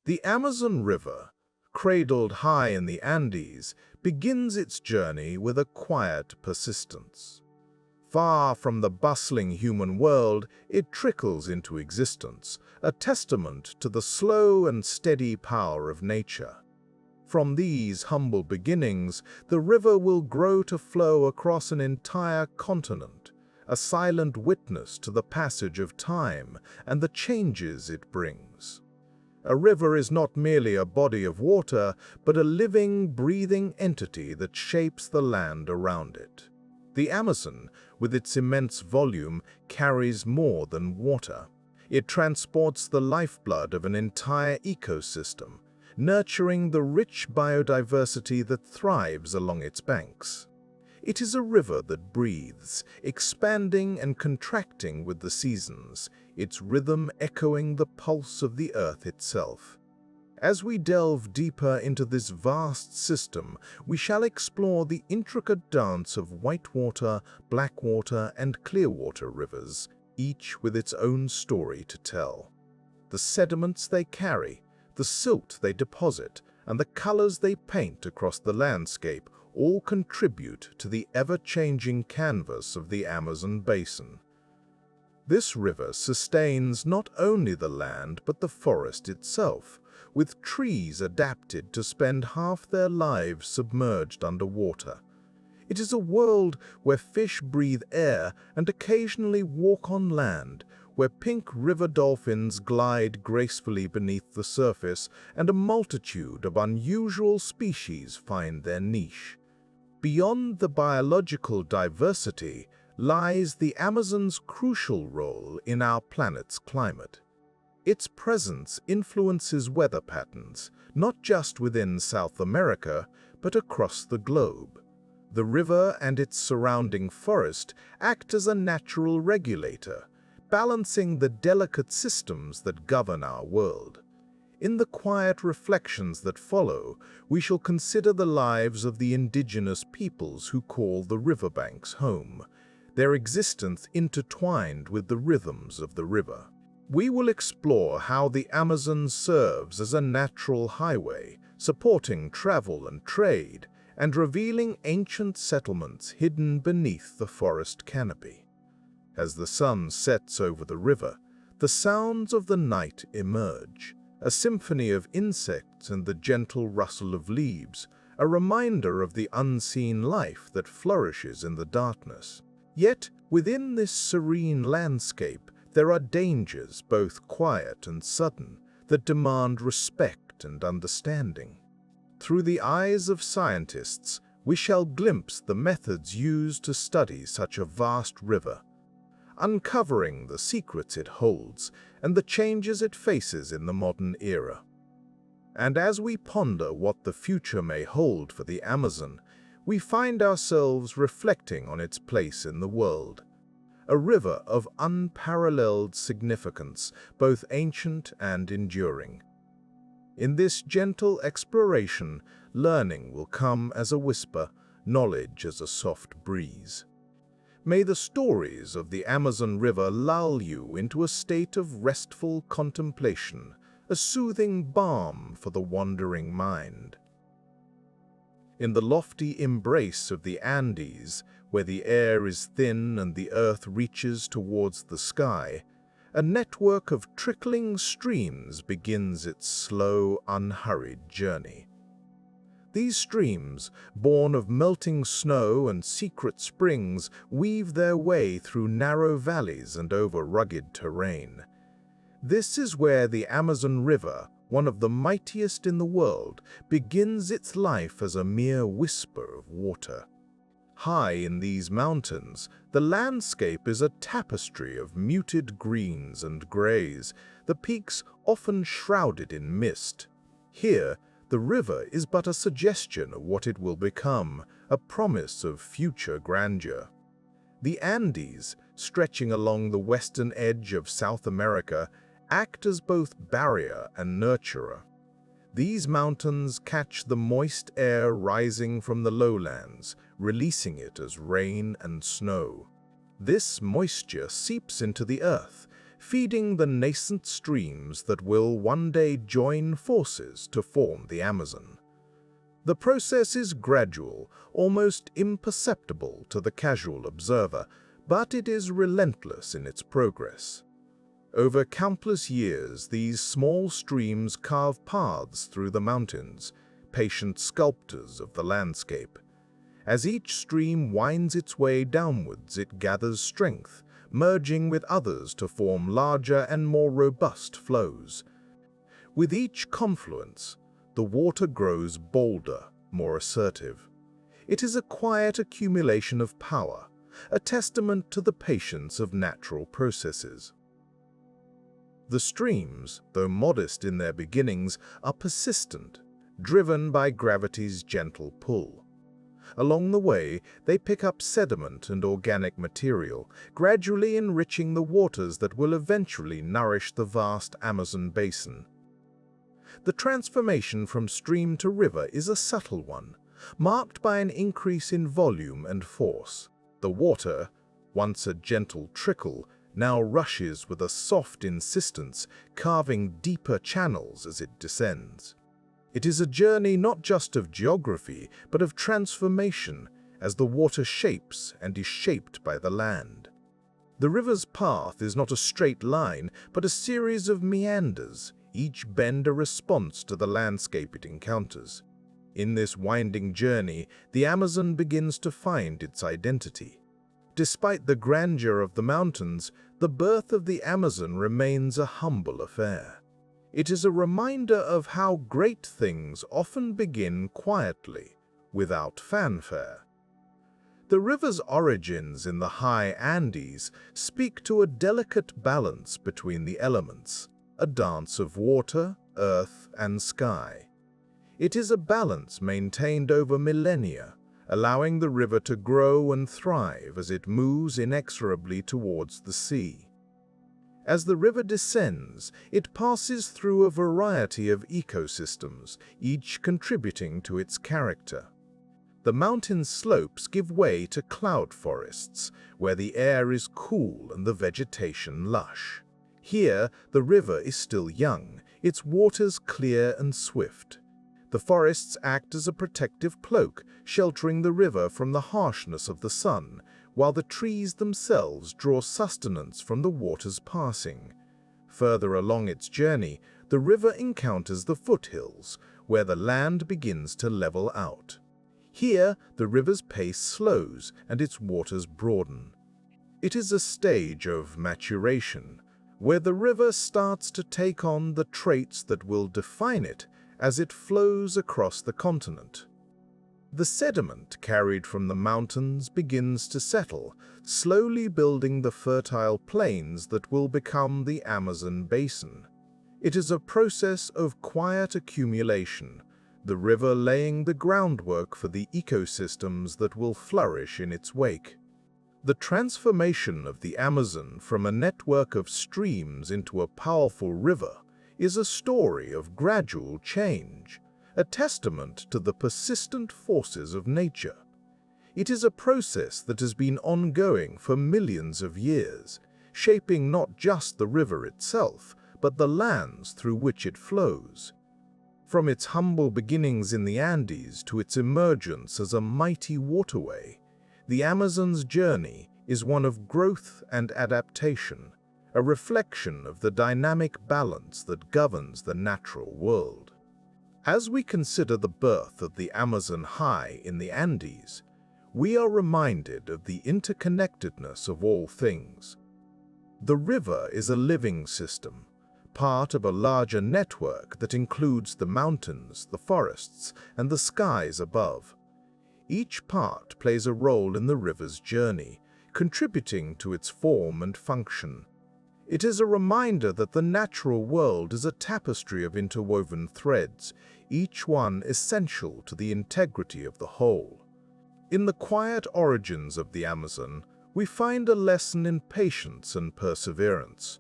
The Amazon River, cradled high in the Andes, begins its journey with a quiet persistence. Far from the bustling human world, it trickles into existence, a testament to the slow and steady power of nature. From these humble beginnings, the river will grow to flow across an entire continent, a silent witness to the passage of time and the changes it brings. A river is not merely a body of water, but a living, breathing entity that shapes the land around it. The Amazon, with its immense volume, carries more than water. It transports the lifeblood of an entire ecosystem, nurturing the rich biodiversity that thrives along its banks. It is a river that breathes, expanding and contracting with the seasons, its rhythm echoing the pulse of the earth itself. As we delve deeper into this vast system, we shall explore the intricate dance of whitewater, blackwater, and clearwater rivers, each with its own story to tell. The sediments they carry, the silt they deposit, and the colors they paint across the landscape all contribute to the ever-changing canvas of the Amazon basin. This river sustains not only the land but the forest itself, with trees adapted to spend half their lives submerged underwater. It is a world where fish breathe air and occasionally walk on land, where pink river dolphins glide gracefully beneath the surface and a multitude of unusual species find their niche. Beyond the biological diversity lies the Amazon's crucial role in our planet's climate. Its presence influences weather patterns, not just within South America, but across the globe. The river and its surrounding forest act as a natural regulator, balancing the delicate systems that govern our world. In the quiet reflections that follow, we shall consider the lives of the indigenous peoples who call the riverbanks home, their existence intertwined with the rhythms of the river. We will explore how the Amazon serves as a natural highway, supporting travel and trade, and revealing ancient settlements hidden beneath the forest canopy. As the sun sets over the river, the sounds of the night emerge, a symphony of insects and the gentle rustle of leaves, a reminder of the unseen life that flourishes in the darkness. Yet, within this serene landscape, there are dangers, both quiet and sudden, that demand respect and understanding. Through the eyes of scientists, we shall glimpse the methods used to study such a vast river, uncovering the secrets it holds and the changes it faces in the modern era. And as we ponder what the future may hold for the Amazon, we find ourselves reflecting on its place in the world. A river of unparalleled significance, both ancient and enduring. In this gentle exploration, learning will come as a whisper, knowledge as a soft breeze. May the stories of the Amazon River lull you into a state of restful contemplation, a soothing balm for the wandering mind. In the lofty embrace of the Andes, where the air is thin and the earth reaches towards the sky, a network of trickling streams begins its slow, unhurried journey. These streams, born of melting snow and secret springs, weave their way through narrow valleys and over rugged terrain. This is where the Amazon River, one of the mightiest in the world, begins its life as a mere whisper of water. High in these mountains, the landscape is a tapestry of muted greens and grays, the peaks often shrouded in mist. Here, the river is but a suggestion of what it will become, a promise of future grandeur. The Andes, stretching along the western edge of South America, act as both barrier and nurturer. These mountains catch the moist air rising from the lowlands, releasing it as rain and snow. This moisture seeps into the earth, feeding the nascent streams that will one day join forces to form the Amazon. The process is gradual, almost imperceptible to the casual observer, but it is relentless in its progress. Over countless years, these small streams carve paths through the mountains, patient sculptors of the landscape. As each stream winds its way downwards, it gathers strength, merging with others to form larger and more robust flows. With each confluence, the water grows bolder, more assertive. It is a quiet accumulation of power, a testament to the patience of natural processes. The streams, though modest in their beginnings, are persistent, driven by gravity's gentle pull. Along the way, they pick up sediment and organic material, gradually enriching the waters that will eventually nourish the vast Amazon basin. The transformation from stream to river is a subtle one, marked by an increase in volume and force. The water, once a gentle trickle, now rushes with a soft insistence, carving deeper channels as it descends. It is a journey not just of geography, but of transformation, as the water shapes and is shaped by the land. The river's path is not a straight line, but a series of meanders, each bend a response to the landscape it encounters. In this winding journey, the Amazon begins to find its identity. Despite the grandeur of the mountains, the birth of the Amazon remains a humble affair. It is a reminder of how great things often begin quietly, without fanfare. The river's origins in the high Andes speak to a delicate balance between the elements, a dance of water, earth, and sky. It is a balance maintained over millennia, allowing the river to grow and thrive as it moves inexorably towards the sea. As the river descends, it passes through a variety of ecosystems, each contributing to its character. The mountain slopes give way to cloud forests, where the air is cool and the vegetation lush. Here, the river is still young, its waters clear and swift. The forests act as a protective cloak, sheltering the river from the harshness of the sun, while the trees themselves draw sustenance from the water's passing. Further along its journey, the river encounters the foothills, where the land begins to level out. Here, the river's pace slows and its waters broaden. It is a stage of maturation, where the river starts to take on the traits that will define it as it flows across the continent. The sediment carried from the mountains begins to settle, slowly building the fertile plains that will become the Amazon basin. It is a process of quiet accumulation, the river laying the groundwork for the ecosystems that will flourish in its wake. The transformation of the Amazon from a network of streams into a powerful river is a story of gradual change, a testament to the persistent forces of nature. It is a process that has been ongoing for millions of years, shaping not just the river itself, but the lands through which it flows. From its humble beginnings in the Andes to its emergence as a mighty waterway, the Amazon's journey is one of growth and adaptation, a reflection of the dynamic balance that governs the natural world. As we consider the birth of the Amazon high in the Andes, we are reminded of the interconnectedness of all things. The river is a living system, part of a larger network that includes the mountains, the forests, and the skies above. Each part plays a role in the river's journey, contributing to its form and function. It is a reminder that the natural world is a tapestry of interwoven threads, each one essential to the integrity of the whole. In the quiet origins of the Amazon, we find a lesson in patience and perseverance.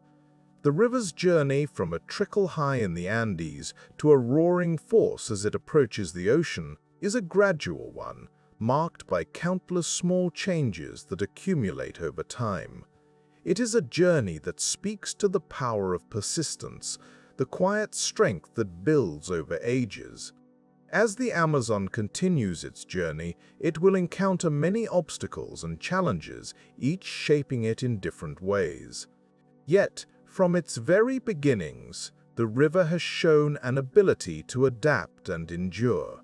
The river's journey from a trickle high in the Andes to a roaring force as it approaches the ocean is a gradual one, marked by countless small changes that accumulate over time. It is a journey that speaks to the power of persistence, the quiet strength that builds over ages. As the Amazon continues its journey, it will encounter many obstacles and challenges, each shaping it in different ways. Yet, from its very beginnings, the river has shown an ability to adapt and endure.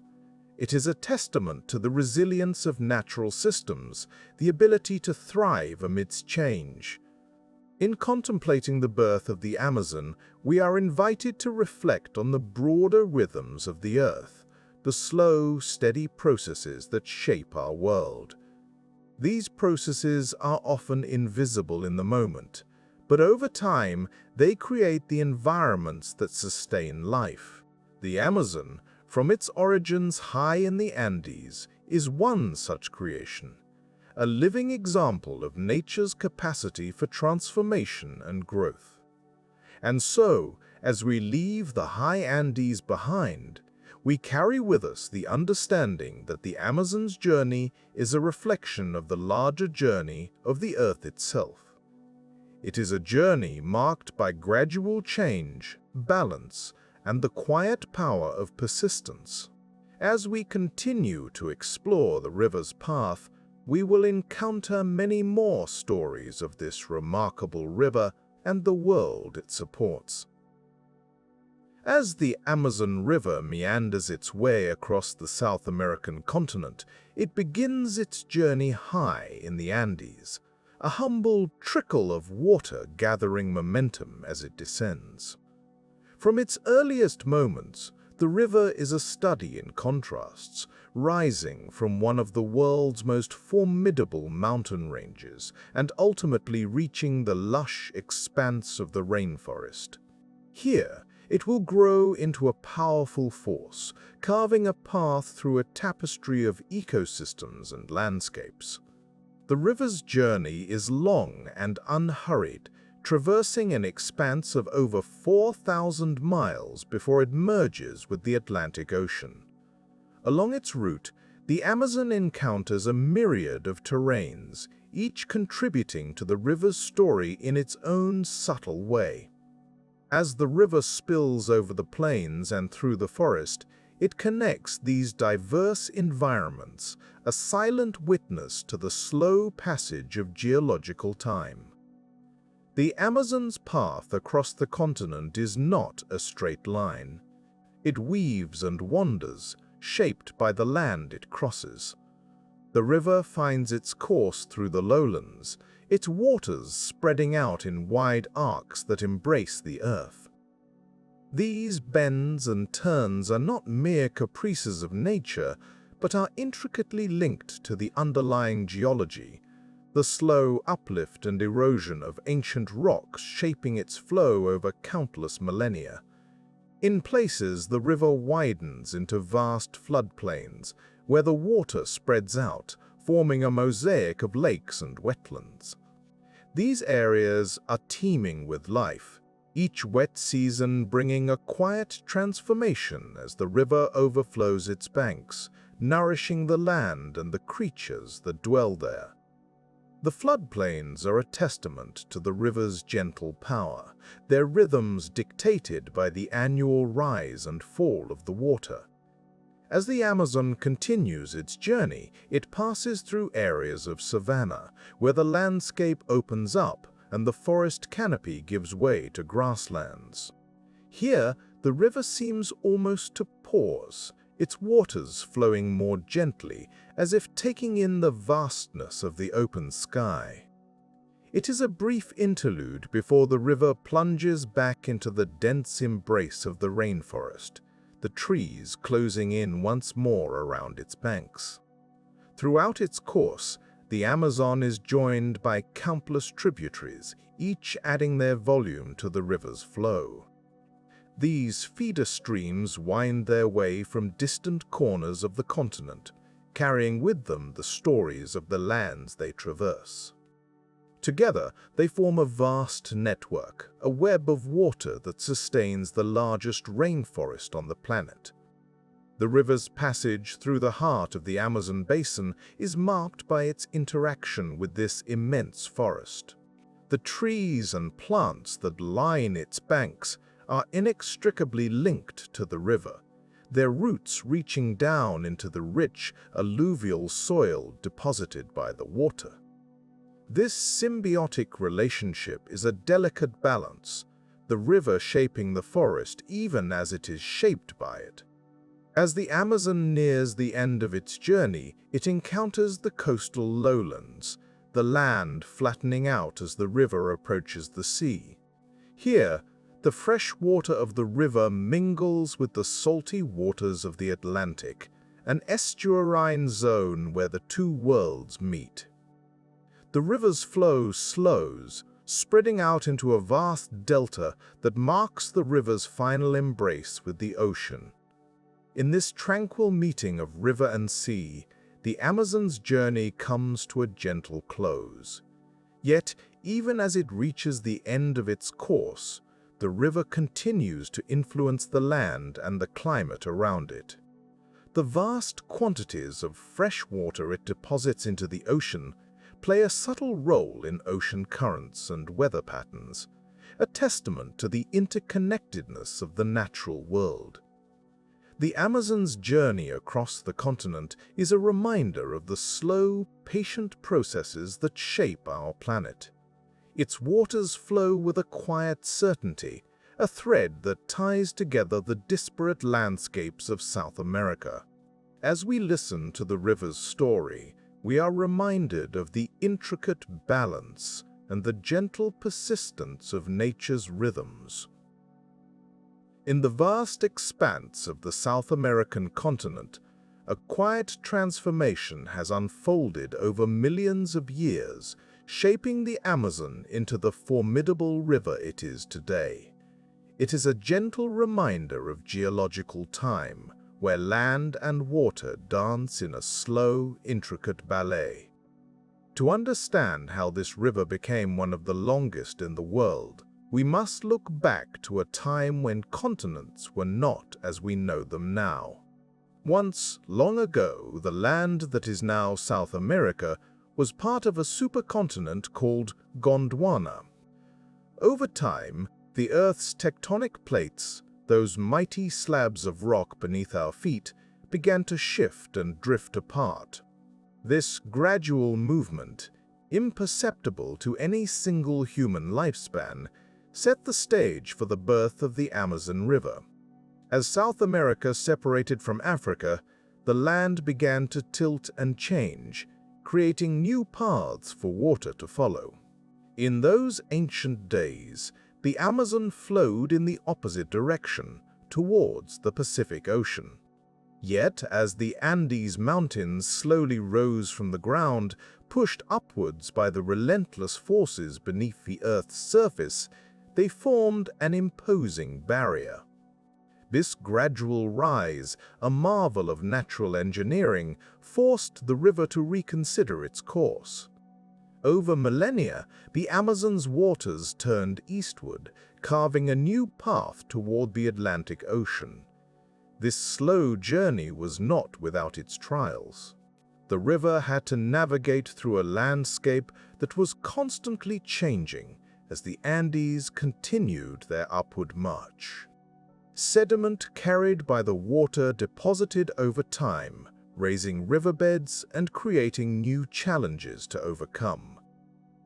It is a testament to the resilience of natural systems, the ability to thrive amidst change. In contemplating the birth of the Amazon, we are invited to reflect on the broader rhythms of the earth, the slow, steady processes that shape our world. These processes are often invisible in the moment, but over time they create the environments that sustain life. The Amazon, from its origins high in the Andes, is one such creation, a living example of nature's capacity for transformation and growth. And so, as we leave the high Andes behind, we carry with us the understanding that the Amazon's journey is a reflection of the larger journey of the Earth itself. It is a journey marked by gradual change, balance, and the quiet power of persistence. As we continue to explore the river's path, we will encounter many more stories of this remarkable river and the world it supports. As the Amazon River meanders its way across the South American continent, it begins its journey high in the Andes, a humble trickle of water gathering momentum as it descends. From its earliest moments, the river is a study in contrasts, rising from one of the world's most formidable mountain ranges and ultimately reaching the lush expanse of the rainforest. Here, it will grow into a powerful force, carving a path through a tapestry of ecosystems and landscapes. The river's journey is long and unhurried, traversing an expanse of over 4,000 miles before it merges with the Atlantic Ocean. Along its route, the Amazon encounters a myriad of terrains, each contributing to the river's story in its own subtle way. As the river spills over the plains and through the forest, it connects these diverse environments, a silent witness to the slow passage of geological time. The Amazon's path across the continent is not a straight line. It weaves and wanders, shaped by the land it crosses. The river finds its course through the lowlands, its waters spreading out in wide arcs that embrace the earth. These bends and turns are not mere caprices of nature, but are intricately linked to the underlying geology, the slow uplift and erosion of ancient rocks shaping its flow over countless millennia. In places, the river widens into vast floodplains, where the water spreads out, forming a mosaic of lakes and wetlands. These areas are teeming with life, each wet season bringing a quiet transformation as the river overflows its banks, nourishing the land and the creatures that dwell there. The floodplains are a testament to the river's gentle power, their rhythms dictated by the annual rise and fall of the water. As the Amazon continues its journey, it passes through areas of savanna, where the landscape opens up and the forest canopy gives way to grasslands. Here, the river seems almost to pause, its waters flowing more gently, as if taking in the vastness of the open sky. It is a brief interlude before the river plunges back into the dense embrace of the rainforest, the trees closing in once more around its banks. Throughout its course, the Amazon is joined by countless tributaries, each adding their volume to the river's flow. These feeder streams wind their way from distant corners of the continent, carrying with them the stories of the lands they traverse. Together, they form a vast network, a web of water that sustains the largest rainforest on the planet. The river's passage through the heart of the Amazon basin is marked by its interaction with this immense forest. The trees and plants that line its banks are inextricably linked to the river, their roots reaching down into the rich alluvial soil deposited by the water. This symbiotic relationship is a delicate balance, the river shaping the forest even as it is shaped by it. As the Amazon nears the end of its journey, it encounters the coastal lowlands, the land flattening out as the river approaches the sea. Here, the fresh water of the river mingles with the salty waters of the Atlantic, an estuarine zone where the two worlds meet. The river's flow slows, spreading out into a vast delta that marks the river's final embrace with the ocean. In this tranquil meeting of river and sea, the Amazon's journey comes to a gentle close. Yet, even as it reaches the end of its course, the river continues to influence the land and the climate around it. The vast quantities of fresh water it deposits into the ocean play a subtle role in ocean currents and weather patterns, a testament to the interconnectedness of the natural world. The Amazon's journey across the continent is a reminder of the slow, patient processes that shape our planet. Its waters flow with a quiet certainty, a thread that ties together the disparate landscapes of South America. As we listen to the river's story, we are reminded of the intricate balance and the gentle persistence of nature's rhythms. In the vast expanse of the South American continent, a quiet transformation has unfolded over millions of years, shaping the Amazon into the formidable river it is today. It is a gentle reminder of geological time, where land and water dance in a slow, intricate ballet. To understand how this river became one of the longest in the world, we must look back to a time when continents were not as we know them now. Once, long ago, the land that is now South America was part of a supercontinent called Gondwana. Over time, the Earth's tectonic plates, those mighty slabs of rock beneath our feet, began to shift and drift apart. This gradual movement, imperceptible to any single human lifespan, set the stage for the birth of the Amazon River. As South America separated from Africa, the land began to tilt and change, creating new paths for water to follow. In those ancient days, the Amazon flowed in the opposite direction, towards the Pacific Ocean. Yet, as the Andes Mountains slowly rose from the ground, pushed upwards by the relentless forces beneath the Earth's surface, they formed an imposing barrier. This gradual rise, a marvel of natural engineering, forced the river to reconsider its course. Over millennia, the Amazon's waters turned eastward, carving a new path toward the Atlantic Ocean. This slow journey was not without its trials. The river had to navigate through a landscape that was constantly changing as the Andes continued their upward march. Sediment carried by the water deposited over time, raising riverbeds and creating new challenges to overcome.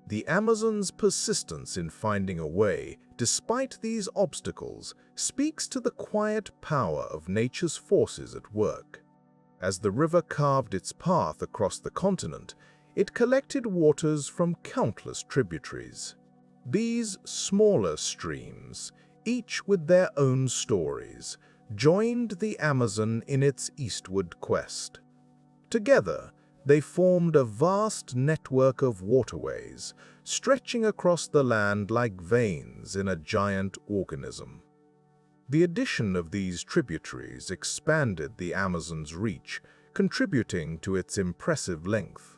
The Amazon's persistence in finding a way, despite these obstacles, speaks to the quiet power of nature's forces at work. As the river carved its path across the continent, it collected waters from countless tributaries. These smaller streams, each with their own stories, joined the Amazon in its eastward quest. Together, they formed a vast network of waterways, stretching across the land like veins in a giant organism. The addition of these tributaries expanded the Amazon's reach, contributing to its impressive length.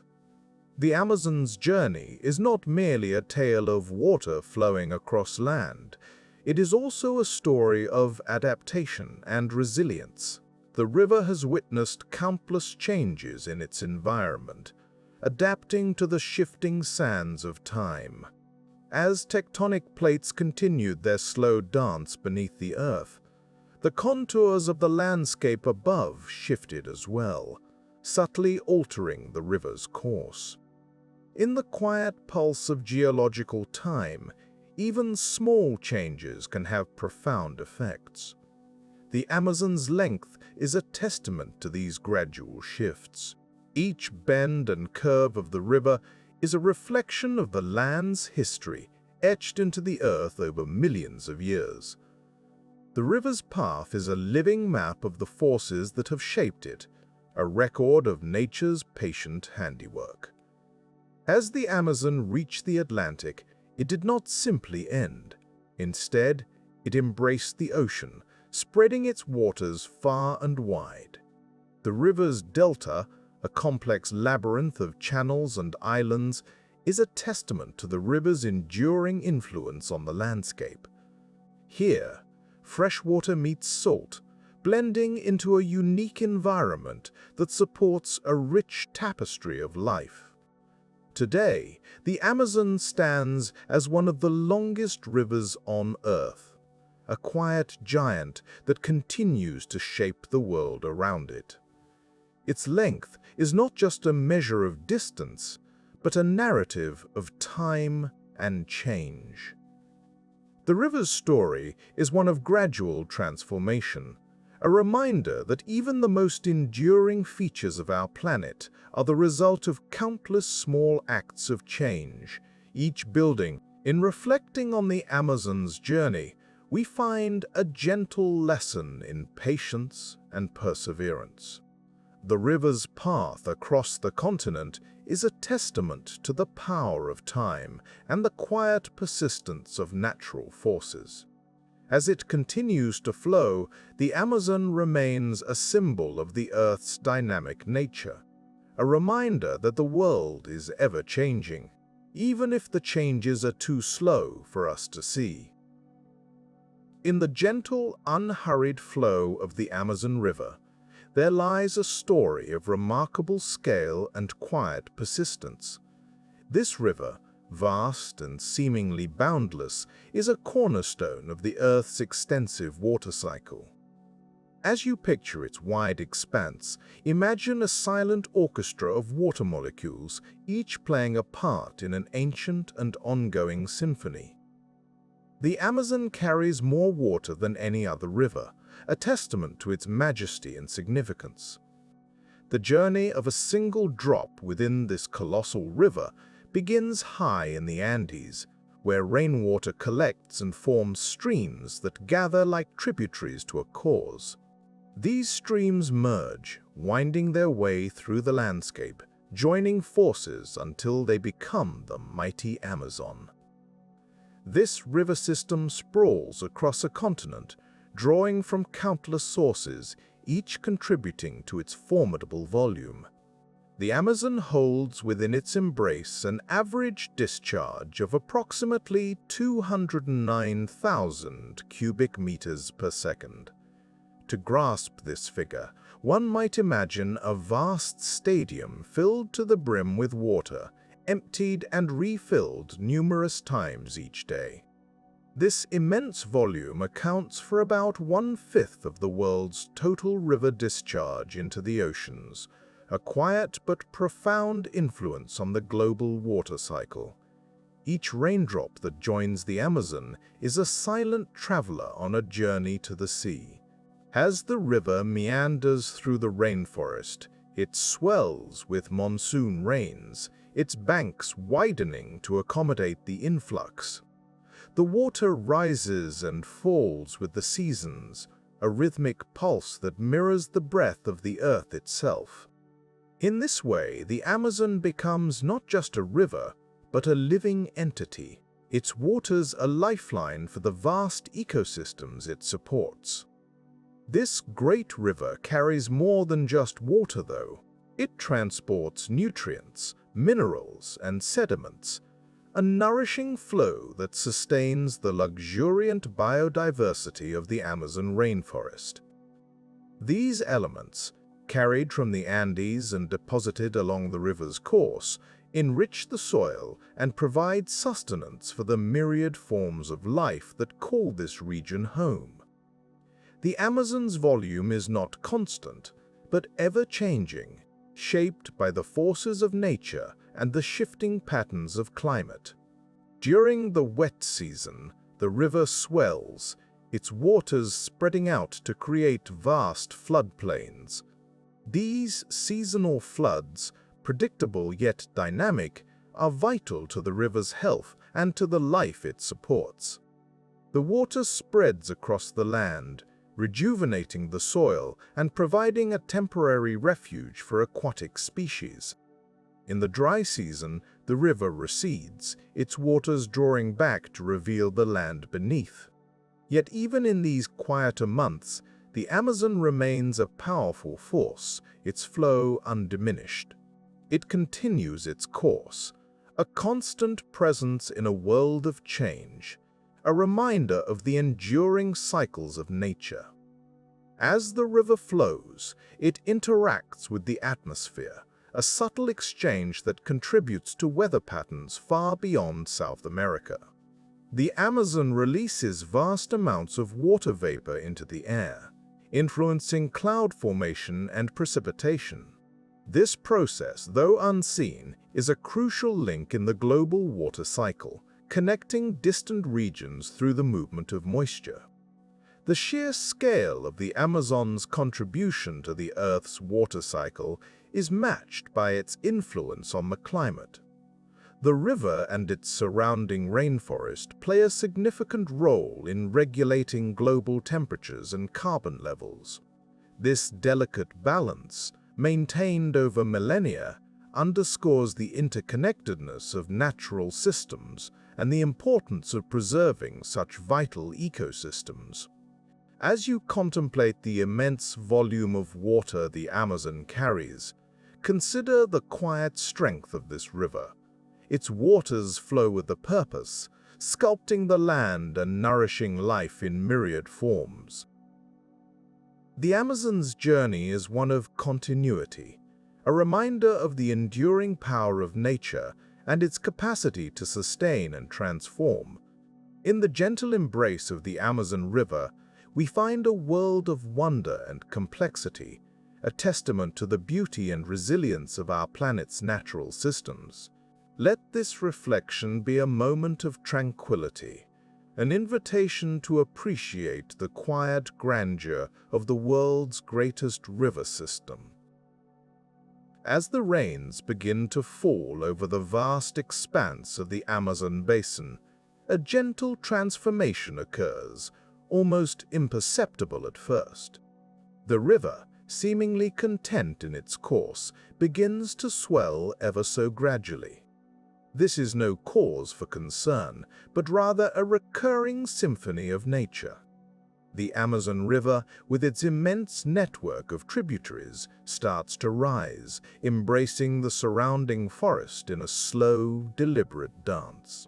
The Amazon's journey is not merely a tale of water flowing across land. It is also a story of adaptation and resilience. The river has witnessed countless changes in its environment, adapting to the shifting sands of time. As tectonic plates continued their slow dance beneath the earth, the contours of the landscape above shifted as well, subtly altering the river's course. In the quiet pulse of geological time, even small changes can have profound effects. The Amazon's length is a testament to these gradual shifts. Each bend and curve of the river is a reflection of the land's history, etched into the earth over millions of years. The river's path is a living map of the forces that have shaped it, a record of nature's patient handiwork. As the Amazon reached the Atlantic, it did not simply end. Instead, it embraced the ocean, spreading its waters far and wide. The river's delta, a complex labyrinth of channels and islands, is a testament to the river's enduring influence on the landscape. Here, fresh water meets salt, blending into a unique environment that supports a rich tapestry of life. Today, the Amazon stands as one of the longest rivers on Earth, a quiet giant that continues to shape the world around it. Its length is not just a measure of distance, but a narrative of time and change. The river's story is one of gradual transformation, a reminder that even the most enduring features of our planet are the result of countless small acts of change, each building. In reflecting on the Amazon's journey, we find a gentle lesson in patience and perseverance. The river's path across the continent is a testament to the power of time and the quiet persistence of natural forces. As it continues to flow, the Amazon remains a symbol of the Earth's dynamic nature, a reminder that the world is ever-changing, even if the changes are too slow for us to see. In the gentle, unhurried flow of the Amazon River, there lies a story of remarkable scale and quiet persistence. This river, vast and seemingly boundless, is a cornerstone of the Earth's extensive water cycle. As you picture its wide expanse, imagine a silent orchestra of water molecules, each playing a part in an ancient and ongoing symphony. The Amazon carries more water than any other river, a testament to its majesty and significance. The journey of a single drop within this colossal river begins high in the Andes, where rainwater collects and forms streams that gather like tributaries to a cause. These streams merge, winding their way through the landscape, joining forces until they become the mighty Amazon. This river system sprawls across a continent, drawing from countless sources, each contributing to its formidable volume. The Amazon holds within its embrace an average discharge of approximately 209,000 cubic meters per second. To grasp this figure, one might imagine a vast stadium filled to the brim with water, emptied and refilled numerous times each day. This immense volume accounts for about 1/5 of the world's total river discharge into the oceans, a quiet but profound influence on the global water cycle. Each raindrop that joins the Amazon is a silent traveler on a journey to the sea. As the river meanders through the rainforest, it swells with monsoon rains, its banks widening to accommodate the influx. The water rises and falls with the seasons, a rhythmic pulse that mirrors the breath of the earth itself. In this way, the Amazon becomes not just a river, but a living entity, its waters a lifeline for the vast ecosystems it supports. This great river carries more than just water, though. It transports nutrients, minerals, and sediments, a nourishing flow that sustains the luxuriant biodiversity of the Amazon rainforest. These elements, carried from the Andes and deposited along the river's course, enrich the soil, and provide sustenance for the myriad forms of life that call this region home. The Amazon's volume is not constant, but ever-changing, shaped by the forces of nature and the shifting patterns of climate. During the wet season, the river swells, its waters spreading out to create vast floodplains. These seasonal floods, predictable yet dynamic, are vital to the river's health and to the life it supports. The water spreads across the land, rejuvenating the soil and providing a temporary refuge for aquatic species. In the dry season, the river recedes, its waters drawing back to reveal the land beneath. Yet even in these quieter months, the Amazon remains a powerful force, its flow undiminished. It continues its course, a constant presence in a world of change, a reminder of the enduring cycles of nature. As the river flows, it interacts with the atmosphere, a subtle exchange that contributes to weather patterns far beyond South America. The Amazon releases vast amounts of water vapor into the air, influencing cloud formation and precipitation. This process, though unseen, is a crucial link in the global water cycle, connecting distant regions through the movement of moisture. The sheer scale of the Amazon's contribution to the Earth's water cycle is matched by its influence on the climate. The river and its surrounding rainforest play a significant role in regulating global temperatures and carbon levels. This delicate balance, maintained over millennia, underscores the interconnectedness of natural systems and the importance of preserving such vital ecosystems. As you contemplate the immense volume of water the Amazon carries, consider the quiet strength of this river. Its waters flow with a purpose, sculpting the land and nourishing life in myriad forms. The Amazon's journey is one of continuity, a reminder of the enduring power of nature and its capacity to sustain and transform. In the gentle embrace of the Amazon River, we find a world of wonder and complexity, a testament to the beauty and resilience of our planet's natural systems. Let this reflection be a moment of tranquility, an invitation to appreciate the quiet grandeur of the world's greatest river system. As the rains begin to fall over the vast expanse of the Amazon basin, a gentle transformation occurs, almost imperceptible at first. The river, seemingly content in its course, begins to swell ever so gradually. This is no cause for concern, but rather a recurring symphony of nature. The Amazon River, with its immense network of tributaries, starts to rise, embracing the surrounding forest in a slow, deliberate dance.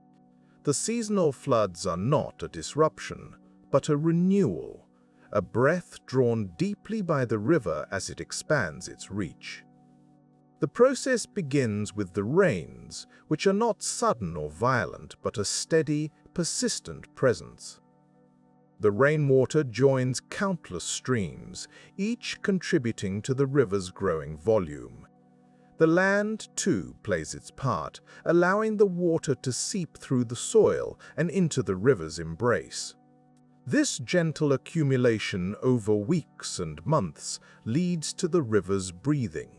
The seasonal floods are not a disruption, but a renewal, a breath drawn deeply by the river as it expands its reach. The process begins with the rains, which are not sudden or violent, but a steady, persistent presence. The rainwater joins countless streams, each contributing to the river's growing volume. The land, too, plays its part, allowing the water to seep through the soil and into the river's embrace. This gentle accumulation over weeks and months leads to the river's breathing,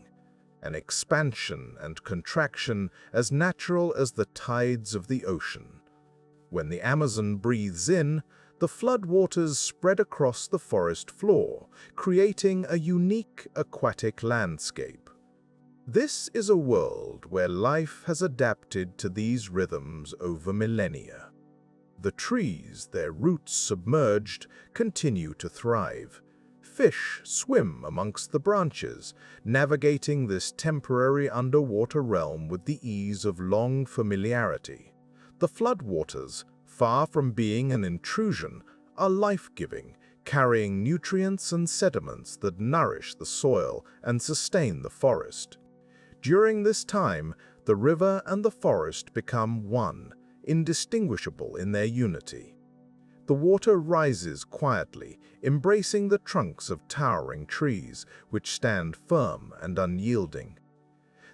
an expansion and contraction as natural as the tides of the ocean. When the Amazon breathes in, the floodwaters spread across the forest floor, creating a unique aquatic landscape. This is a world where life has adapted to these rhythms over millennia. The trees, their roots submerged, continue to thrive. Fish swim amongst the branches, navigating this temporary underwater realm with the ease of long familiarity. The floodwaters, far from being an intrusion, are life-giving, carrying nutrients and sediments that nourish the soil and sustain the forest. During this time, The river and the forest become one, indistinguishable in their unity. The water rises quietly, embracing the trunks of towering trees, which stand firm and unyielding.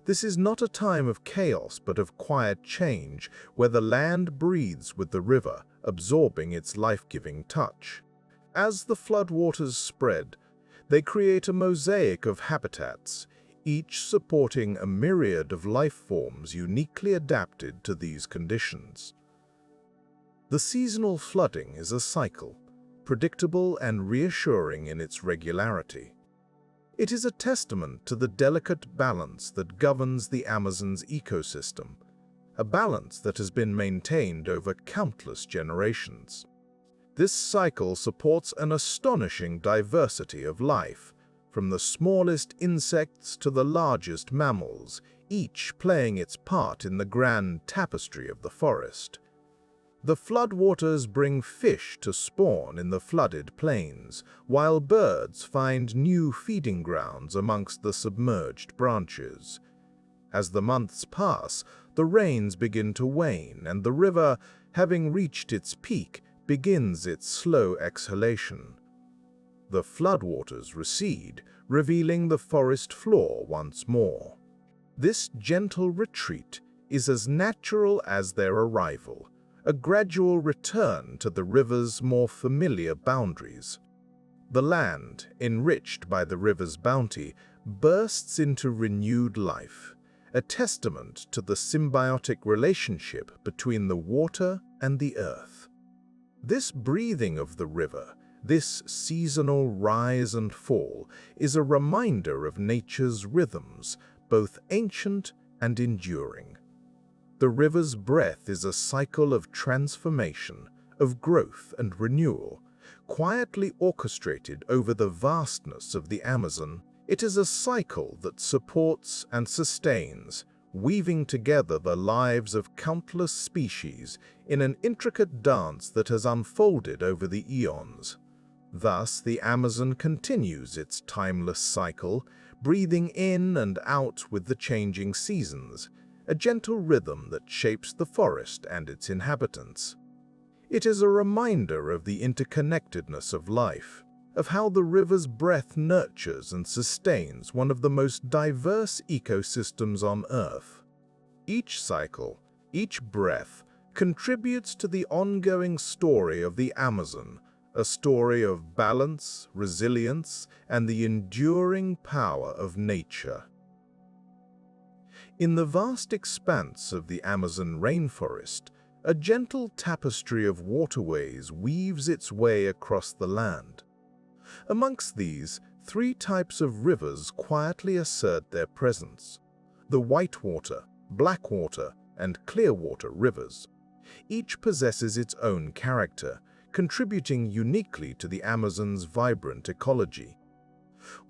This is not a time of chaos, but of quiet change, where the land breathes with the river, absorbing its life-giving touch. As the floodwaters spread, they create a mosaic of habitats, each supporting a myriad of life forms uniquely adapted to these conditions. The seasonal flooding is a cycle, predictable and reassuring in its regularity. It is a testament to the delicate balance that governs the Amazon's ecosystem, a balance that has been maintained over countless generations. This cycle supports an astonishing diversity of life, from the smallest insects to the largest mammals, each playing its part in the grand tapestry of the forest. The floodwaters bring fish to spawn in the flooded plains, while birds find new feeding grounds amongst the submerged branches. As the months pass, the rains begin to wane, and the river, having reached its peak, begins its slow exhalation. The floodwaters recede, revealing the forest floor once more. This gentle retreat is as natural as their arrival, a gradual return to the river's more familiar boundaries. The land, enriched by the river's bounty, bursts into renewed life, a testament to the symbiotic relationship between the water and the earth. This breathing of the river, this seasonal rise and fall, is a reminder of nature's rhythms, both ancient and enduring. The river's breath is a cycle of transformation, of growth and renewal, quietly orchestrated over the vastness of the Amazon. It is a cycle that supports and sustains, weaving together the lives of countless species in an intricate dance that has unfolded over the eons. Thus, the Amazon continues its timeless cycle, breathing in and out with the changing seasons, a gentle rhythm that shapes the forest and its inhabitants. It is a reminder of the interconnectedness of life, of how the river's breath nurtures and sustains one of the most diverse ecosystems on Earth. Each cycle, each breath, contributes to the ongoing story of the Amazon, a story of balance, resilience, and the enduring power of nature. In the vast expanse of the Amazon rainforest, a gentle tapestry of waterways weaves its way across the land. Amongst these, three types of rivers quietly assert their presence: the whitewater, blackwater, and clearwater rivers. Each possesses its own character, contributing uniquely to the Amazon's vibrant ecology.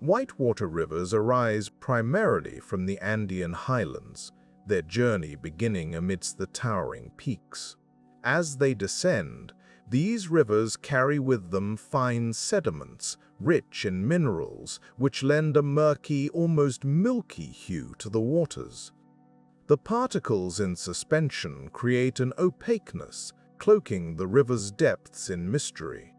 Whitewater rivers arise primarily from the Andean highlands, their journey beginning amidst the towering peaks. As they descend, these rivers carry with them fine sediments, rich in minerals, which lend a murky, almost milky hue to the waters. The particles in suspension create an opaqueness, cloaking the river's depths in mystery.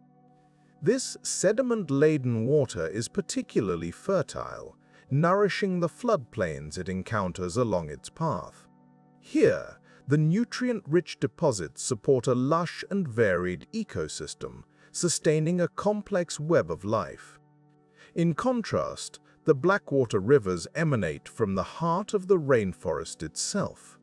This sediment-laden water is particularly fertile, nourishing the floodplains it encounters along its path. Here, the nutrient-rich deposits support a lush and varied ecosystem, sustaining a complex web of life. In contrast, the blackwater rivers emanate from the heart of the rainforest itself.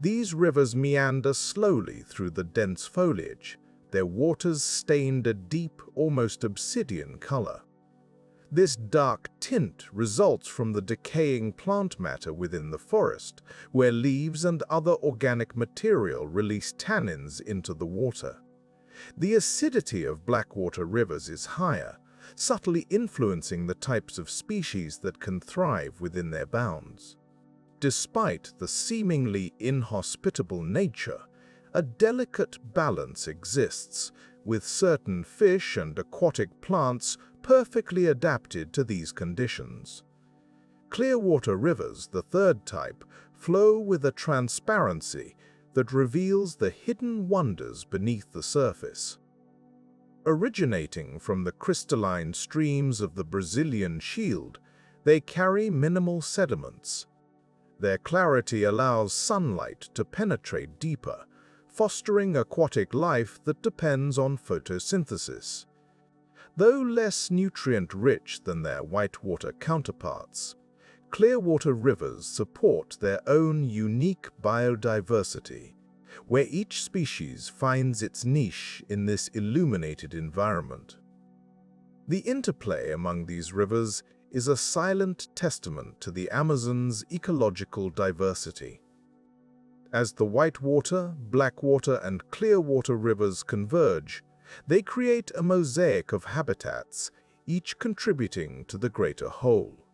These rivers meander slowly through the dense foliage, their waters stained a deep, almost obsidian color. This dark tint results from the decaying plant matter within the forest, where leaves and other organic material release tannins into the water. The acidity of blackwater rivers is higher, subtly influencing the types of species that can thrive within their bounds. Despite the seemingly inhospitable nature, a delicate balance exists, with certain fish and aquatic plants perfectly adapted to these conditions. Clearwater rivers, the third type, flow with a transparency that reveals the hidden wonders beneath the surface. Originating from the crystalline streams of the Brazilian Shield, they carry minimal sediments. Their clarity allows sunlight to penetrate deeper, fostering aquatic life that depends on photosynthesis. Though less nutrient-rich than their whitewater counterparts, clearwater rivers support their own unique biodiversity, where each species finds its niche in this illuminated environment. The interplay among these rivers is a silent testament to the Amazon's ecological diversity. As the whitewater, blackwater, and clearwater rivers converge, they create a mosaic of habitats, each contributing to the greater whole.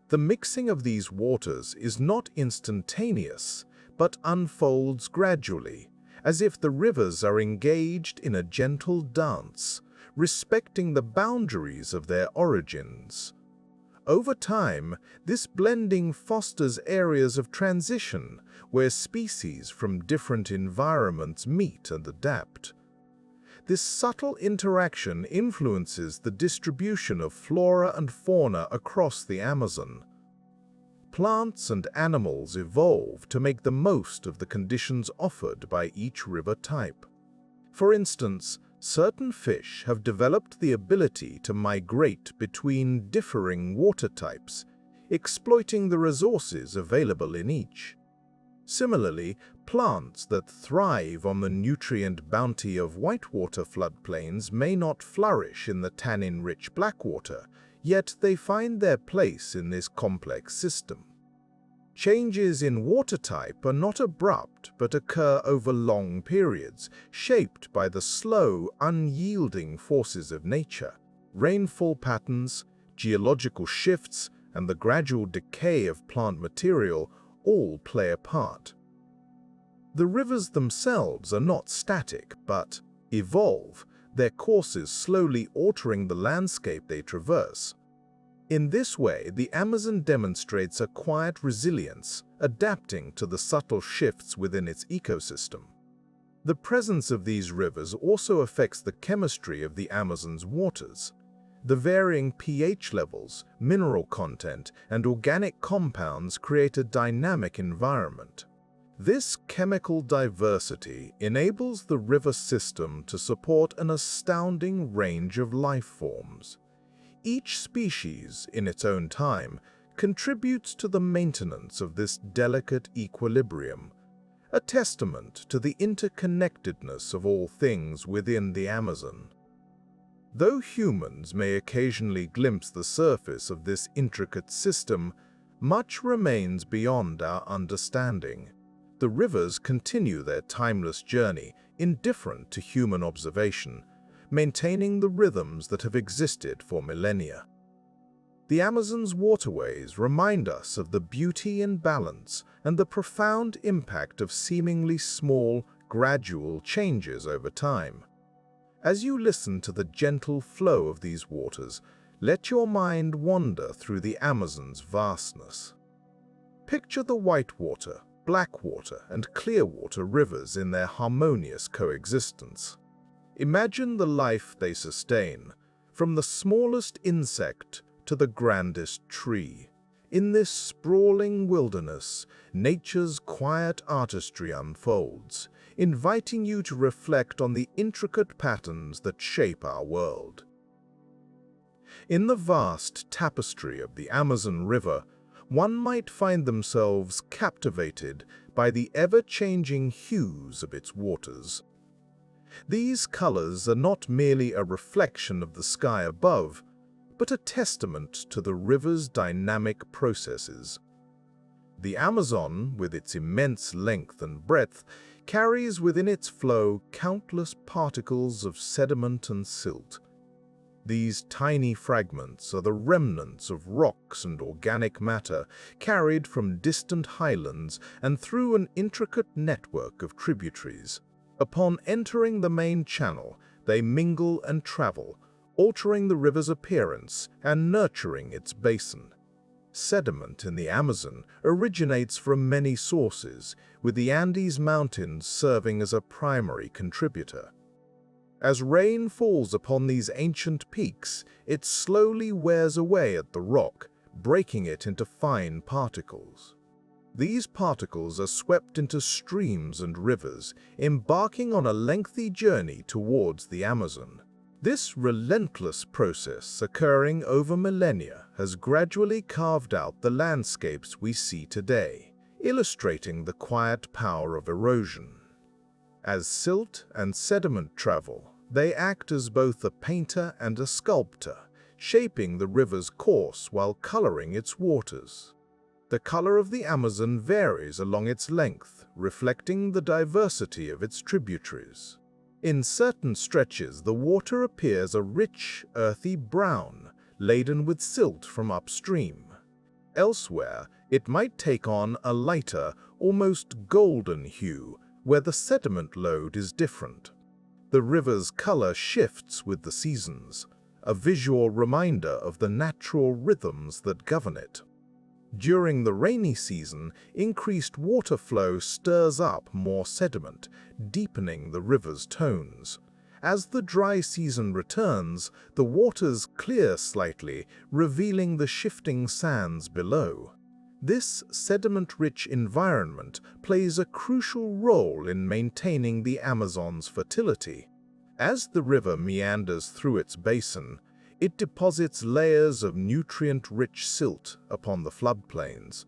The mixing of these waters is not instantaneous, but unfolds gradually, as if the rivers are engaged in a gentle dance, respecting the boundaries of their origins. Over time, this blending fosters areas of transition where species from different environments meet and adapt. This subtle interaction influences the distribution of flora and fauna across the Amazon. Plants and animals evolve to make the most of the conditions offered by each river type. For instance, certain fish have developed the ability to migrate between differing water types, exploiting the resources available in each. Similarly, plants that thrive on the nutrient bounty of whitewater floodplains may not flourish in the tannin-rich blackwater, yet they find their place in this complex system. Changes in water type are not abrupt but occur over long periods, shaped by the slow, unyielding forces of nature. Rainfall patterns, geological shifts, and the gradual decay of plant material all play a part. The rivers themselves are not static but evolve, their courses slowly altering the landscape they traverse. In this way, the Amazon demonstrates a quiet resilience, adapting to the subtle shifts within its ecosystem. The presence of these rivers also affects the chemistry of the Amazon's waters. The varying pH levels, mineral content, and organic compounds create a dynamic environment. This chemical diversity enables the river system to support an astounding range of life forms. Each species, in its own time, contributes to the maintenance of this delicate equilibrium, a testament to the interconnectedness of all things within the Amazon. Though humans may occasionally glimpse the surface of this intricate system, much remains beyond our understanding. The rivers continue their timeless journey, indifferent to human observation, maintaining the rhythms that have existed for millennia. The Amazon's waterways remind us of the beauty and balance and the profound impact of seemingly small, gradual changes over time. As you listen to the gentle flow of these waters, let your mind wander through the Amazon's vastness. Picture the whitewater, blackwater, and clearwater rivers in their harmonious coexistence. Imagine the life they sustain, from the smallest insect to the grandest tree. In this sprawling wilderness, nature's quiet artistry unfolds, inviting you to reflect on the intricate patterns that shape our world. In the vast tapestry of the Amazon River, one might find themselves captivated by the ever-changing hues of its waters. These colors are not merely a reflection of the sky above, but a testament to the river's dynamic processes. The Amazon, with its immense length and breadth, carries within its flow countless particles of sediment and silt. These tiny fragments are the remnants of rocks and organic matter carried from distant highlands and through an intricate network of tributaries. Upon entering the main channel, they mingle and travel, altering the river's appearance and nurturing its basin. Sediment in the Amazon originates from many sources, with the Andes Mountains serving as a primary contributor. As rain falls upon these ancient peaks, it slowly wears away at the rock, breaking it into fine particles. These particles are swept into streams and rivers, embarking on a lengthy journey towards the Amazon. This relentless process, occurring over millennia, has gradually carved out the landscapes we see today, illustrating the quiet power of erosion. As silt and sediment travel, they act as both a painter and a sculptor, shaping the river's course while coloring its waters. The color of the Amazon varies along its length, reflecting the diversity of its tributaries. In certain stretches, the water appears a rich, earthy brown, laden with silt from upstream. Elsewhere, it might take on a lighter, almost golden hue, where the sediment load is different. The river's color shifts with the seasons, a visual reminder of the natural rhythms that govern it. During the rainy season, increased water flow stirs up more sediment, deepening the river's tones. As the dry season returns, the waters clear slightly, revealing the shifting sands below. This sediment-rich environment plays a crucial role in maintaining the Amazon's fertility. As the river meanders through its basin, it deposits layers of nutrient-rich silt upon the floodplains.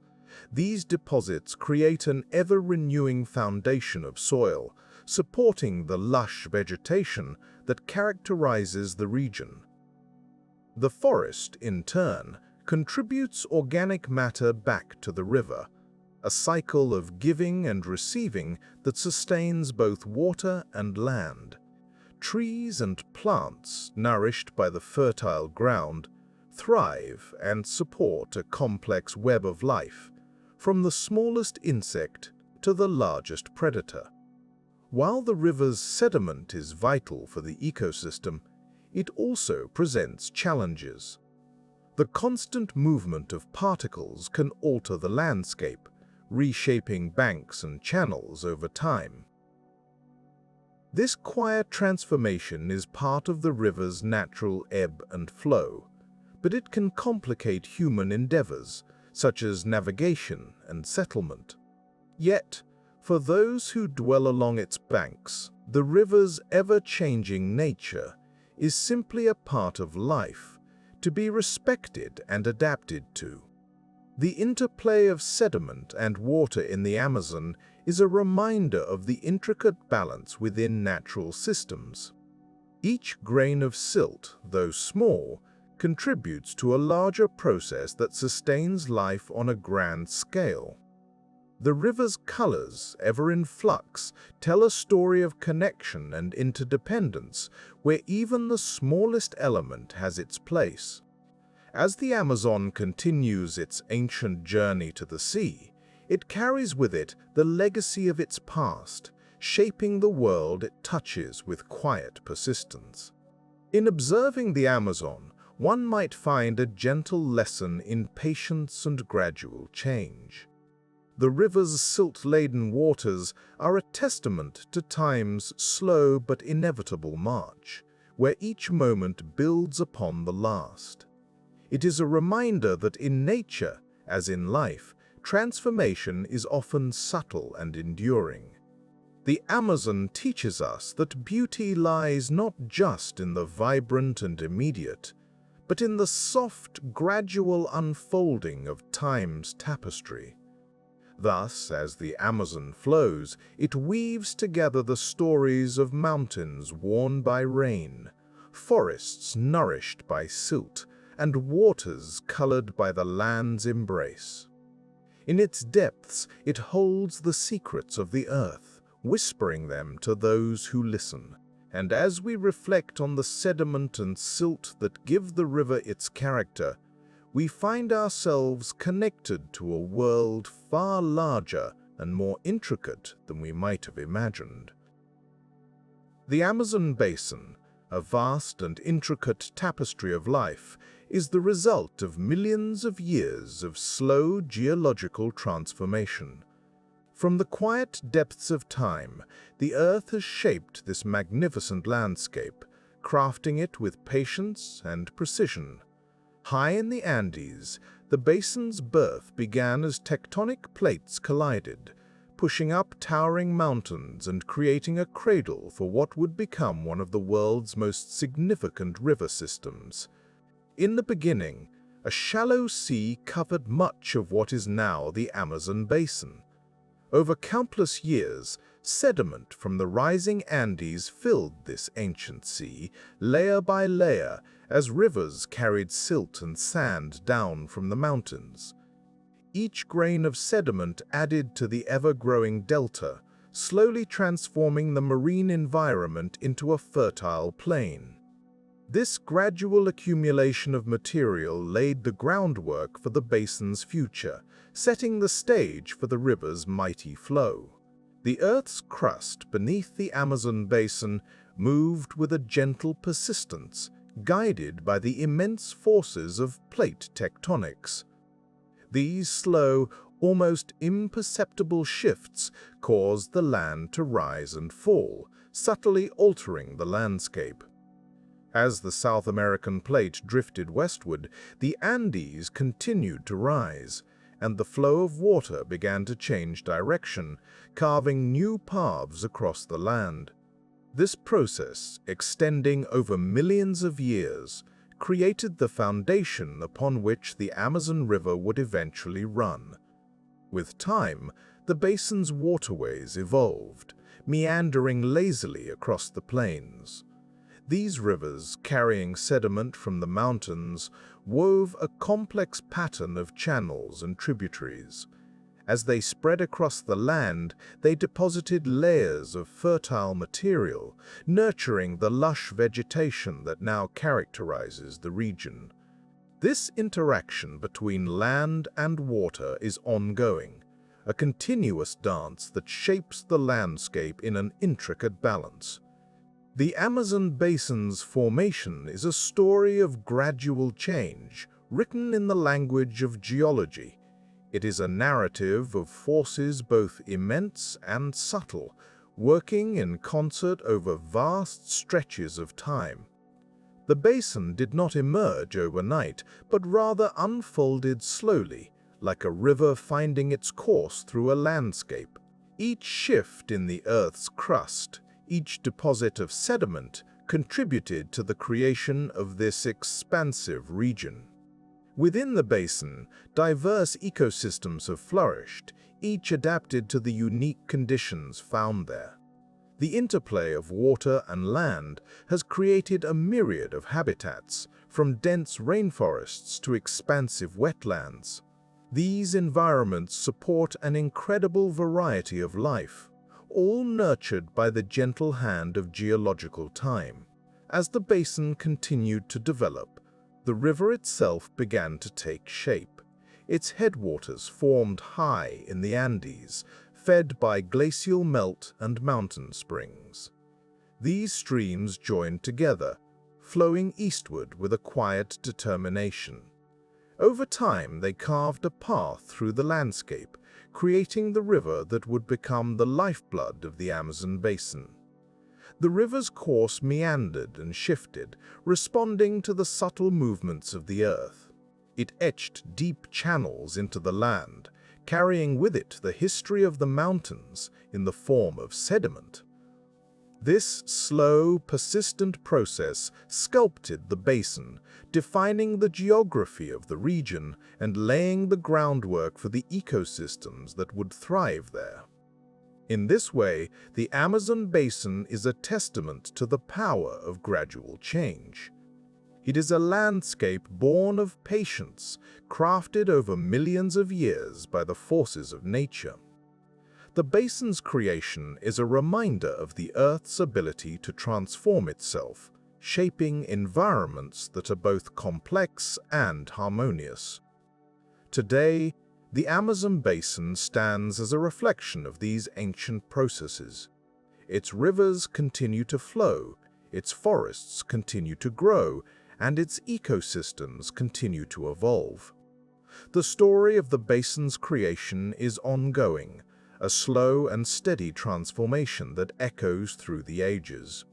These deposits create an ever-renewing foundation of soil, supporting the lush vegetation that characterizes the region. The forest, in turn, contributes organic matter back to the river, a cycle of giving and receiving that sustains both water and land. Trees and plants, nourished by the fertile ground, thrive and support a complex web of life, from the smallest insect to the largest predator. While the river's sediment is vital for the ecosystem, it also presents challenges. The constant movement of particles can alter the landscape, reshaping banks and channels over time. This quiet transformation is part of the river's natural ebb and flow, but it can complicate human endeavors, such as navigation and settlement. Yet, for those who dwell along its banks, the river's ever-changing nature is simply a part of life, to be respected and adapted to. The interplay of sediment and water in the Amazon is a reminder of the intricate balance within natural systems. Each grain of silt, though small, contributes to a larger process that sustains life on a grand scale. The river's colors, ever in flux, tell a story of connection and interdependence, where even the smallest element has its place. As the Amazon continues its ancient journey to the sea, it carries with it the legacy of its past, shaping the world it touches with quiet persistence. In observing the Amazon, one might find a gentle lesson in patience and gradual change. The river's silt-laden waters are a testament to time's slow but inevitable march, where each moment builds upon the last. It is a reminder that in nature, as in life, transformation is often subtle and enduring. The Amazon teaches us that beauty lies not just in the vibrant and immediate, but in the soft, gradual unfolding of time's tapestry. Thus, as the Amazon flows, it weaves together the stories of mountains worn by rain, forests nourished by silt, and waters colored by the land's embrace. In its depths, it holds the secrets of the earth, whispering them to those who listen. And as we reflect on the sediment and silt that give the river its character, we find ourselves connected to a world far larger and more intricate than we might have imagined. The Amazon basin, a vast and intricate tapestry of life, is the result of millions of years of slow geological transformation. From the quiet depths of time, the Earth has shaped this magnificent landscape, crafting it with patience and precision. High in the Andes, the basin's birth began as tectonic plates collided, pushing up towering mountains and creating a cradle for what would become one of the world's most significant river systems. In the beginning, a shallow sea covered much of what is now the Amazon basin. Over countless years, sediment from the rising Andes filled this ancient sea, layer by layer, as rivers carried silt and sand down from the mountains. Each grain of sediment added to the ever-growing delta, slowly transforming the marine environment into a fertile plain. This gradual accumulation of material laid the groundwork for the basin's future, setting the stage for the river's mighty flow. The Earth's crust beneath the Amazon basin moved with a gentle persistence, guided by the immense forces of plate tectonics. These slow, almost imperceptible shifts caused the land to rise and fall, subtly altering the landscape. As the South American plate drifted westward, the Andes continued to rise, and the flow of water began to change direction, carving new paths across the land. This process, extending over millions of years, created the foundation upon which the Amazon River would eventually run. With time, the basin's waterways evolved, meandering lazily across the plains. These rivers, carrying sediment from the mountains, wove a complex pattern of channels and tributaries. As they spread across the land, they deposited layers of fertile material, nurturing the lush vegetation that now characterizes the region. This interaction between land and water is ongoing, a continuous dance that shapes the landscape in an intricate balance. The Amazon basin's formation is a story of gradual change, written in the language of geology. It is a narrative of forces both immense and subtle, working in concert over vast stretches of time. The basin did not emerge overnight, but rather unfolded slowly, like a river finding its course through a landscape. Each shift in the Earth's crust, each deposit of sediment, contributed to the creation of this expansive region. Within the basin, diverse ecosystems have flourished, each adapted to the unique conditions found there. The interplay of water and land has created a myriad of habitats, from dense rainforests to expansive wetlands. These environments support an incredible variety of life, all nurtured by the gentle hand of geological time. As the basin continued to develop, the river itself began to take shape. Its headwaters formed high in the Andes, fed by glacial melt and mountain springs. These streams joined together, flowing eastward with a quiet determination. Over time, they carved a path through the landscape, creating the river that would become the lifeblood of the Amazon basin. The river's course meandered and shifted, responding to the subtle movements of the earth. It etched deep channels into the land, carrying with it the history of the mountains in the form of sediment. This slow, persistent process sculpted the basin, defining the geography of the region and laying the groundwork for the ecosystems that would thrive there. In this way, the Amazon basin is a testament to the power of gradual change. It is a landscape born of patience, crafted over millions of years by the forces of nature. The basin's creation is a reminder of the Earth's ability to transform itself, shaping environments that are both complex and harmonious. Today, the Amazon basin stands as a reflection of these ancient processes. Its rivers continue to flow, its forests continue to grow, and its ecosystems continue to evolve. The story of the basin's creation is ongoing, a slow and steady transformation that echoes through the ages.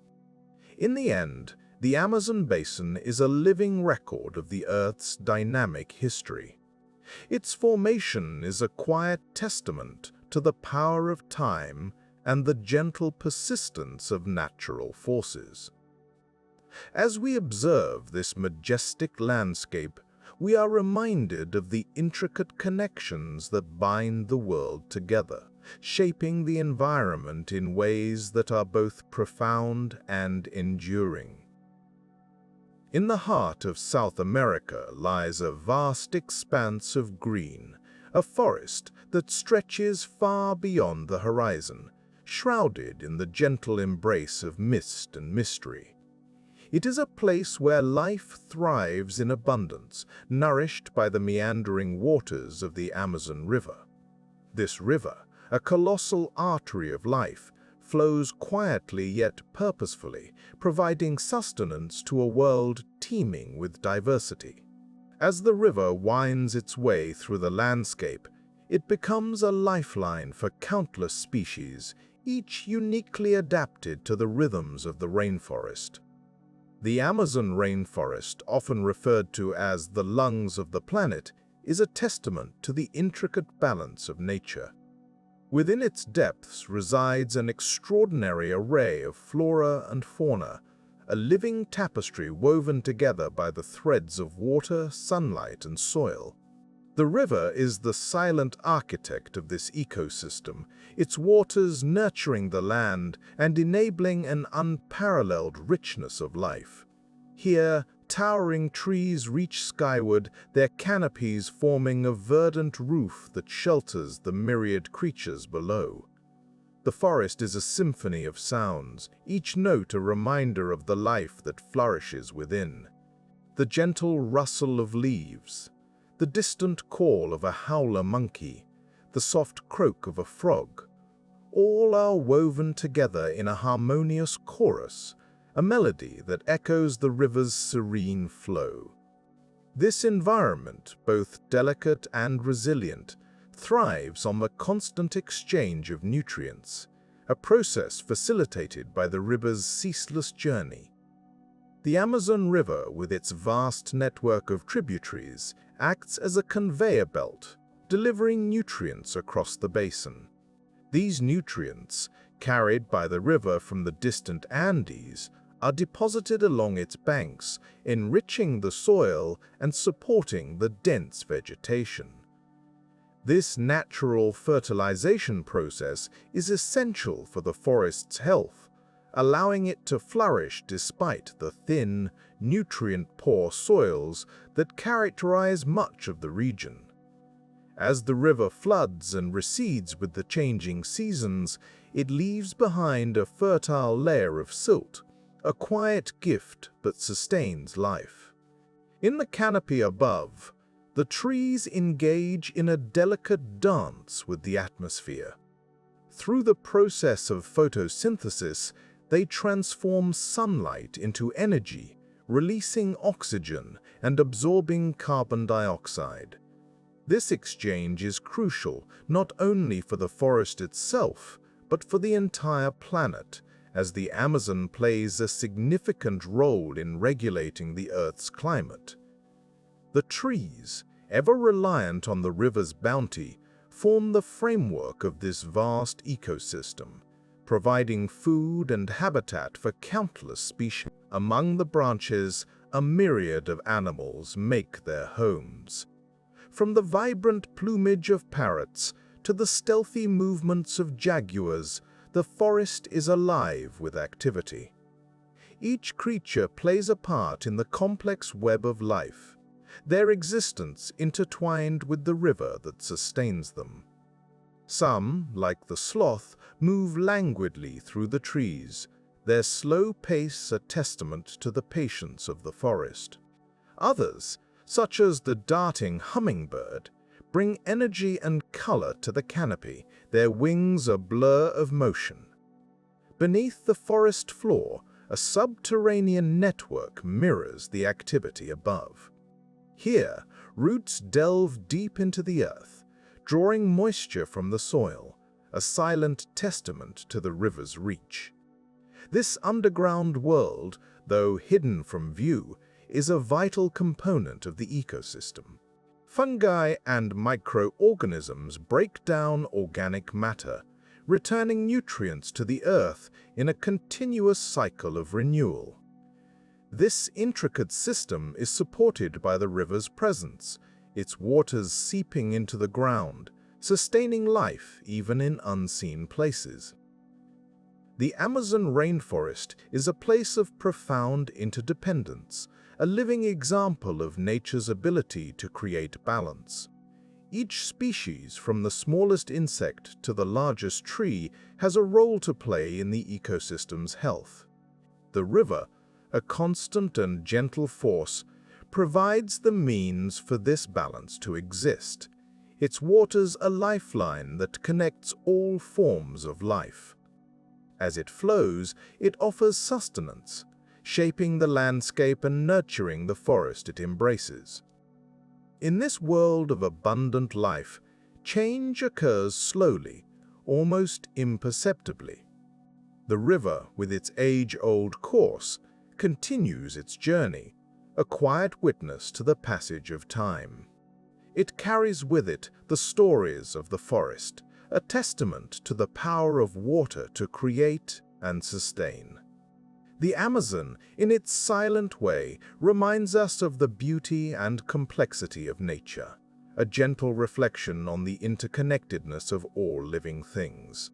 In the end, the Amazon basin is a living record of the Earth's dynamic history. Its formation is a quiet testament to the power of time and the gentle persistence of natural forces. As we observe this majestic landscape, we are reminded of the intricate connections that bind the world together, shaping the environment in ways that are both profound and enduring. In the heart of South America lies a vast expanse of green, a forest that stretches far beyond the horizon, shrouded in the gentle embrace of mist and mystery. It is a place where life thrives in abundance, nourished by the meandering waters of the Amazon River. This river, a colossal artery of life, flows quietly yet purposefully, providing sustenance to a world teeming with diversity. As the river winds its way through the landscape, it becomes a lifeline for countless species, each uniquely adapted to the rhythms of the rainforest. The Amazon rainforest, often referred to as the lungs of the planet, is a testament to the intricate balance of nature. Within its depths resides an extraordinary array of flora and fauna, a living tapestry woven together by the threads of water, sunlight, and soil. The river is the silent architect of this ecosystem, its waters nurturing the land and enabling an unparalleled richness of life. Here, towering trees reach skyward, their canopies forming a verdant roof that shelters the myriad creatures below. The forest is a symphony of sounds, each note a reminder of the life that flourishes within. The gentle rustle of leaves, the distant call of a howler monkey, the soft croak of a frog, all are woven together in a harmonious chorus, a melody that echoes the river's serene flow. This environment, both delicate and resilient, thrives on the constant exchange of nutrients, a process facilitated by the river's ceaseless journey. The Amazon River, with its vast network of tributaries, acts as a conveyor belt, delivering nutrients across the basin. These nutrients, carried by the river from the distant Andes, are deposited along its banks, enriching the soil and supporting the dense vegetation. This natural fertilization process is essential for the forest's health, allowing it to flourish despite the thin, nutrient-poor soils that characterize much of the region. As the river floods and recedes with the changing seasons, it leaves behind a fertile layer of silt, a quiet gift that sustains life. In the canopy above, the trees engage in a delicate dance with the atmosphere. Through the process of photosynthesis, they transform sunlight into energy, releasing oxygen and absorbing carbon dioxide. This exchange is crucial not only for the forest itself, but for the entire planet, as the Amazon plays a significant role in regulating the Earth's climate. The trees, ever reliant on the river's bounty, form the framework of this vast ecosystem, providing food and habitat for countless species. Among the branches, a myriad of animals make their homes. From the vibrant plumage of parrots to the stealthy movements of jaguars, the forest is alive with activity. Each creature plays a part in the complex web of life, their existence intertwined with the river that sustains them. Some, like the sloth, move languidly through the trees, their slow pace a testament to the patience of the forest. Others, such as the darting hummingbird, bring energy and color to the canopy, their wings a blur of motion. Beneath the forest floor, a subterranean network mirrors the activity above. Here, roots delve deep into the earth, drawing moisture from the soil, a silent testament to the river's reach. This underground world, though hidden from view, is a vital component of the ecosystem. Fungi and microorganisms break down organic matter, returning nutrients to the earth in a continuous cycle of renewal. This intricate system is supported by the river's presence, its waters seeping into the ground, sustaining life even in unseen places. The Amazon rainforest is a place of profound interdependence, a living example of nature's ability to create balance. Each species, from the smallest insect to the largest tree, has a role to play in the ecosystem's health. The river, a constant and gentle force, provides the means for this balance to exist. Its waters a lifeline that connects all forms of life. As it flows, it offers sustenance, shaping the landscape and nurturing the forest it embraces. In this world of abundant life, change occurs slowly, almost imperceptibly. The river, with its age-old course, continues its journey, a quiet witness to the passage of time. It carries with it the stories of the forest, a testament to the power of water to create and sustain. The Amazon, in its silent way, reminds us of the beauty and complexity of nature, a gentle reflection on the interconnectedness of all living things.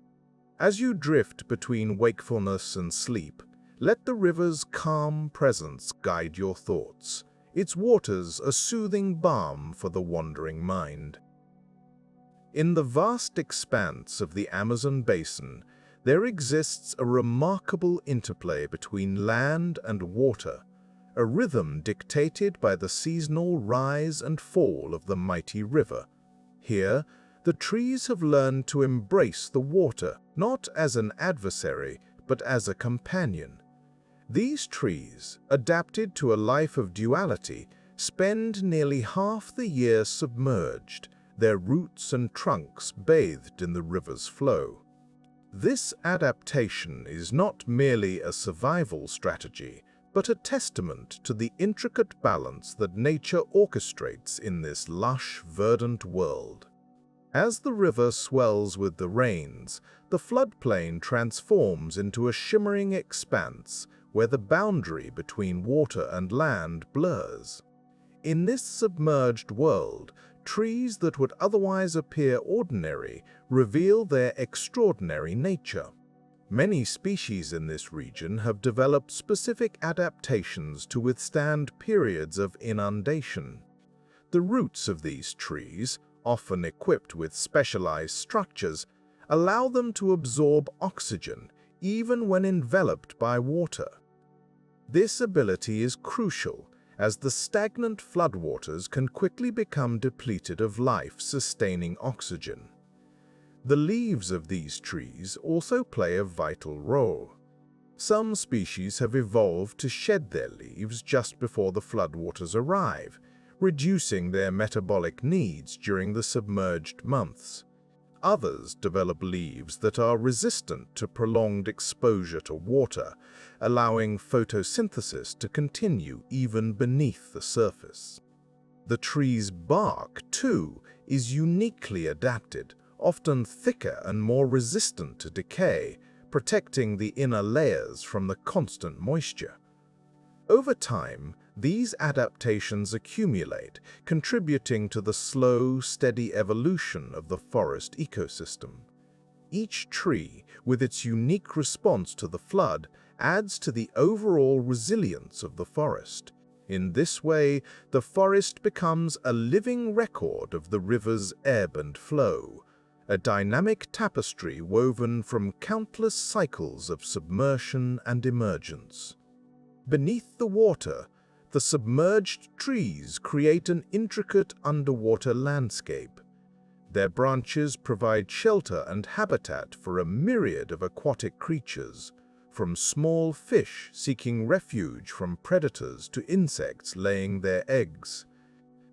As you drift between wakefulness and sleep, let the river's calm presence guide your thoughts, its waters a soothing balm for the wandering mind. In the vast expanse of the Amazon basin, there exists a remarkable interplay between land and water, a rhythm dictated by the seasonal rise and fall of the mighty river. Here, the trees have learned to embrace the water, not as an adversary, but as a companion. These trees, adapted to a life of duality, spend nearly half the year submerged, their roots and trunks bathed in the river's flow. This adaptation is not merely a survival strategy, but a testament to the intricate balance that nature orchestrates in this lush, verdant world. As the river swells with the rains, the floodplain transforms into a shimmering expanse where the boundary between water and land blurs. In this submerged world, trees that would otherwise appear ordinary reveal their extraordinary nature. Many species in this region have developed specific adaptations to withstand periods of inundation. The roots of these trees, often equipped with specialized structures, allow them to absorb oxygen even when enveloped by water. This ability is crucial, as the stagnant floodwaters can quickly become depleted of life-sustaining oxygen. The leaves of these trees also play a vital role. Some species have evolved to shed their leaves just before the floodwaters arrive, reducing their metabolic needs during the submerged months. Others develop leaves that are resistant to prolonged exposure to water, allowing photosynthesis to continue even beneath the surface. The tree's bark, too, is uniquely adapted, often thicker and more resistant to decay, protecting the inner layers from the constant moisture. Over time, these adaptations accumulate, contributing to the slow, steady evolution of the forest ecosystem. Each tree, with its unique response to the flood, adds to the overall resilience of the forest. In this way, the forest becomes a living record of the river's ebb and flow, a dynamic tapestry woven from countless cycles of submersion and emergence. Beneath the water, the submerged trees create an intricate underwater landscape. Their branches provide shelter and habitat for a myriad of aquatic creatures, from small fish seeking refuge from predators to insects laying their eggs.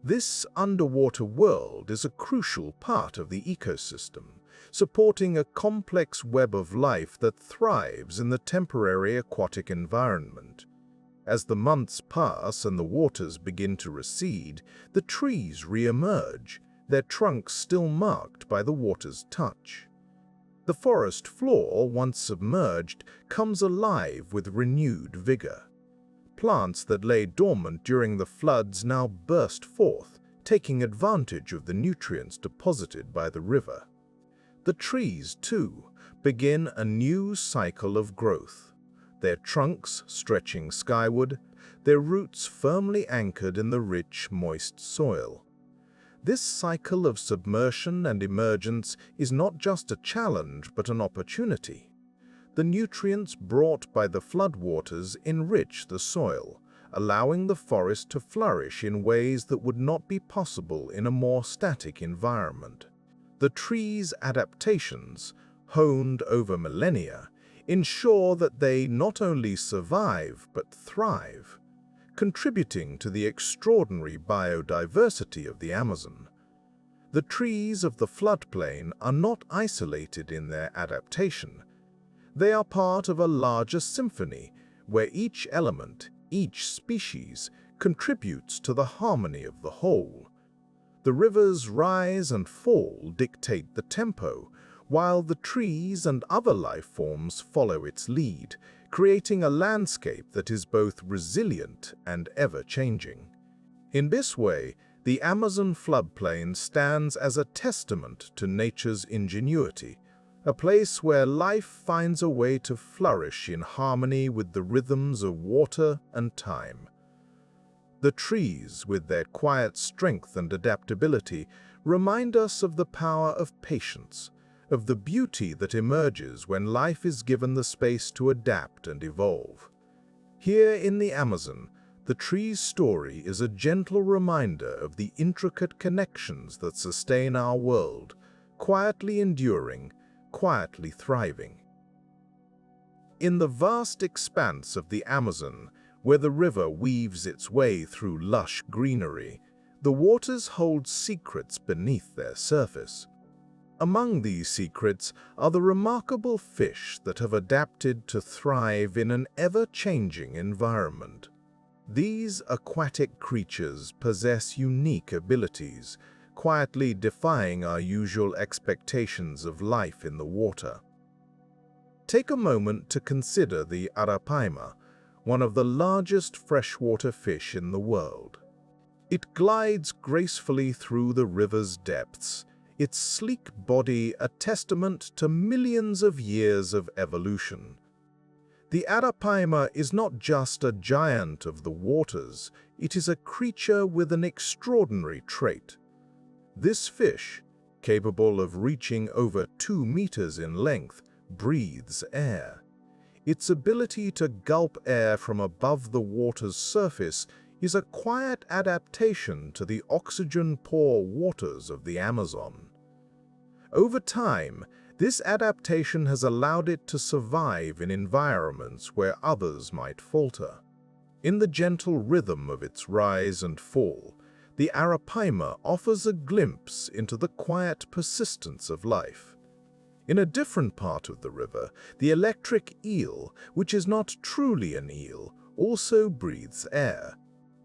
This underwater world is a crucial part of the ecosystem, supporting a complex web of life that thrives in the temporary aquatic environment. As the months pass and the waters begin to recede, the trees re-emerge, their trunks still marked by the water's touch. The forest floor, once submerged, comes alive with renewed vigor. Plants that lay dormant during the floods now burst forth, taking advantage of the nutrients deposited by the river. The trees, too, begin a new cycle of growth, their trunks stretching skyward, their roots firmly anchored in the rich, moist soil. This cycle of submersion and emergence is not just a challenge but an opportunity. The nutrients brought by the floodwaters enrich the soil, allowing the forest to flourish in ways that would not be possible in a more static environment. The trees' adaptations, honed over millennia, ensure that they not only survive but thrive, contributing to the extraordinary biodiversity of the Amazon. The trees of the floodplain are not isolated in their adaptation. They are part of a larger symphony where each element, each species, contributes to the harmony of the whole. The river's rise and fall dictate the tempo, while the trees and other life forms follow its lead, creating a landscape that is both resilient and ever-changing. In this way, the Amazon floodplain stands as a testament to nature's ingenuity, a place where life finds a way to flourish in harmony with the rhythms of water and time. The trees, with their quiet strength and adaptability, remind us of the power of patience, of the beauty that emerges when life is given the space to adapt and evolve. Here in the Amazon, the tree's story is a gentle reminder of the intricate connections that sustain our world, quietly enduring, quietly thriving. In the vast expanse of the Amazon, where the river weaves its way through lush greenery, the waters hold secrets beneath their surface. Among these secrets are the remarkable fish that have adapted to thrive in an ever-changing environment. These aquatic creatures possess unique abilities, quietly defying our usual expectations of life in the water. Take a moment to consider the arapaima, one of the largest freshwater fish in the world. It glides gracefully through the river's depths, its sleek body a testament to millions of years of evolution. The arapaima is not just a giant of the waters, it is a creature with an extraordinary trait. This fish, capable of reaching over 2 meters in length, breathes air. Its ability to gulp air from above the water's surface is a quiet adaptation to the oxygen-poor waters of the Amazon. Over time, this adaptation has allowed it to survive in environments where others might falter. In the gentle rhythm of its rise and fall, the arapaima offers a glimpse into the quiet persistence of life. In a different part of the river, the electric eel, which is not truly an eel, also breathes air.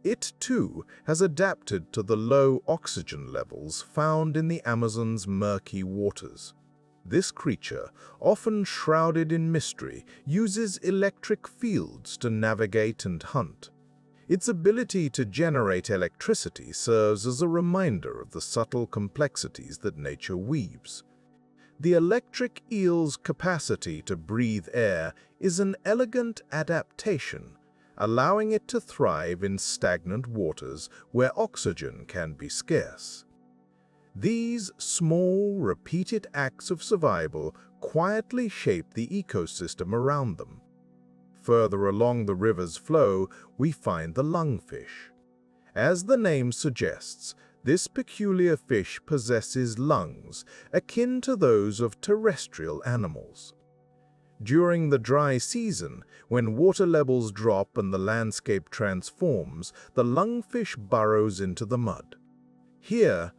It, too, has adapted to the low oxygen levels found in the Amazon's murky waters. This creature, often shrouded in mystery, uses electric fields to navigate and hunt. Its ability to generate electricity serves as a reminder of the subtle complexities that nature weaves. The electric eel's capacity to breathe air is an elegant adaptation, allowing it to thrive in stagnant waters where oxygen can be scarce. These small, repeated acts of survival quietly shape the ecosystem around them. Further along the river's flow, we find the lungfish. As the name suggests, this peculiar fish possesses lungs akin to those of terrestrial animals. During the dry season, when water levels drop and the landscape transforms, the lungfish burrows into the mud. Here,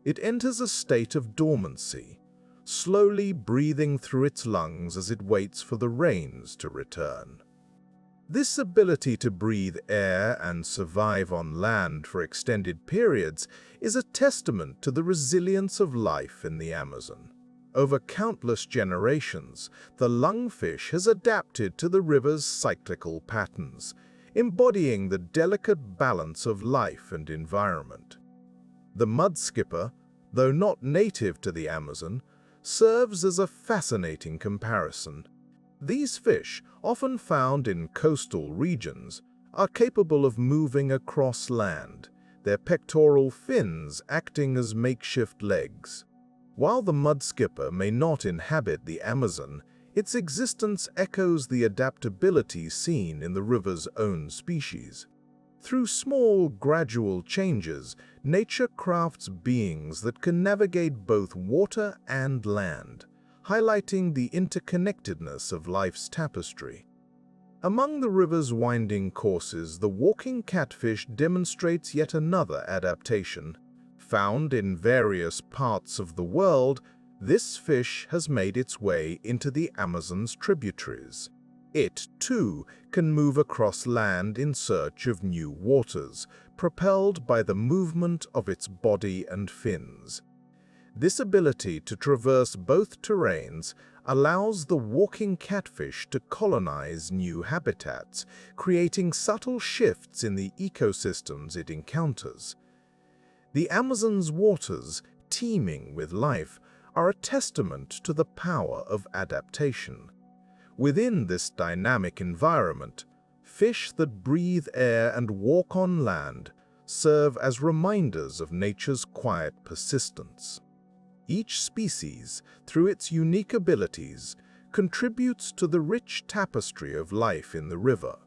it enters a state of dormancy, slowly breathing through its lungs as it waits for the rains to return. This ability to breathe air and survive on land for extended periods is a testament to the resilience of life in the Amazon. Over countless generations, the lungfish has adapted to the river's cyclical patterns, embodying the delicate balance of life and environment. The mudskipper, though not native to the Amazon, serves as a fascinating comparison. These fish, often found in coastal regions, are capable of moving across land, their pectoral fins acting as makeshift legs. While the mudskipper may not inhabit the Amazon, its existence echoes the adaptability seen in the river's own species. Through small, gradual changes, nature crafts beings that can navigate both water and land, highlighting the interconnectedness of life's tapestry. Among the river's winding courses, the walking catfish demonstrates yet another adaptation. Found in various parts of the world, this fish has made its way into the Amazon's tributaries. It, too, can move across land in search of new waters, propelled by the movement of its body and fins. This ability to traverse both terrains allows the walking catfish to colonize new habitats, creating subtle shifts in the ecosystems it encounters. The Amazon's waters, teeming with life, are a testament to the power of adaptation. Within this dynamic environment, fish that breathe air and walk on land serve as reminders of nature's quiet persistence. Each species, through its unique abilities, contributes to the rich tapestry of life in the river.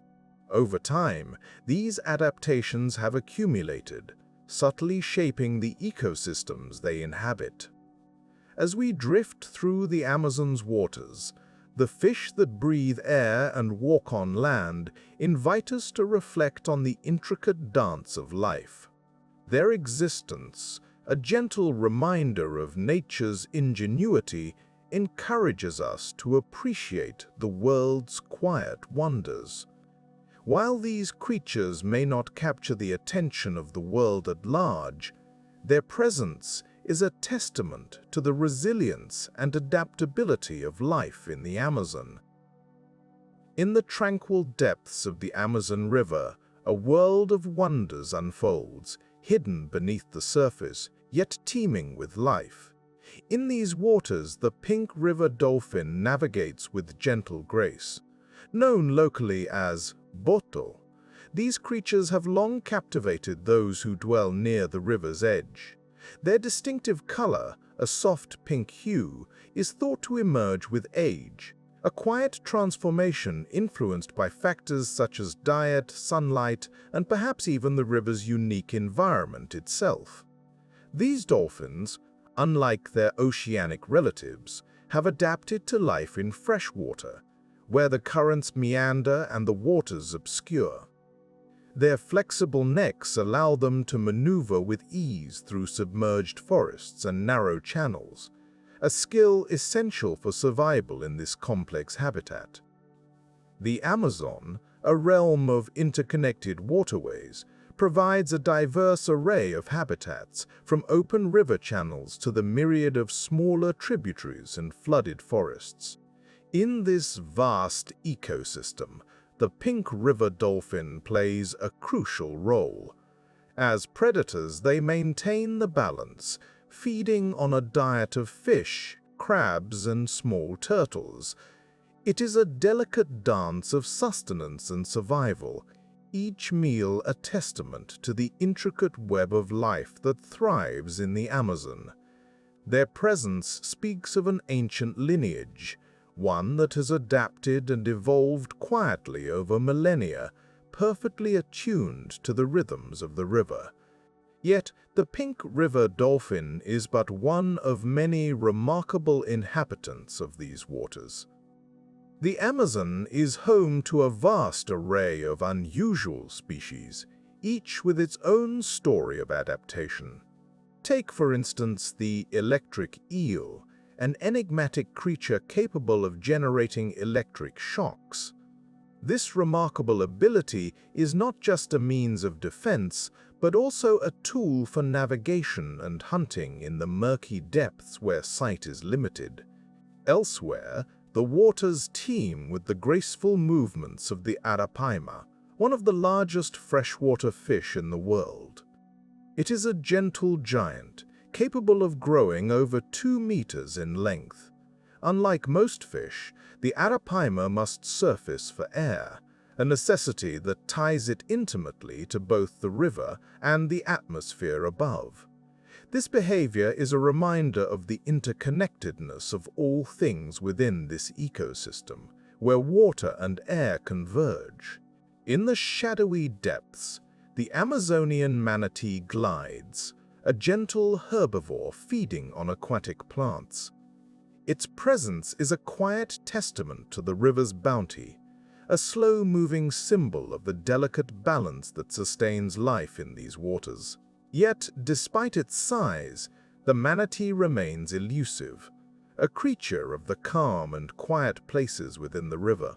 Over time, these adaptations have accumulated, subtly shaping the ecosystems they inhabit. As we drift through the Amazon's waters, the fish that breathe air and walk on land invite us to reflect on the intricate dance of life. Their existence, a gentle reminder of nature's ingenuity, encourages us to appreciate the world's quiet wonders. While these creatures may not capture the attention of the world at large, their presence is a testament to the resilience and adaptability of life in the Amazon. In the tranquil depths of the Amazon River, a world of wonders unfolds, hidden beneath the surface, yet teeming with life. In these waters, the pink river dolphin navigates with gentle grace. Known locally as boto, these creatures have long captivated those who dwell near the river's edge. Their distinctive color, a soft pink hue, is thought to emerge with age, a quiet transformation influenced by factors such as diet, sunlight, and perhaps even the river's unique environment itself. These dolphins, unlike their oceanic relatives, have adapted to life in freshwater, where the currents meander and the waters obscure. Their flexible necks allow them to maneuver with ease through submerged forests and narrow channels, a skill essential for survival in this complex habitat. The Amazon, a realm of interconnected waterways, provides a diverse array of habitats, from open river channels to the myriad of smaller tributaries and flooded forests. In this vast ecosystem, the pink river dolphin plays a crucial role. As predators, they maintain the balance, feeding on a diet of fish, crabs, and small turtles. It is a delicate dance of sustenance and survival, each meal a testament to the intricate web of life that thrives in the Amazon. Their presence speaks of an ancient lineage, one that has adapted and evolved quietly over millennia, perfectly attuned to the rhythms of the river. Yet, the pink river dolphin is but one of many remarkable inhabitants of these waters. The Amazon is home to a vast array of unusual species, each with its own story of adaptation. Take, for instance, the electric eel, an enigmatic creature capable of generating electric shocks. This remarkable ability is not just a means of defense, but also a tool for navigation and hunting in the murky depths where sight is limited. Elsewhere, the waters teem with the graceful movements of the arapaima, one of the largest freshwater fish in the world. It is a gentle giant, capable of growing over 2 meters in length. Unlike most fish, the arapaima must surface for air, a necessity that ties it intimately to both the river and the atmosphere above. This behavior is a reminder of the interconnectedness of all things within this ecosystem, where water and air converge. In the shadowy depths, the Amazonian manatee glides, a gentle herbivore feeding on aquatic plants. Its presence is a quiet testament to the river's bounty, a slow-moving symbol of the delicate balance that sustains life in these waters. Yet, despite its size, the manatee remains elusive, a creature of the calm and quiet places within the river.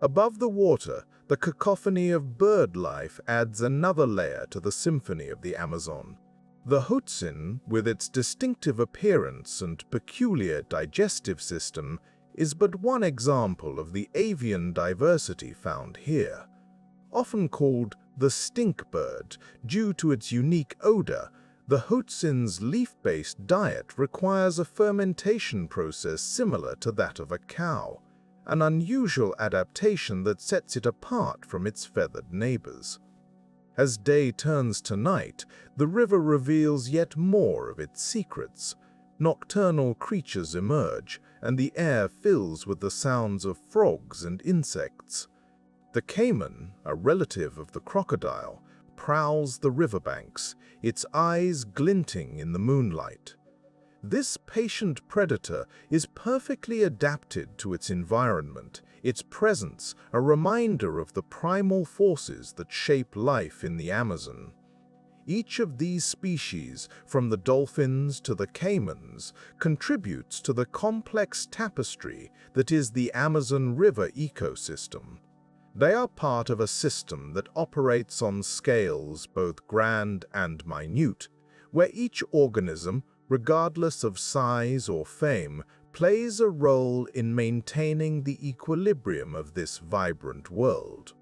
Above the water, the cacophony of bird life adds another layer to the symphony of the Amazon. The Hootsin, with its distinctive appearance and peculiar digestive system, is but one example of the avian diversity found here. Often called the stink bird due to its unique odor, the Hootsin's leaf-based diet requires a fermentation process similar to that of a cow, an unusual adaptation that sets it apart from its feathered neighbors. As day turns to night, the river reveals yet more of its secrets. Nocturnal creatures emerge, and the air fills with the sounds of frogs and insects. The caiman, a relative of the crocodile, prowls the riverbanks, its eyes glinting in the moonlight. This patient predator is perfectly adapted to its environment, its presence a reminder of the primal forces that shape life in the Amazon. Each of these species, from the dolphins to the caimans, contributes to the complex tapestry that is the Amazon River ecosystem. They are part of a system that operates on scales both grand and minute, where each organism, regardless of size or fame, plays a role in maintaining the equilibrium of this vibrant world.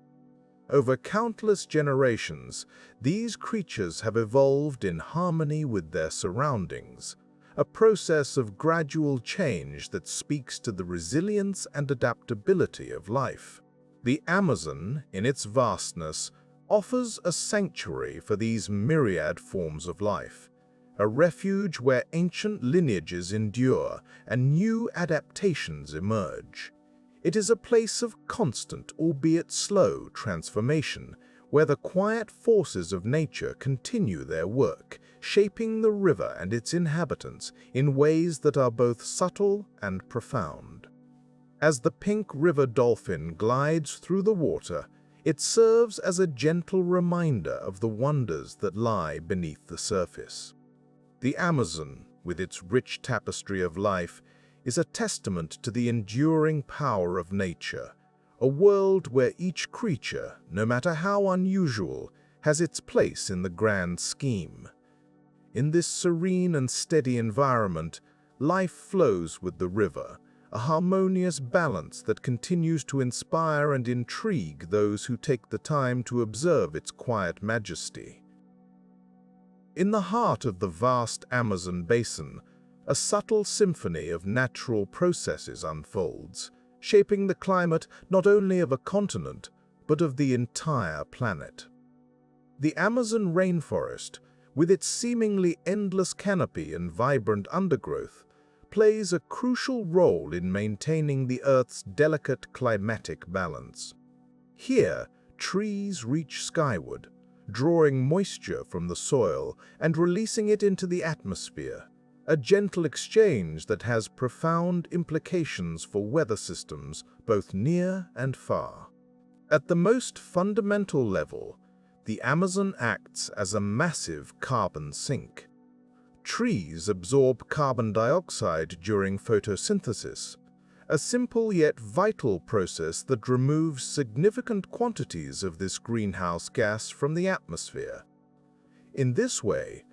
Over countless generations, these creatures have evolved in harmony with their surroundings, a process of gradual change that speaks to the resilience and adaptability of life. The Amazon, in its vastness, offers a sanctuary for these myriad forms of life, a refuge where ancient lineages endure and new adaptations emerge. It is a place of constant, albeit slow, transformation, where the quiet forces of nature continue their work, shaping the river and its inhabitants in ways that are both subtle and profound. As the pink river dolphin glides through the water, it serves as a gentle reminder of the wonders that lie beneath the surface. The Amazon, with its rich tapestry of life, is a testament to the enduring power of nature, a world where each creature, no matter how unusual, has its place in the grand scheme. In this serene and steady environment, life flows with the river, a harmonious balance that continues to inspire and intrigue those who take the time to observe its quiet majesty. In the heart of the vast Amazon basin, a subtle symphony of natural processes unfolds, shaping the climate not only of a continent, but of the entire planet. The Amazon rainforest, with its seemingly endless canopy and vibrant undergrowth, plays a crucial role in maintaining the Earth's delicate climatic balance. Here, trees reach skyward, drawing moisture from the soil and releasing it into the atmosphere, a gentle exchange that has profound implications for weather systems both near and far. At the most fundamental level, the Amazon acts as a massive carbon sink. Trees absorb carbon dioxide during photosynthesis, a simple yet vital process that removes significant quantities of this greenhouse gas from the atmosphere. In this way,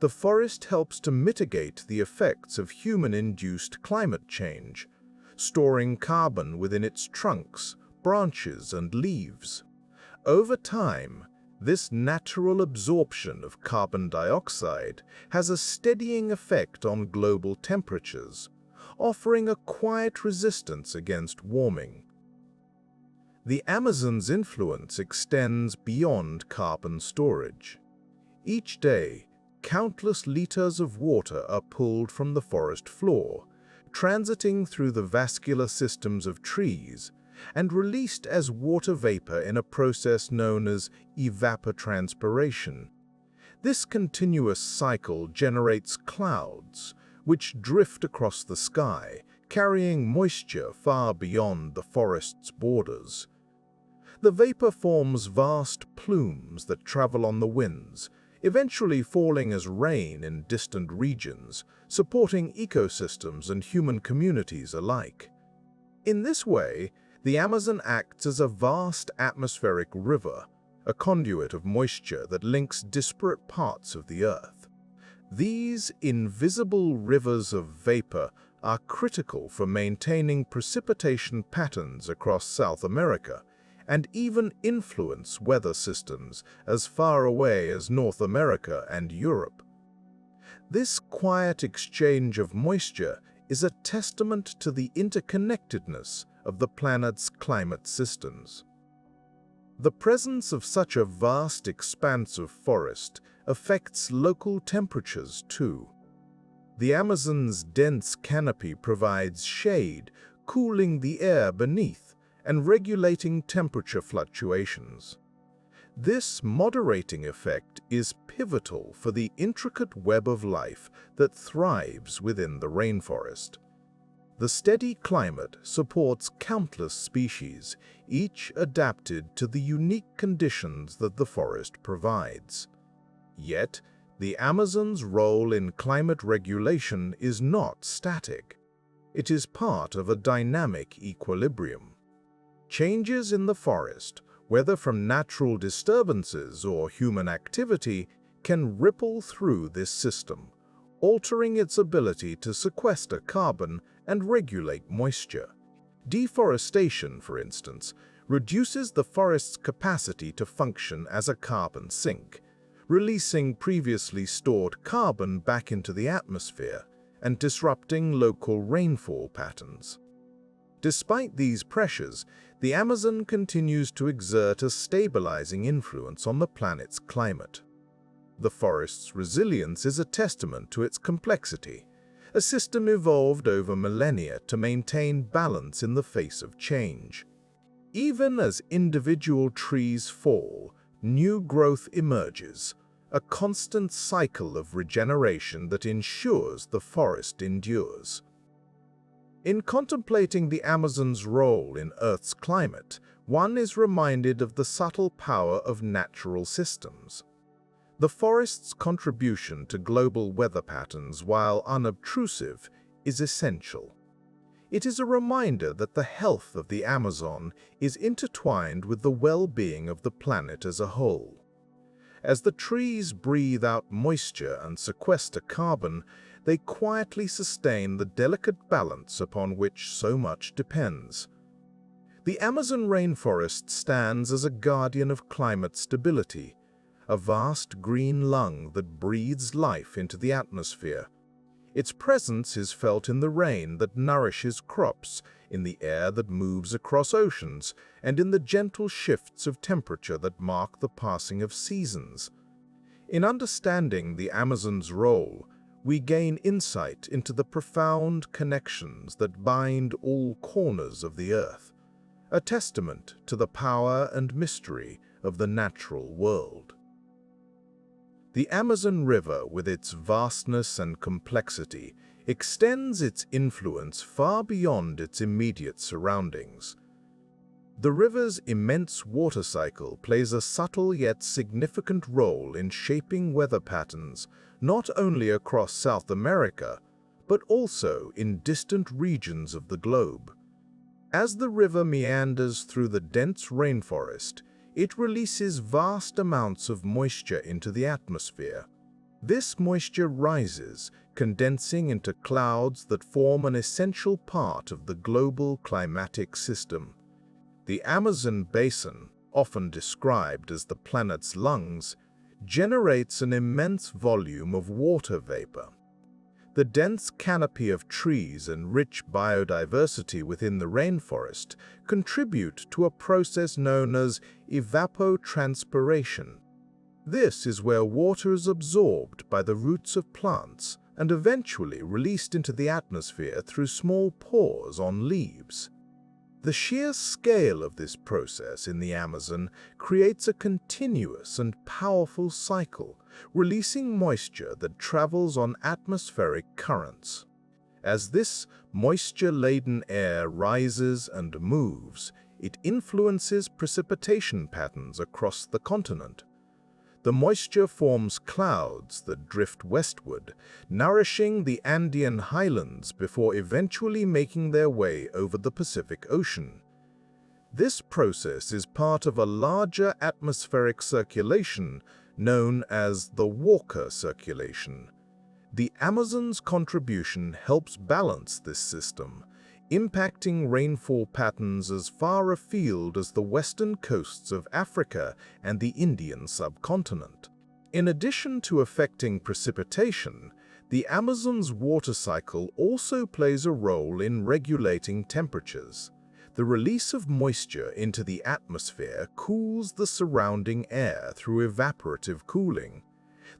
the forest helps to mitigate the effects of human-induced climate change, storing carbon within its trunks, branches, and leaves. Over time, this natural absorption of carbon dioxide has a steadying effect on global temperatures, offering a quiet resistance against warming. The Amazon's influence extends beyond carbon storage. Each day, countless liters of water are pulled from the forest floor, transiting through the vascular systems of trees, and released as water vapor in a process known as evapotranspiration. This continuous cycle generates clouds, which drift across the sky, carrying moisture far beyond the forest's borders. The vapor forms vast plumes that travel on the winds, eventually falling as rain in distant regions, supporting ecosystems and human communities alike. In this way, the Amazon acts as a vast atmospheric river, a conduit of moisture that links disparate parts of the Earth. These invisible rivers of vapor are critical for maintaining precipitation patterns across South America and even influence weather systems as far away as North America and Europe. This quiet exchange of moisture is a testament to the interconnectedness of the planet's climate systems. The presence of such a vast expanse of forest affects local temperatures too. The Amazon's dense canopy provides shade, cooling the air beneath and regulating temperature fluctuations. This moderating effect is pivotal for the intricate web of life that thrives within the rainforest. The steady climate supports countless species, each adapted to the unique conditions that the forest provides. Yet, the Amazon's role in climate regulation is not static. It is part of a dynamic equilibrium. Changes in the forest, whether from natural disturbances or human activity, can ripple through this system, altering its ability to sequester carbon and regulate moisture. Deforestation, for instance, reduces the forest's capacity to function as a carbon sink, releasing previously stored carbon back into the atmosphere and disrupting local rainfall patterns. Despite these pressures, the Amazon continues to exert a stabilizing influence on the planet's climate. The forest's resilience is a testament to its complexity, a system evolved over millennia to maintain balance in the face of change. Even as individual trees fall, new growth emerges, a constant cycle of regeneration that ensures the forest endures. In contemplating the Amazon's role in Earth's climate, one is reminded of the subtle power of natural systems. The forest's contribution to global weather patterns, while unobtrusive, is essential. It is a reminder that the health of the Amazon is intertwined with the well-being of the planet as a whole. As the trees breathe out moisture and sequester carbon, they quietly sustain the delicate balance upon which so much depends. The Amazon rainforest stands as a guardian of climate stability, a vast green lung that breathes life into the atmosphere. Its presence is felt in the rain that nourishes crops, in the air that moves across oceans, and in the gentle shifts of temperature that mark the passing of seasons. In understanding the Amazon's role, we gain insight into the profound connections that bind all corners of the Earth, a testament to the power and mystery of the natural world. The Amazon River, with its vastness and complexity, extends its influence far beyond its immediate surroundings. The river's immense water cycle plays a subtle yet significant role in shaping weather patterns not only across South America, but also in distant regions of the globe. As the river meanders through the dense rainforest, it releases vast amounts of moisture into the atmosphere. This moisture rises, condensing into clouds that form an essential part of the global climatic system. The Amazon basin, often described as the planet's lungs, generates an immense volume of water vapor. The dense canopy of trees and rich biodiversity within the rainforest contribute to a process known as evapotranspiration. This is where water is absorbed by the roots of plants and eventually released into the atmosphere through small pores on leaves. The sheer scale of this process in the Amazon creates a continuous and powerful cycle, releasing moisture that travels on atmospheric currents. As this moisture-laden air rises and moves, it influences precipitation patterns across the continent. The moisture forms clouds that drift westward, nourishing the Andean highlands before eventually making their way over the Pacific Ocean. This process is part of a larger atmospheric circulation known as the Walker circulation. The Amazon's contribution helps balance this system, impacting rainfall patterns as far afield as the western coasts of Africa and the Indian subcontinent. In addition to affecting precipitation, the Amazon's water cycle also plays a role in regulating temperatures. The release of moisture into the atmosphere cools the surrounding air through evaporative cooling.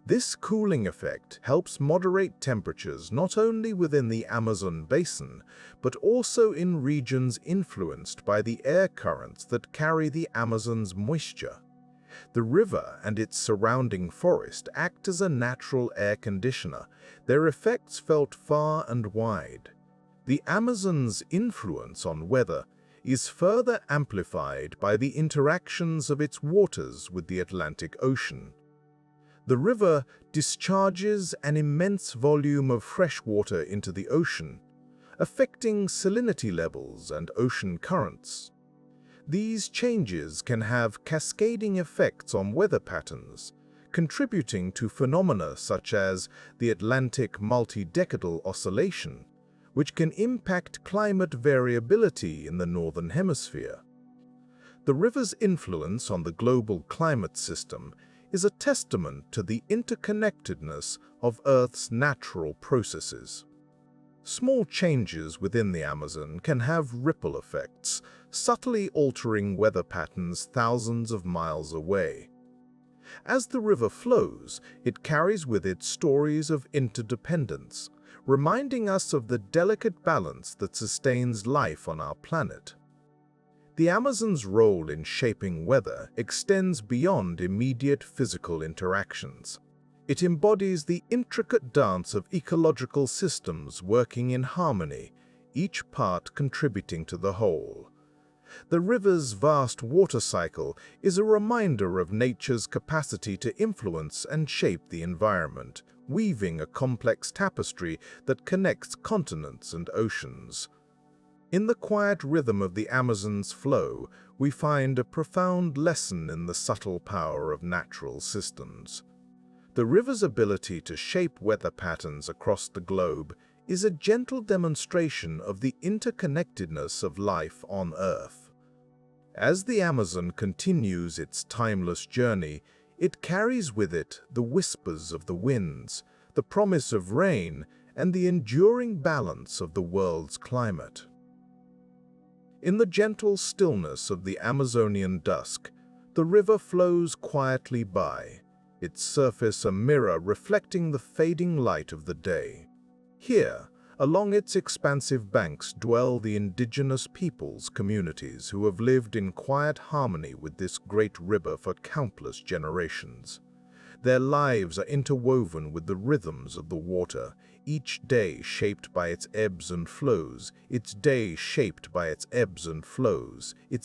This cooling effect helps moderate temperatures not only within the Amazon basin, but also in regions influenced by the air currents that carry the Amazon's moisture. The river and its surrounding forest act as a natural air conditioner, their effects felt far and wide. The Amazon's influence on weather is further amplified by the interactions of its waters with the Atlantic Ocean. The river discharges an immense volume of fresh water into the ocean, affecting salinity levels and ocean currents. These changes can have cascading effects on weather patterns, contributing to phenomena such as the Atlantic multi-decadal oscillation, which can impact climate variability in the Northern Hemisphere. The river's influence on the global climate system is a testament to the interconnectedness of Earth's natural processes. Small changes within the Amazon can have ripple effects, subtly altering weather patterns thousands of miles away. As the river flows, it carries with it stories of interdependence, reminding us of the delicate balance that sustains life on our planet. The Amazon's role in shaping weather extends beyond immediate physical interactions. It embodies the intricate dance of ecological systems working in harmony, each part contributing to the whole. The river's vast water cycle is a reminder of nature's capacity to influence and shape the environment, weaving a complex tapestry that connects continents and oceans. In the quiet rhythm of the Amazon's flow, we find a profound lesson in the subtle power of natural systems. The river's ability to shape weather patterns across the globe is a gentle demonstration of the interconnectedness of life on Earth. As the Amazon continues its timeless journey, it carries with it the whispers of the winds, the promise of rain, and the enduring balance of the world's climate. In the gentle stillness of the Amazonian dusk, the river flows quietly by, its surface a mirror reflecting the fading light of the day. Here, along its expansive banks dwell the indigenous peoples communities who have lived in quiet harmony with this great river for countless generations. Their lives are interwoven with the rhythms of the water, each day shaped by its ebbs and flows, its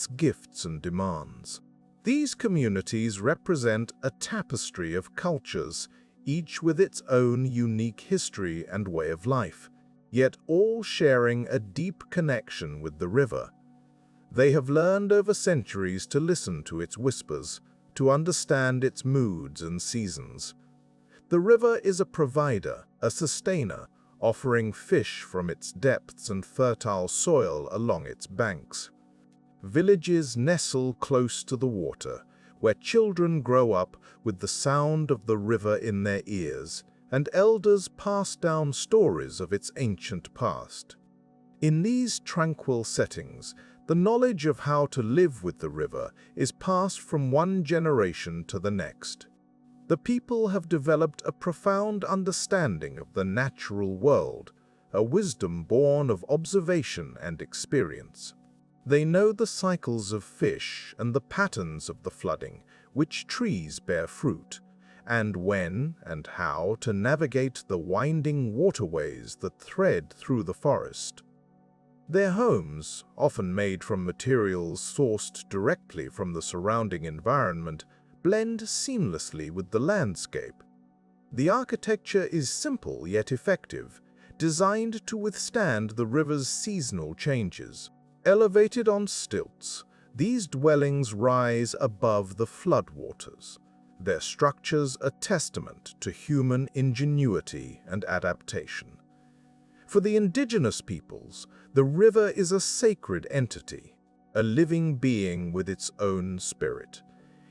gifts and demands. These communities represent a tapestry of cultures, each with its own unique history and way of life, yet all sharing a deep connection with the river. They have learned over centuries to listen to its whispers, to understand its moods and seasons. The river is a provider, a sustainer, offering fish from its depths and fertile soil along its banks. Villages nestle close to the water, where children grow up with the sound of the river in their ears, and elders pass down stories of its ancient past. In these tranquil settings, the knowledge of how to live with the river is passed from one generation to the next. The people have developed a profound understanding of the natural world, a wisdom born of observation and experience. They know the cycles of fish and the patterns of the flooding, which trees bear fruit, and when and how to navigate the winding waterways that thread through the forest. Their homes, often made from materials sourced directly from the surrounding environment, blend seamlessly with the landscape. The architecture is simple yet effective, designed to withstand the river's seasonal changes. Elevated on stilts, these dwellings rise above the floodwaters, their structures a testament to human ingenuity and adaptation. For the indigenous peoples, the river is a sacred entity, a living being with its own spirit.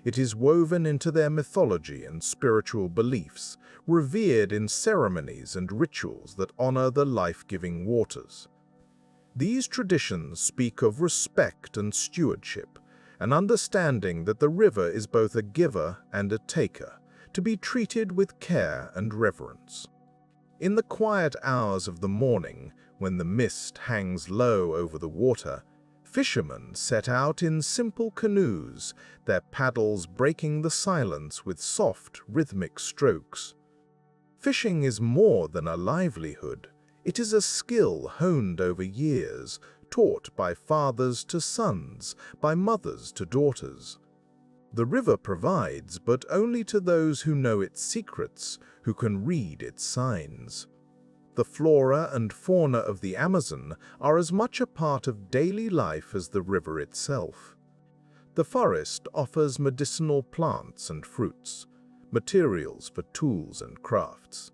It is woven into their mythology and spiritual beliefs, revered in ceremonies and rituals that honor the life-giving waters. These traditions speak of respect and stewardship, an understanding that the river is both a giver and a taker, to be treated with care and reverence. In the quiet hours of the morning, when the mist hangs low over the water, fishermen set out in simple canoes, their paddles breaking the silence with soft, rhythmic strokes. Fishing is more than a livelihood. It is a skill honed over years, taught by fathers to sons, by mothers to daughters. The river provides, but only to those who know its secrets, who can read its signs. The flora and fauna of the Amazon are as much a part of daily life as the river itself. The forest offers medicinal plants and fruits, materials for tools and crafts.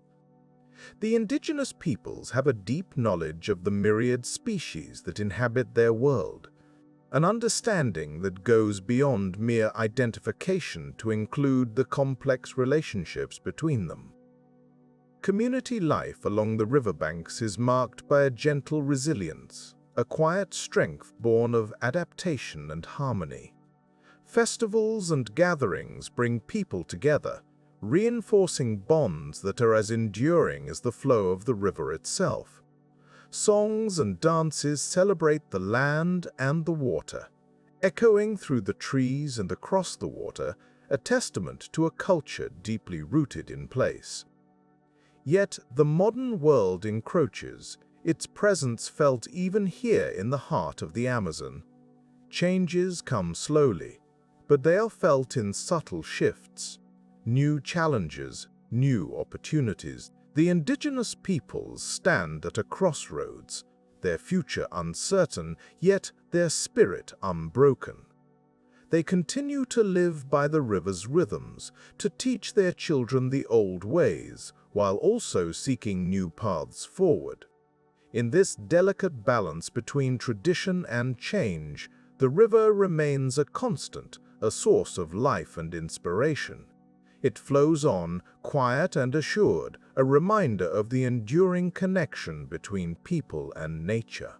The indigenous peoples have a deep knowledge of the myriad species that inhabit their world, an understanding that goes beyond mere identification to include the complex relationships between them. Community life along the riverbanks is marked by a gentle resilience, a quiet strength born of adaptation and harmony. Festivals and gatherings bring people together, reinforcing bonds that are as enduring as the flow of the river itself. Songs and dances celebrate the land and the water, echoing through the trees and across the water, a testament to a culture deeply rooted in place. Yet the modern world encroaches, its presence felt even here in the heart of the Amazon. Changes come slowly, but they are felt in subtle shifts. New challenges, new opportunities. The indigenous peoples stand at a crossroads, their future uncertain, yet their spirit unbroken. They continue to live by the river's rhythms, to teach their children the old ways, while also seeking new paths forward. In this delicate balance between tradition and change, the river remains a constant, a source of life and inspiration. It flows on, quiet and assured, a reminder of the enduring connection between people and nature.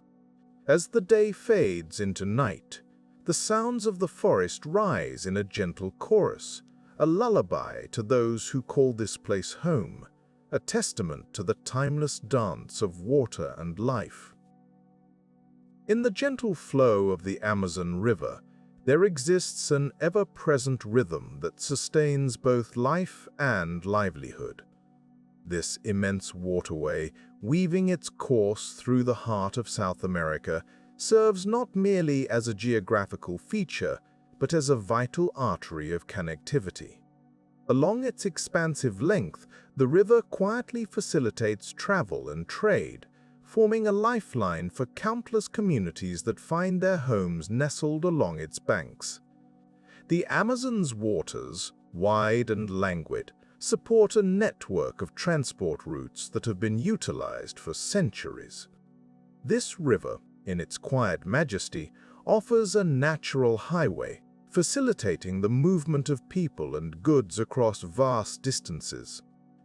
As the day fades into night, the sounds of the forest rise in a gentle chorus, a lullaby to those who call this place home, a testament to the timeless dance of water and life. In the gentle flow of the Amazon River, There exists an ever-present rhythm that sustains both life and livelihood. This immense waterway, weaving its course through the heart of South America, serves not merely as a geographical feature, but as a vital artery of connectivity. Along its expansive length, the river quietly facilitates travel and trade, forming a lifeline for countless communities that find their homes nestled along its banks. The Amazon's waters, wide and languid, support a network of transport routes that have been utilized for centuries. This river, in its quiet majesty, offers a natural highway, facilitating the movement of people and goods across vast distances.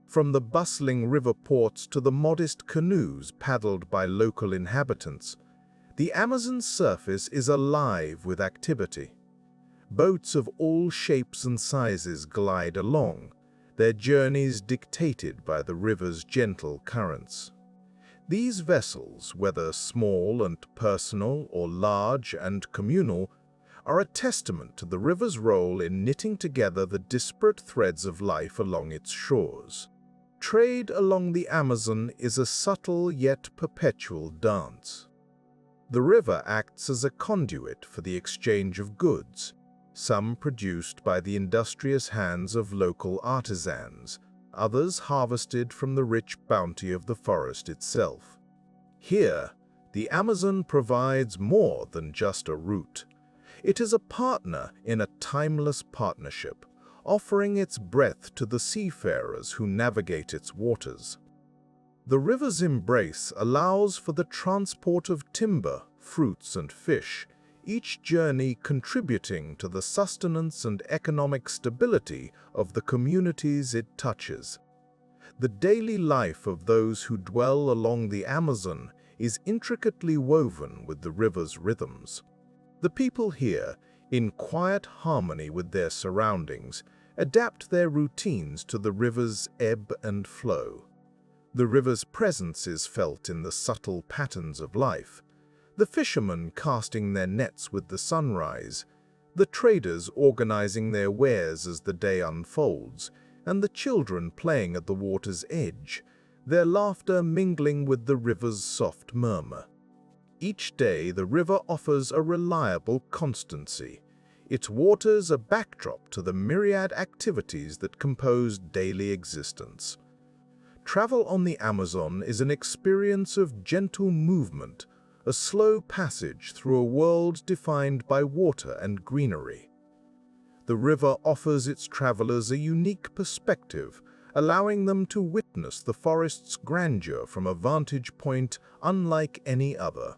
From the bustling river ports to the modest canoes paddled by local inhabitants, the Amazon's surface is alive with activity. Boats of all shapes and sizes glide along, their journeys dictated by the river's gentle currents. These vessels, whether small and personal or large and communal, are a testament to the river's role in knitting together the disparate threads of life along its shores. Trade along the Amazon is a subtle yet perpetual dance. The river acts as a conduit for the exchange of goods, some produced by the industrious hands of local artisans, others harvested from the rich bounty of the forest itself. Here, the Amazon provides more than just a route. It is a partner in a timeless partnership, offering its breadth to the seafarers who navigate its waters. The river's embrace allows for the transport of timber, fruits, and fish, each journey contributing to the sustenance and economic stability of the communities it touches. The daily life of those who dwell along the Amazon is intricately woven with the river's rhythms. The people here, in quiet harmony with their surroundings, adapt their routines to the river's ebb and flow. The river's presence is felt in the subtle patterns of life, the fishermen casting their nets with the sunrise, the traders organizing their wares as the day unfolds, and the children playing at the water's edge, their laughter mingling with the river's soft murmur. Each day the river offers a reliable constancy, its waters a backdrop to the myriad activities that compose daily existence. Travel on the Amazon is an experience of gentle movement, a slow passage through a world defined by water and greenery. The river offers its travelers a unique perspective, allowing them to witness the forest's grandeur from a vantage point unlike any other.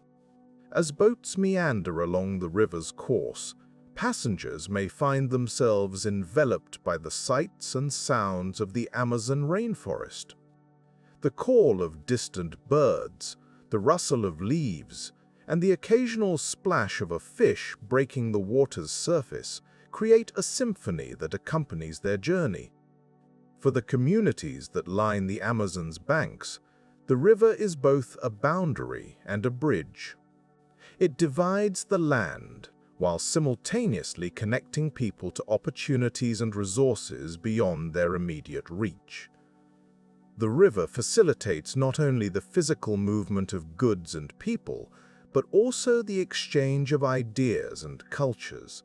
As boats meander along the river's course, passengers may find themselves enveloped by the sights and sounds of the Amazon rainforest. The call of distant birds, the rustle of leaves, and the occasional splash of a fish breaking the water's surface create a symphony that accompanies their journey. For the communities that line the Amazon's banks, the river is both a boundary and a bridge. It divides the land, while simultaneously connecting people to opportunities and resources beyond their immediate reach. The river facilitates not only the physical movement of goods and people, but also the exchange of ideas and cultures.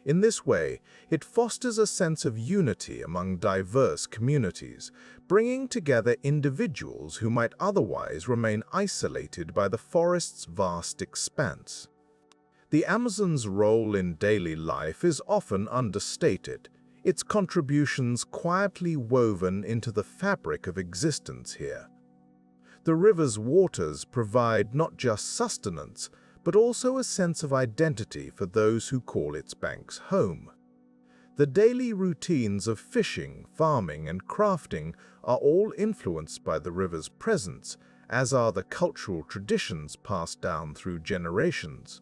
In this way, it fosters a sense of unity among diverse communities, bringing together individuals who might otherwise remain isolated by the forest's vast expanse. The Amazon's role in daily life is often understated, its contributions quietly woven into the fabric of existence here. The river's waters provide not just sustenance, but also a sense of identity for those who call its banks home. The daily routines of fishing, farming, and crafting are all influenced by the river's presence, as are the cultural traditions passed down through generations.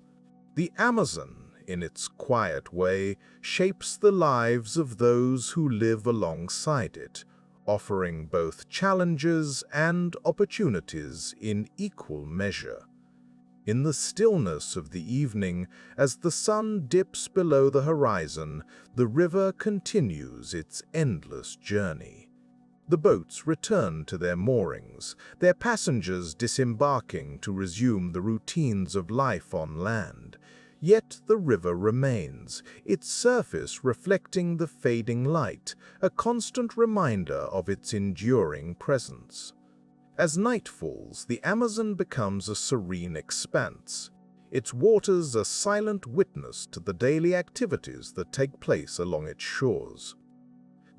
The Amazon, in its quiet way, shapes the lives of those who live alongside it, offering both challenges and opportunities in equal measure. In the stillness of the evening, as the sun dips below the horizon, the river continues its endless journey. The boats return to their moorings, their passengers disembarking to resume the routines of life on land. Yet the river remains, its surface reflecting the fading light, a constant reminder of its enduring presence. As night falls, the Amazon becomes a serene expanse, its waters a silent witness to the daily activities that take place along its shores.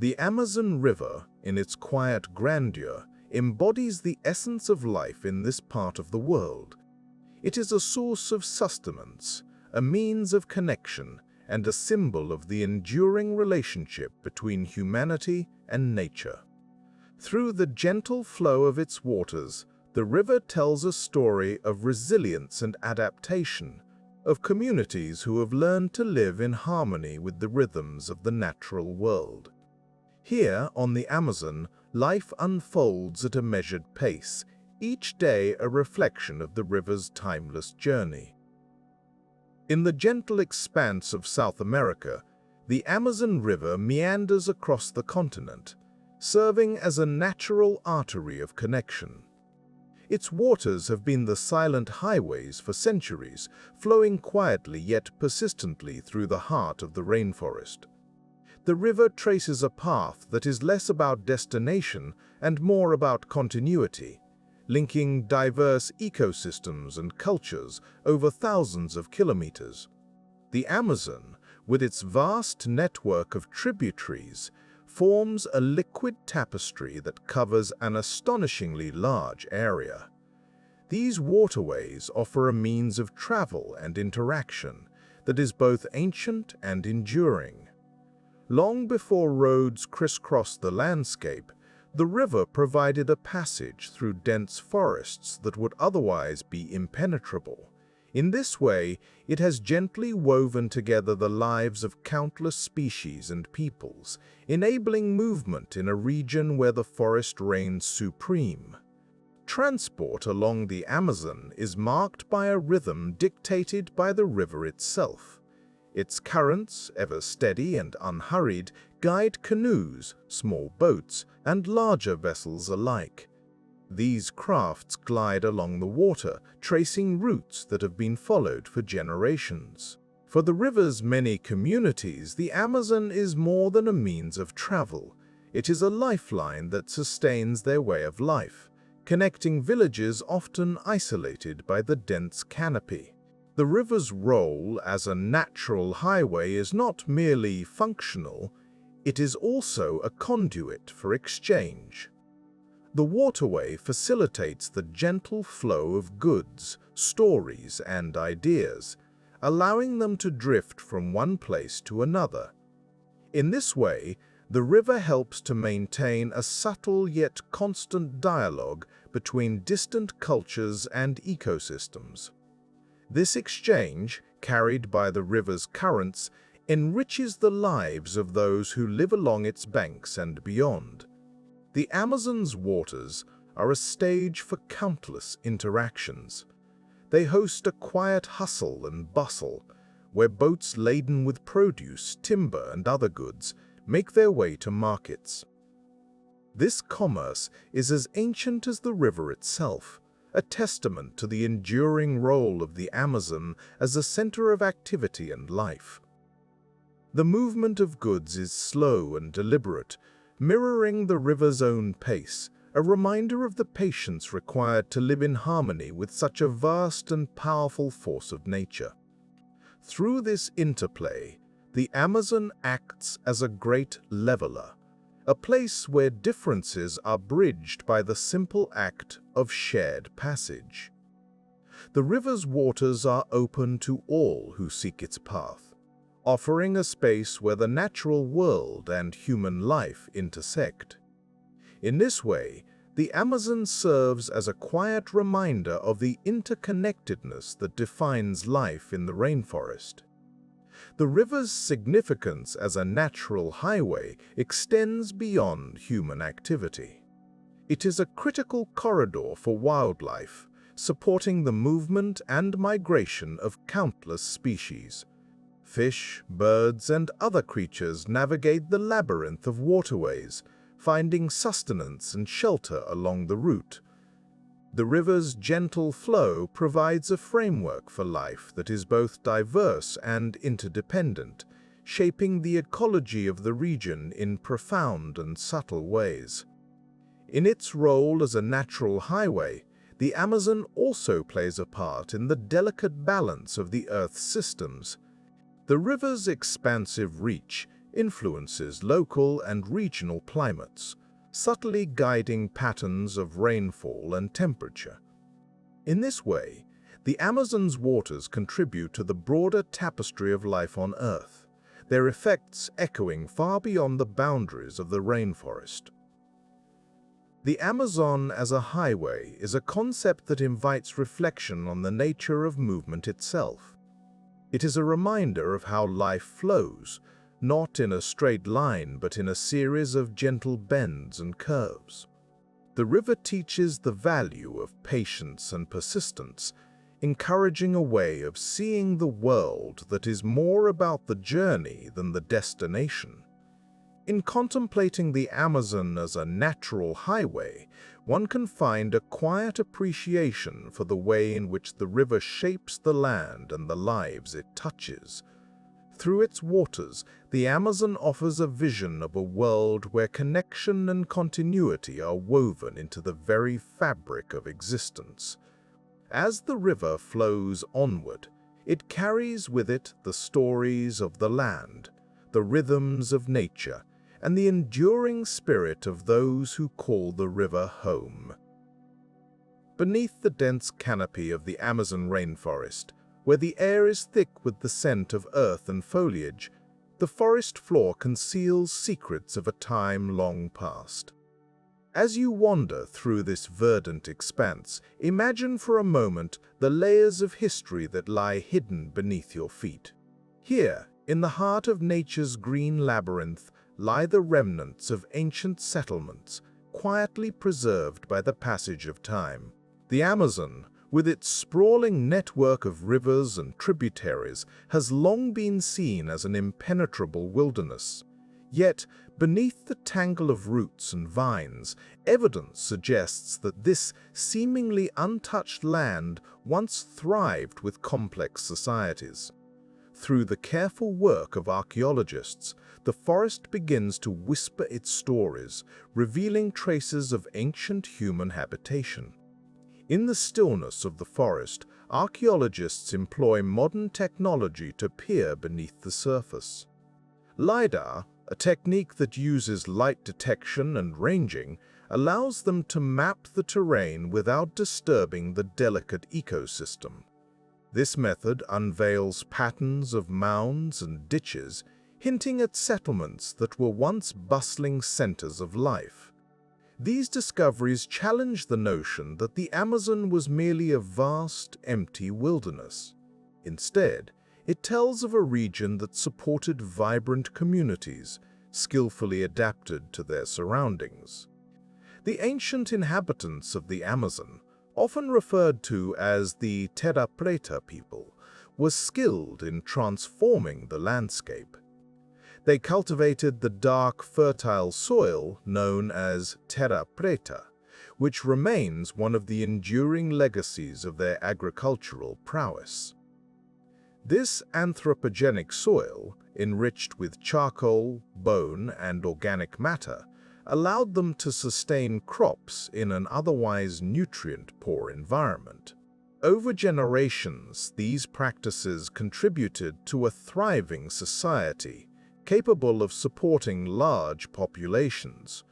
The Amazon River, in its quiet grandeur, embodies the essence of life in this part of the world. It is a source of sustenance, a means of connection, and a symbol of the enduring relationship between humanity and nature. Through the gentle flow of its waters, the river tells a story of resilience and adaptation, of communities who have learned to live in harmony with the rhythms of the natural world. Here, on the Amazon, life unfolds at a measured pace, each day a reflection of the river's timeless journey. In the gentle expanse of South America, the Amazon River meanders across the continent, serving as a natural artery of connection. Its waters have been the silent highways for centuries, flowing quietly yet persistently through the heart of the rainforest. The river traces a path that is less about destination and more about continuity, linking diverse ecosystems and cultures over thousands of kilometers. The Amazon, with its vast network of tributaries, forms a liquid tapestry that covers an astonishingly large area. These waterways offer a means of travel and interaction that is both ancient and enduring. Long before roads crisscrossed the landscape, the river provided a passage through dense forests that would otherwise be impenetrable. In this way, it has gently woven together the lives of countless species and peoples, enabling movement in a region where the forest reigns supreme. Transport along the Amazon is marked by a rhythm dictated by the river itself. Its currents, ever steady and unhurried, guide canoes, small boats, and larger vessels alike. These crafts glide along the water, tracing routes that have been followed for generations. For the river's many communities, the Amazon is more than a means of travel. It is a lifeline that sustains their way of life, connecting villages often isolated by the dense canopy. The river's role as a natural highway is not merely functional, it is also a conduit for exchange. The waterway facilitates the gentle flow of goods, stories, and ideas, allowing them to drift from one place to another. In this way, the river helps to maintain a subtle yet constant dialogue between distant cultures and ecosystems. This exchange, carried by the river's currents, enriches the lives of those who live along its banks and beyond. The Amazon's waters are a stage for countless interactions. They host a quiet hustle and bustle, where boats laden with produce, timber, and other goods make their way to markets. This commerce is as ancient as the river itself, a testament to the enduring role of the Amazon as a center of activity and life. The movement of goods is slow and deliberate, mirroring the river's own pace, a reminder of the patience required to live in harmony with such a vast and powerful force of nature. Through this interplay, the Amazon acts as a great leveler, a place where differences are bridged by the simple act of shared passage. The river's waters are open to all who seek its path, offering a space where the natural world and human life intersect. In this way, the Amazon serves as a quiet reminder of the interconnectedness that defines life in the rainforest. The river's significance as a natural highway extends beyond human activity. It is a critical corridor for wildlife, supporting the movement and migration of countless species. Fish, birds, and other creatures navigate the labyrinth of waterways, finding sustenance and shelter along the route. The river's gentle flow provides a framework for life that is both diverse and interdependent, shaping the ecology of the region in profound and subtle ways. In its role as a natural highway, the Amazon also plays a part in the delicate balance of the Earth's systems. The river's expansive reach influences local and regional climates, subtly guiding patterns of rainfall and temperature. In this way, the Amazon's waters contribute to the broader tapestry of life on Earth, their effects echoing far beyond the boundaries of the rainforest. The Amazon as a highway is a concept that invites reflection on the nature of movement itself. It is a reminder of how life flows, not in a straight line but in a series of gentle bends and curves. The river teaches the value of patience and persistence, encouraging a way of seeing the world that is more about the journey than the destination. In contemplating the Amazon as a natural highway, one can find a quiet appreciation for the way in which the river shapes the land and the lives it touches. Through its waters, the Amazon offers a vision of a world where connection and continuity are woven into the very fabric of existence. As the river flows onward, it carries with it the stories of the land, the rhythms of nature, and the enduring spirit of those who call the river home. Beneath the dense canopy of the Amazon rainforest, where the air is thick with the scent of earth and foliage, the forest floor conceals secrets of a time long past. As you wander through this verdant expanse, imagine for a moment the layers of history that lie hidden beneath your feet. Here, in the heart of nature's green labyrinth, lie the remnants of ancient settlements, quietly preserved by the passage of time. The Amazon, with its sprawling network of rivers and tributaries, has long been seen as an impenetrable wilderness. Yet, beneath the tangle of roots and vines, evidence suggests that this seemingly untouched land once thrived with complex societies. Through the careful work of archaeologists, the forest begins to whisper its stories, revealing traces of ancient human habitation. In the stillness of the forest, archaeologists employ modern technology to peer beneath the surface. LiDAR, a technique that uses light detection and ranging, allows them to map the terrain without disturbing the delicate ecosystem. This method unveils patterns of mounds and ditches, hinting at settlements that were once bustling centers of life. These discoveries challenge the notion that the Amazon was merely a vast, empty wilderness. Instead, it tells of a region that supported vibrant communities, skillfully adapted to their surroundings. The ancient inhabitants of the Amazon, often referred to as the Terra Preta people, were skilled in transforming the landscape. They cultivated the dark, fertile soil known as Terra Preta, which remains one of the enduring legacies of their agricultural prowess. This anthropogenic soil, enriched with charcoal, bone, and organic matter, allowed them to sustain crops in an otherwise nutrient-poor environment. Over generations, these practices contributed to a thriving society, capable of supporting large populations.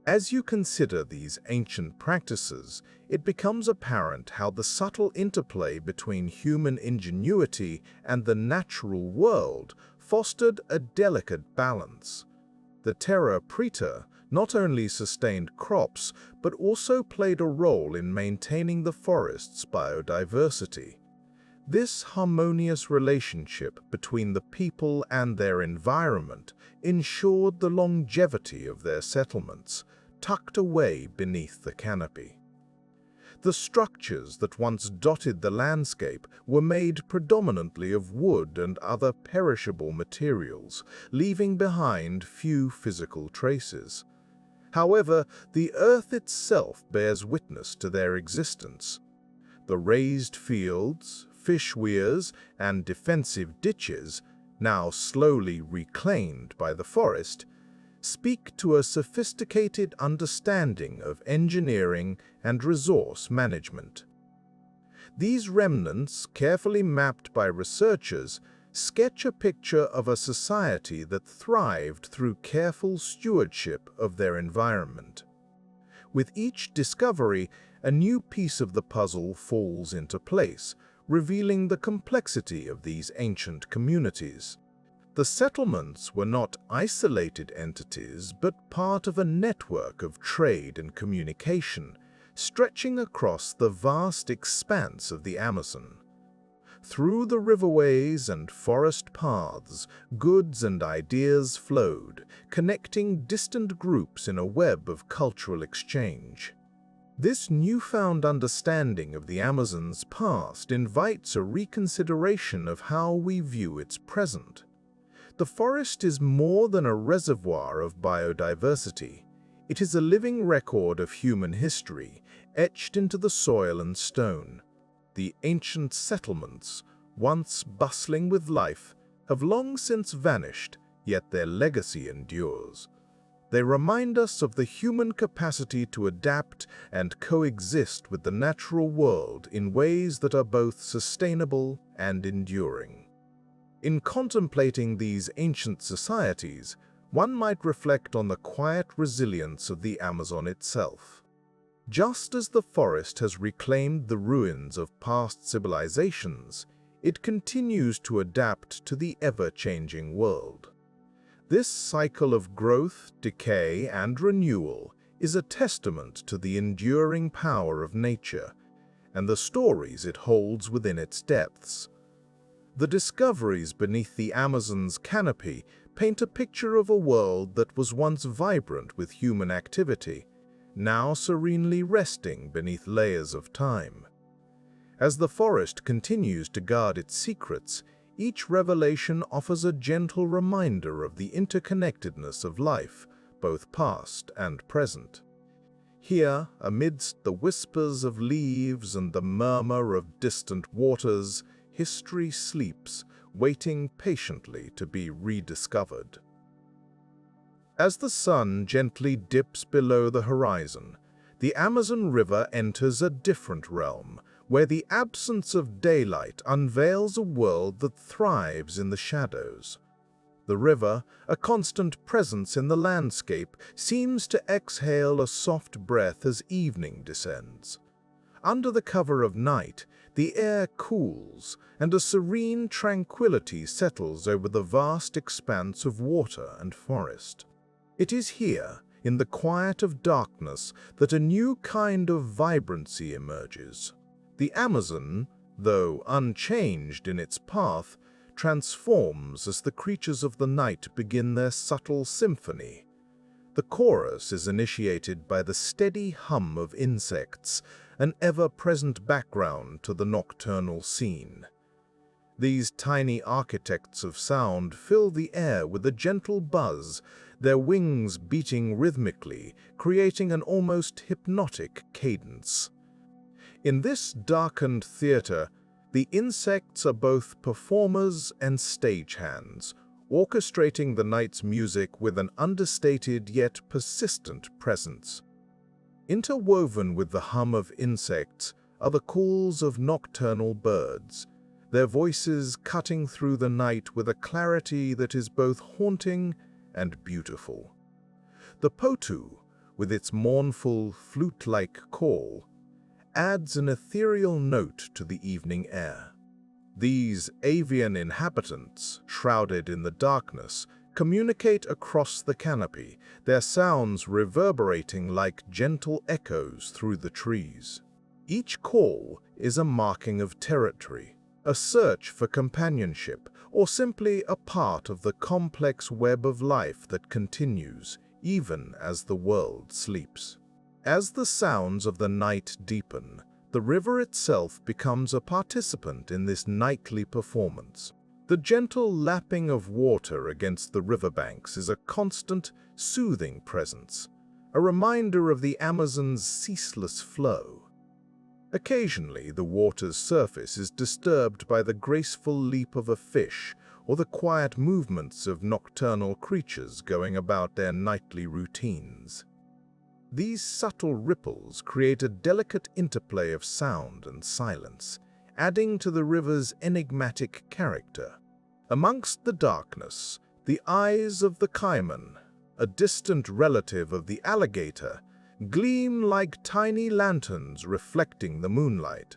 As you consider these ancient practices, it becomes apparent how the subtle interplay between human ingenuity and the natural world fostered a delicate balance. The Terra Preta not only sustained crops, but also played a role in maintaining the forest's biodiversity. This harmonious relationship between the people and their environment ensured the longevity of their settlements, tucked away beneath the canopy. The structures that once dotted the landscape were made predominantly of wood and other perishable materials, leaving behind few physical traces. However, the earth itself bears witness to their existence. The raised fields, fish weirs, and defensive ditches, now slowly reclaimed by the forest, speak to a sophisticated understanding of engineering and resource management. These remnants, carefully mapped by researchers, sketch a picture of a society that thrived through careful stewardship of their environment. With each discovery, a new piece of the puzzle falls into place, revealing the complexity of these ancient communities. The settlements were not isolated entities, but part of a network of trade and communication, stretching across the vast expanse of the Amazon. Through the riverways and forest paths, goods and ideas flowed, connecting distant groups in a web of cultural exchange. This newfound understanding of the Amazon's past invites a reconsideration of how we view its present. The forest is more than a reservoir of biodiversity. It is a living record of human history, etched into the soil and stone. The ancient settlements, once bustling with life, have long since vanished, yet their legacy endures. They remind us of the human capacity to adapt and coexist with the natural world in ways that are both sustainable and enduring. In contemplating these ancient societies, one might reflect on the quiet resilience of the Amazon itself. Just as the forest has reclaimed the ruins of past civilizations, it continues to adapt to the ever-changing world. This cycle of growth, decay, and renewal is a testament to the enduring power of nature and the stories it holds within its depths. The discoveries beneath the Amazon's canopy paint a picture of a world that was once vibrant with human activity, now serenely resting beneath layers of time. As the forest continues to guard its secrets, each revelation offers a gentle reminder of the interconnectedness of life, both past and present. Here, amidst the whispers of leaves and the murmur of distant waters, history sleeps, waiting patiently to be rediscovered. As the sun gently dips below the horizon, the Amazon River enters a different realm, where the absence of daylight unveils a world that thrives in the shadows. The river, a constant presence in the landscape, seems to exhale a soft breath as evening descends. Under the cover of night, the air cools, and a serene tranquility settles over the vast expanse of water and forest. It is here, in the quiet of darkness, that a new kind of vibrancy emerges. The Amazon, though unchanged in its path, transforms as the creatures of the night begin their subtle symphony. The chorus is initiated by the steady hum of insects, an ever-present background to the nocturnal scene. These tiny architects of sound fill the air with a gentle buzz, their wings beating rhythmically, creating an almost hypnotic cadence. In this darkened theater, the insects are both performers and stagehands, orchestrating the night's music with an understated yet persistent presence. Interwoven with the hum of insects are the calls of nocturnal birds, their voices cutting through the night with a clarity that is both haunting and beautiful. The potu, with its mournful, flute-like call, adds an ethereal note to the evening air. These avian inhabitants, shrouded in the darkness, communicate across the canopy, their sounds reverberating like gentle echoes through the trees. Each call is a marking of territory, a search for companionship, or simply a part of the complex web of life that continues even as the world sleeps. As the sounds of the night deepen, the river itself becomes a participant in this nightly performance. The gentle lapping of water against the riverbanks is a constant, soothing presence, a reminder of the Amazon's ceaseless flow. Occasionally, the water's surface is disturbed by the graceful leap of a fish or the quiet movements of nocturnal creatures going about their nightly routines. These subtle ripples create a delicate interplay of sound and silence, adding to the river's enigmatic character. Amongst the darkness, the eyes of the caiman, a distant relative of the alligator, gleam like tiny lanterns reflecting the moonlight.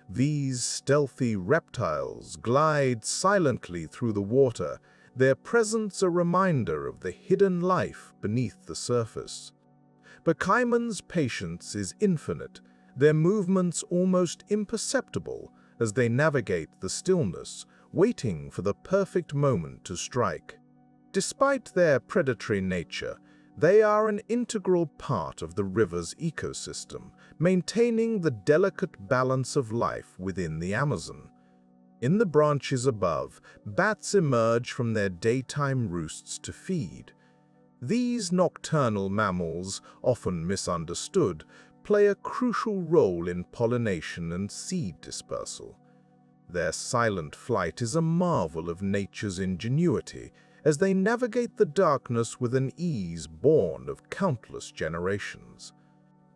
These stealthy reptiles glide silently through the water, their presence a reminder of the hidden life beneath the surface. But caimans' patience is infinite, their movements almost imperceptible as they navigate the stillness, waiting for the perfect moment to strike. Despite their predatory nature, they are an integral part of the river's ecosystem, maintaining the delicate balance of life within the Amazon. In the branches above, bats emerge from their daytime roosts to feed. These nocturnal mammals, often misunderstood, play a crucial role in pollination and seed dispersal. Their silent flight is a marvel of nature's ingenuity, as they navigate the darkness with an ease born of countless generations.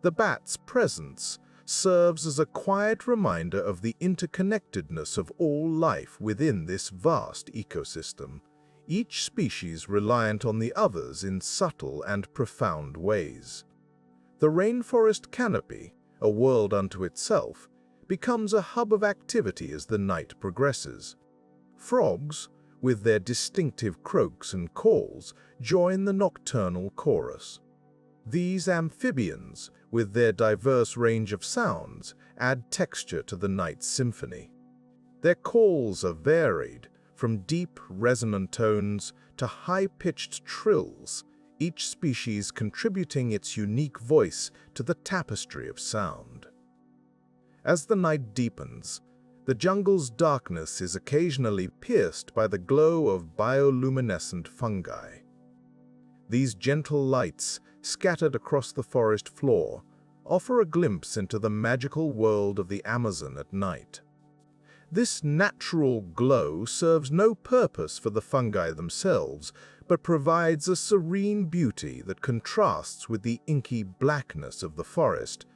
The bat's presence serves as a quiet reminder of the interconnectedness of all life within this vast ecosystem, each species reliant on the others in subtle and profound ways. The rainforest canopy, a world unto itself, becomes a hub of activity as the night progresses. Frogs, with their distinctive croaks and calls, join the nocturnal chorus. These amphibians, with their diverse range of sounds, add texture to the night's symphony. Their calls are varied, from deep, resonant tones to high-pitched trills, each species contributing its unique voice to the tapestry of sound. As the night deepens, the jungle's darkness is occasionally pierced by the glow of bioluminescent fungi. These gentle lights, scattered across the forest floor, offer a glimpse into the magical world of the Amazon at night. This natural glow serves no purpose for the fungi themselves, but provides a serene beauty that contrasts with the inky blackness of the forest,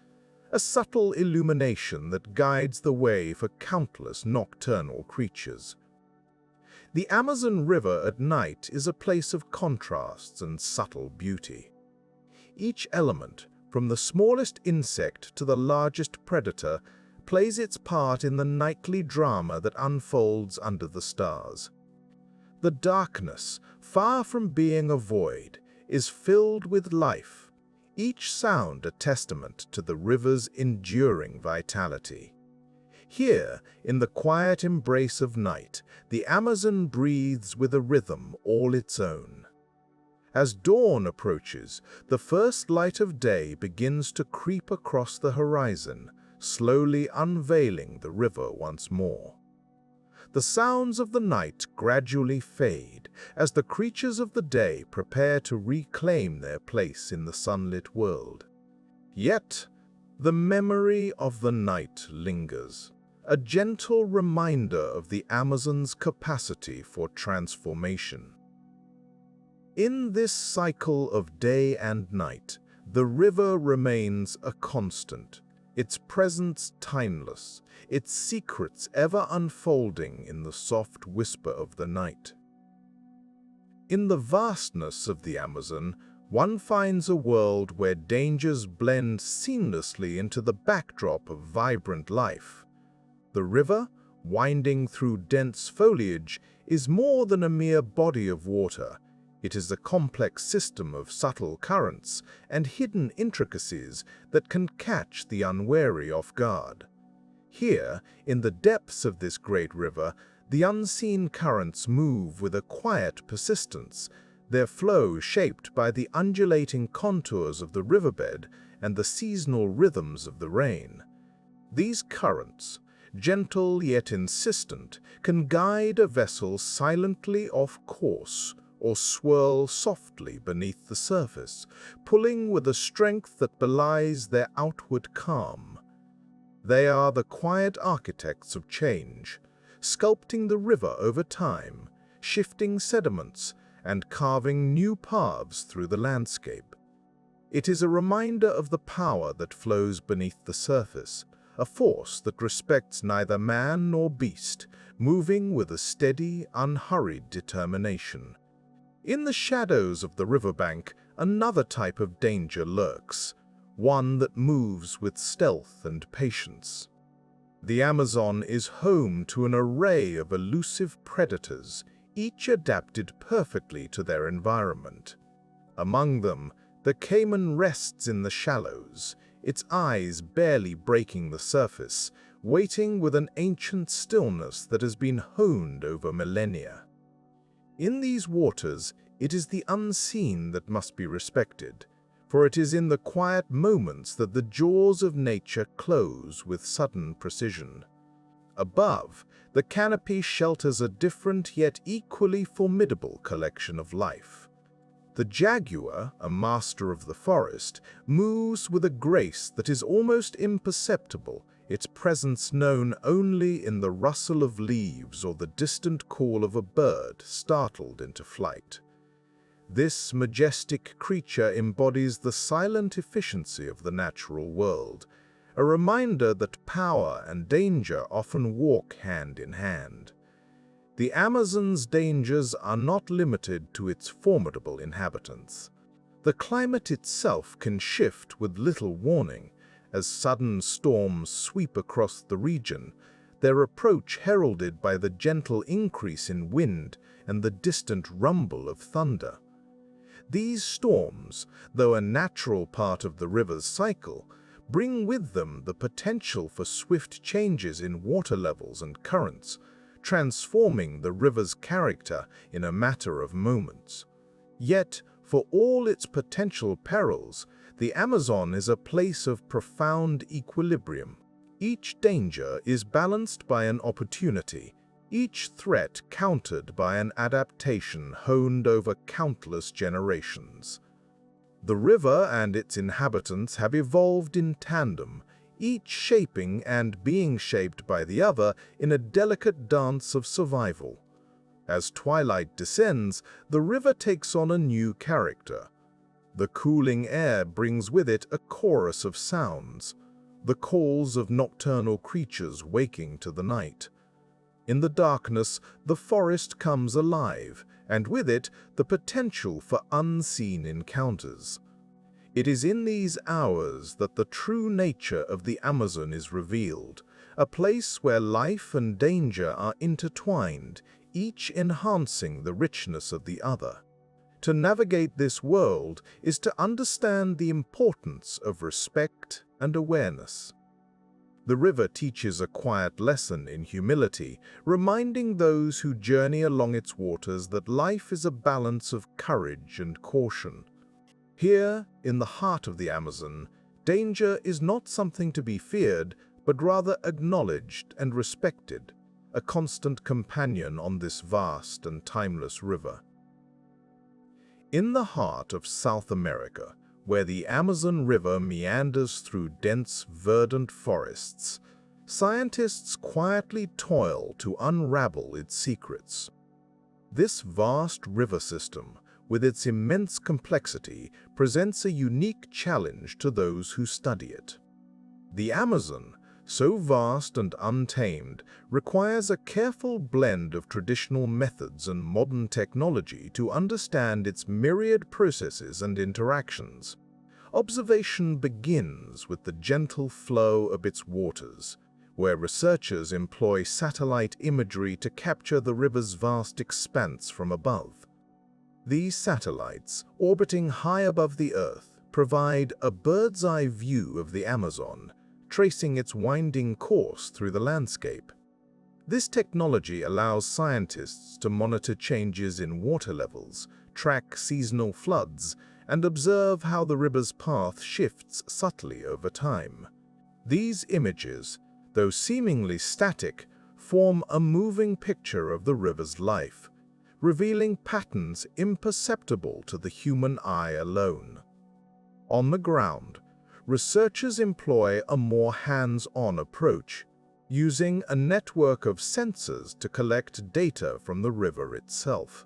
a subtle illumination that guides the way for countless nocturnal creatures. The Amazon River at night is a place of contrasts and subtle beauty. Each element, from the smallest insect to the largest predator, plays its part in the nightly drama that unfolds under the stars. The darkness, far from being a void, is filled with life, each sound a testament to the river's enduring vitality. Here, in the quiet embrace of night, the Amazon breathes with a rhythm all its own. As dawn approaches, the first light of day begins to creep across the horizon, slowly unveiling the river once more. The sounds of the night gradually fade as the creatures of the day prepare to reclaim their place in the sunlit world. Yet, the memory of the night lingers, a gentle reminder of the Amazon's capacity for transformation. In this cycle of day and night, the river remains a constant, its presence timeless, its secrets ever unfolding in the soft whisper of the night. In the vastness of the Amazon, one finds a world where dangers blend seamlessly into the backdrop of vibrant life. The river, winding through dense foliage, is more than a mere body of water. It is a complex system of subtle currents and hidden intricacies that can catch the unwary off guard. Here, in the depths of this great river, the unseen currents move with a quiet persistence, their flow shaped by the undulating contours of the riverbed and the seasonal rhythms of the rain. These currents, gentle yet insistent, can guide a vessel silently off course or swirl softly beneath the surface, pulling with a strength that belies their outward calm. They are the quiet architects of change, sculpting the river over time, shifting sediments, and carving new paths through the landscape. It is a reminder of the power that flows beneath the surface, a force that respects neither man nor beast, moving with a steady, unhurried determination. In the shadows of the riverbank, another type of danger lurks, one that moves with stealth and patience. The Amazon is home to an array of elusive predators, each adapted perfectly to their environment. Among them, the caiman rests in the shallows, its eyes barely breaking the surface, waiting with an ancient stillness that has been honed over millennia. In these waters, it is the unseen that must be respected, for it is in the quiet moments that the jaws of nature close with sudden precision. Above, the canopy shelters a different yet equally formidable collection of life. The jaguar, a master of the forest, moves with a grace that is almost imperceptible, its presence known only in the rustle of leaves or the distant call of a bird startled into flight. This majestic creature embodies the silent efficiency of the natural world, a reminder that power and danger often walk hand in hand. The Amazon's dangers are not limited to its formidable inhabitants. The climate itself can shift with little warning, as sudden storms sweep across the region, their approach heralded by the gentle increase in wind and the distant rumble of thunder. These storms, though a natural part of the river's cycle, bring with them the potential for swift changes in water levels and currents, transforming the river's character in a matter of moments. Yet, for all its potential perils, the Amazon is a place of profound equilibrium. Each danger is balanced by an opportunity, each threat countered by an adaptation honed over countless generations. The river and its inhabitants have evolved in tandem, each shaping and being shaped by the other in a delicate dance of survival. As twilight descends, the river takes on a new character. The cooling air brings with it a chorus of sounds, the calls of nocturnal creatures waking to the night. In the darkness, the forest comes alive, and with it, the potential for unseen encounters. It is in these hours that the true nature of the Amazon is revealed, a place where life and danger are intertwined, each enhancing the richness of the other. To navigate this world is to understand the importance of respect and awareness. The river teaches a quiet lesson in humility, reminding those who journey along its waters that life is a balance of courage and caution. Here, in the heart of the Amazon, danger is not something to be feared, but rather acknowledged and respected, a constant companion on this vast and timeless river. In the heart of South America, where the Amazon River meanders through dense, verdant forests, scientists quietly toil to unravel its secrets. This vast river system, with its immense complexity, presents a unique challenge to those who study it. The Amazon, so vast and untamed, requires a careful blend of traditional methods and modern technology to understand its myriad processes and interactions. Observation begins with the gentle flow of its waters, where researchers employ satellite imagery to capture the river's vast expanse from above. These satellites, orbiting high above the Earth, provide a bird's-eye view of the Amazon, tracing its winding course through the landscape. This technology allows scientists to monitor changes in water levels, track seasonal floods, and observe how the river's path shifts subtly over time. These images, though seemingly static, form a moving picture of the river's life, revealing patterns imperceptible to the human eye alone. On the ground, researchers employ a more hands-on approach, using a network of sensors to collect data from the river itself.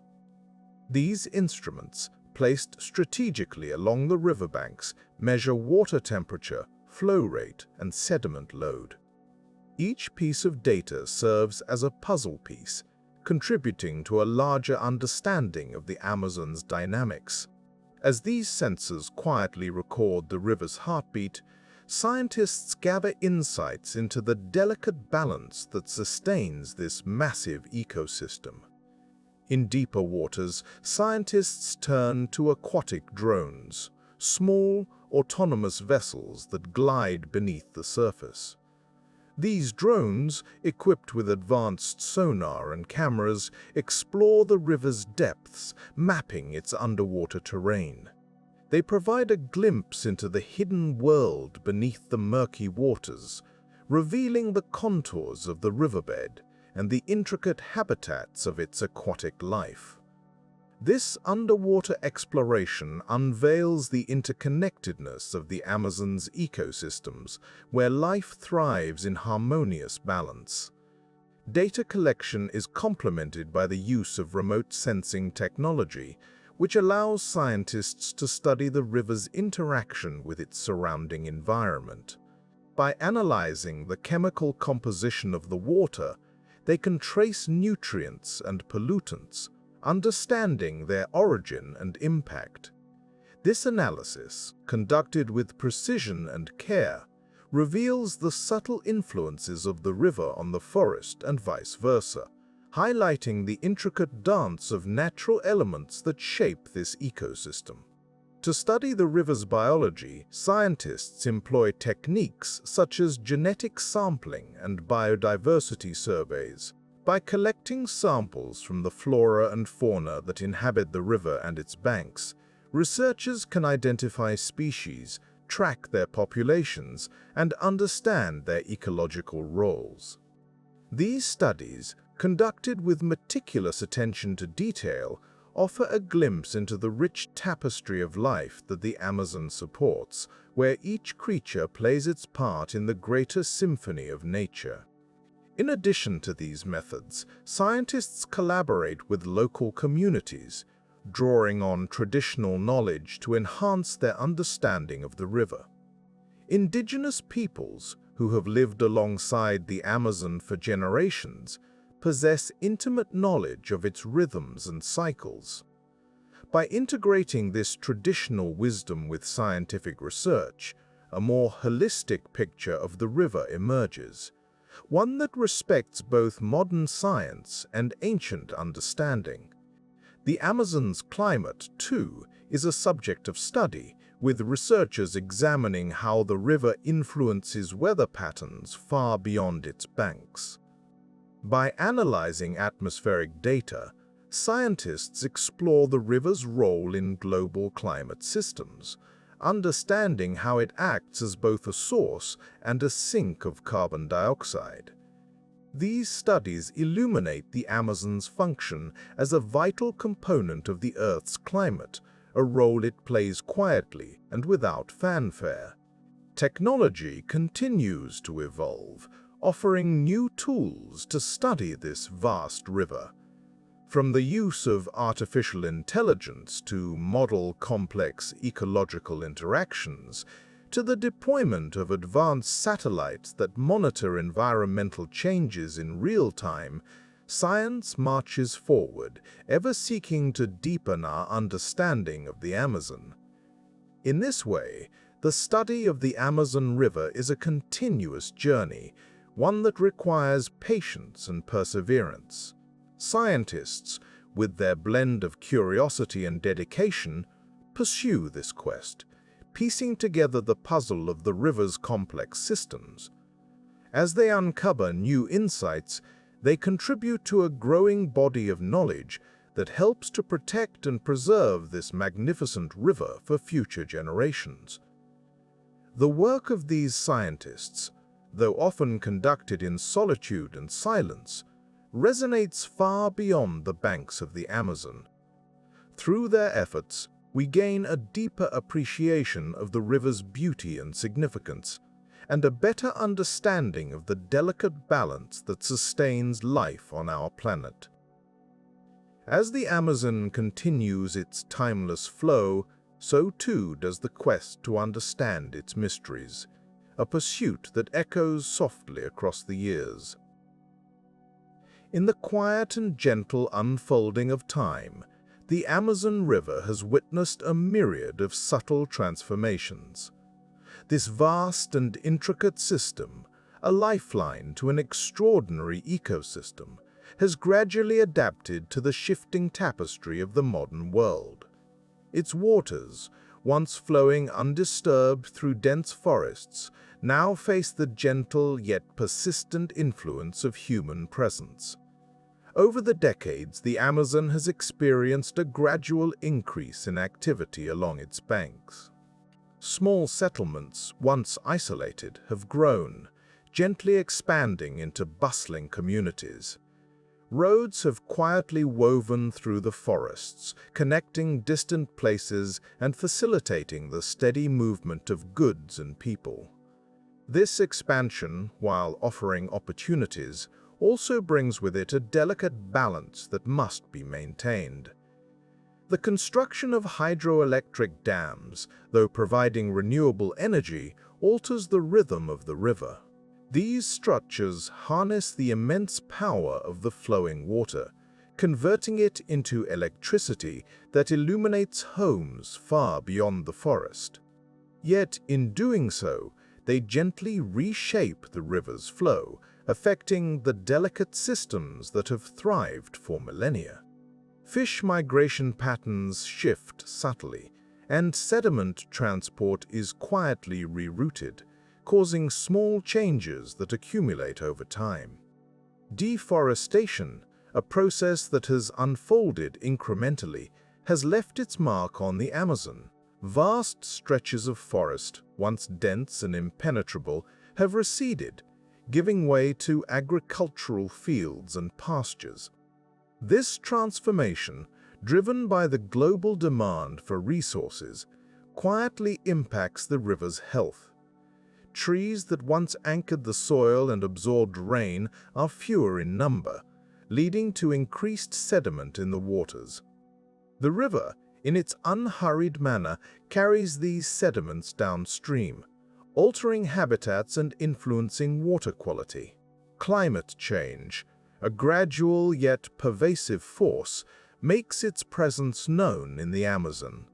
These instruments, placed strategically along the riverbanks, measure water temperature, flow rate, and sediment load. Each piece of data serves as a puzzle piece, contributing to a larger understanding of the Amazon's dynamics. As these sensors quietly record the river's heartbeat, scientists gather insights into the delicate balance that sustains this massive ecosystem. In deeper waters, scientists turn to aquatic drones, small, autonomous vessels that glide beneath the surface. These drones, equipped with advanced sonar and cameras, explore the river's depths, mapping its underwater terrain. They provide a glimpse into the hidden world beneath the murky waters, revealing the contours of the riverbed and the intricate habitats of its aquatic life. This underwater exploration unveils the interconnectedness of the Amazon's ecosystems, where life thrives in harmonious balance. Data collection is complemented by the use of remote sensing technology, which allows scientists to study the river's interaction with its surrounding environment. By analyzing the chemical composition of the water, they can trace nutrients and pollutants, understanding their origin and impact. This analysis, conducted with precision and care, reveals the subtle influences of the river on the forest and vice versa, highlighting the intricate dance of natural elements that shape this ecosystem. To study the river's biology, scientists employ techniques such as genetic sampling and biodiversity surveys. By collecting samples from the flora and fauna that inhabit the river and its banks, researchers can identify species, track their populations, and understand their ecological roles. These studies, conducted with meticulous attention to detail, offer a glimpse into the rich tapestry of life that the Amazon supports, where each creature plays its part in the greater symphony of nature. In addition to these methods, scientists collaborate with local communities, drawing on traditional knowledge to enhance their understanding of the river. Indigenous peoples, who have lived alongside the Amazon for generations, possess intimate knowledge of its rhythms and cycles. By integrating this traditional wisdom with scientific research, a more holistic picture of the river emerges, one that respects both modern science and ancient understanding. The Amazon's climate, too, is a subject of study, with researchers examining how the river influences weather patterns far beyond its banks. By analyzing atmospheric data, scientists explore the river's role in global climate systems, understanding how it acts as both a source and a sink of carbon dioxide. These studies illuminate the Amazon's function as a vital component of the Earth's climate, a role it plays quietly and without fanfare. Technology continues to evolve, offering new tools to study this vast river. From the use of artificial intelligence to model complex ecological interactions, to the deployment of advanced satellites that monitor environmental changes in real time, science marches forward, ever seeking to deepen our understanding of the Amazon. In this way, the study of the Amazon River is a continuous journey, one that requires patience and perseverance. Scientists, with their blend of curiosity and dedication, pursue this quest, piecing together the puzzle of the river's complex systems. As they uncover new insights, they contribute to a growing body of knowledge that helps to protect and preserve this magnificent river for future generations. The work of these scientists, though often conducted in solitude and silence, resonates far beyond the banks of the Amazon. Through their efforts, we gain a deeper appreciation of the river's beauty and significance, and a better understanding of the delicate balance that sustains life on our planet. As the Amazon continues its timeless flow, so too does the quest to understand its mysteries, a pursuit that echoes softly across the years. In the quiet and gentle unfolding of time, the Amazon River has witnessed a myriad of subtle transformations. This vast and intricate system, a lifeline to an extraordinary ecosystem, has gradually adapted to the shifting tapestry of the modern world. Its waters, once flowing undisturbed through dense forests, now face the gentle yet persistent influence of human presence. Over the decades, the Amazon has experienced a gradual increase in activity along its banks. Small settlements, once isolated, have grown, gently expanding into bustling communities. Roads have quietly woven through the forests, connecting distant places and facilitating the steady movement of goods and people. This expansion, while offering opportunities, also brings with it a delicate balance that must be maintained. The construction of hydroelectric dams, though providing renewable energy, alters the rhythm of the river. These structures harness the immense power of the flowing water, converting it into electricity that illuminates homes far beyond the forest. Yet, in doing so, they gently reshape the river's flow, affecting the delicate systems that have thrived for millennia. Fish migration patterns shift subtly, and sediment transport is quietly rerouted, causing small changes that accumulate over time. Deforestation, a process that has unfolded incrementally, has left its mark on the Amazon. Vast stretches of forest, once dense and impenetrable, have receded, giving way to agricultural fields and pastures. This transformation, driven by the global demand for resources, quietly impacts the river's health. Trees that once anchored the soil and absorbed rain are fewer in number, leading to increased sediment in the waters. The river, in its unhurried manner, carries these sediments downstream, altering habitats and influencing water quality. Climate change, a gradual yet pervasive force, makes its presence known in the Amazon.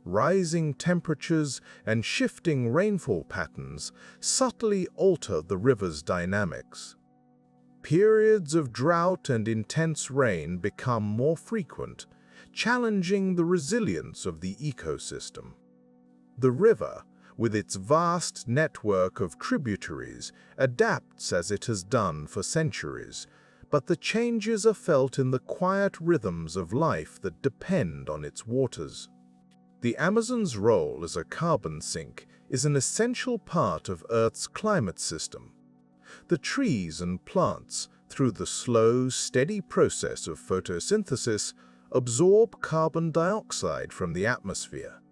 Rising temperatures and shifting rainfall patterns subtly alter the river's dynamics. Periods of drought and intense rain become more frequent, challenging the resilience of the ecosystem. The river, with its vast network of tributaries, adapts as it has done for centuries, but the changes are felt in the quiet rhythms of life that depend on its waters. The Amazon's role as a carbon sink is an essential part of Earth's climate system. The trees and plants, through the slow, steady process of photosynthesis, absorb carbon dioxide from the atmosphere.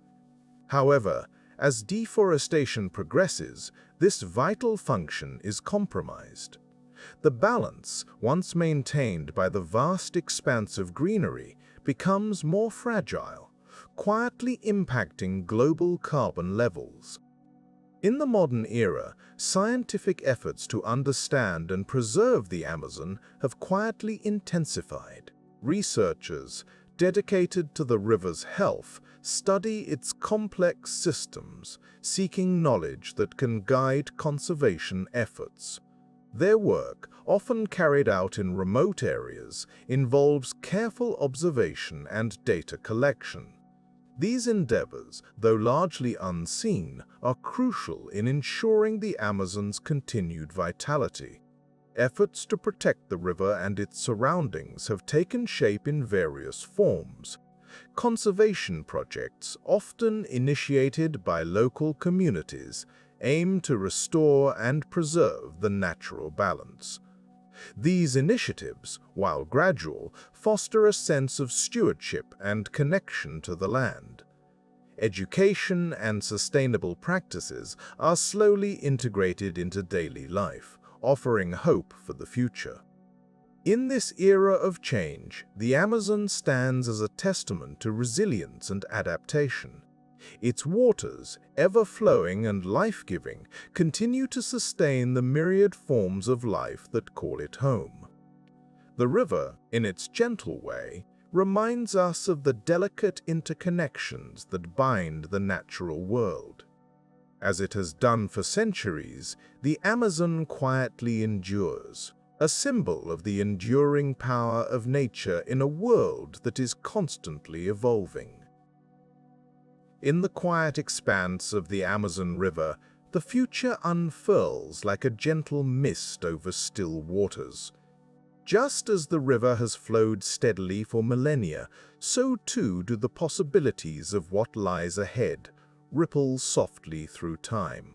However, as deforestation progresses, this vital function is compromised. The balance, once maintained by the vast expanse of greenery, becomes more fragile, quietly impacting global carbon levels. In the modern era, scientific efforts to understand and preserve the Amazon have quietly intensified. Researchers, dedicated to the river's health, study its complex systems, seeking knowledge that can guide conservation efforts. Their work, often carried out in remote areas, involves careful observation and data collection. These endeavors, though largely unseen, are crucial in ensuring the Amazon's continued vitality. Efforts to protect the river and its surroundings have taken shape in various forms. Conservation projects, often initiated by local communities, aim to restore and preserve the natural balance. These initiatives, while gradual, foster a sense of stewardship and connection to the land. Education and sustainable practices are slowly integrated into daily life, offering hope for the future. In this era of change, the Amazon stands as a testament to resilience and adaptation. Its waters, ever-flowing and life-giving, continue to sustain the myriad forms of life that call it home. The river, in its gentle way, reminds us of the delicate interconnections that bind the natural world. As it has done for centuries, the Amazon quietly endures, a symbol of the enduring power of nature in a world that is constantly evolving. In the quiet expanse of the Amazon River, the future unfurls like a gentle mist over still waters. Just as the river has flowed steadily for millennia, so too do the possibilities of what lies ahead ripple softly through time.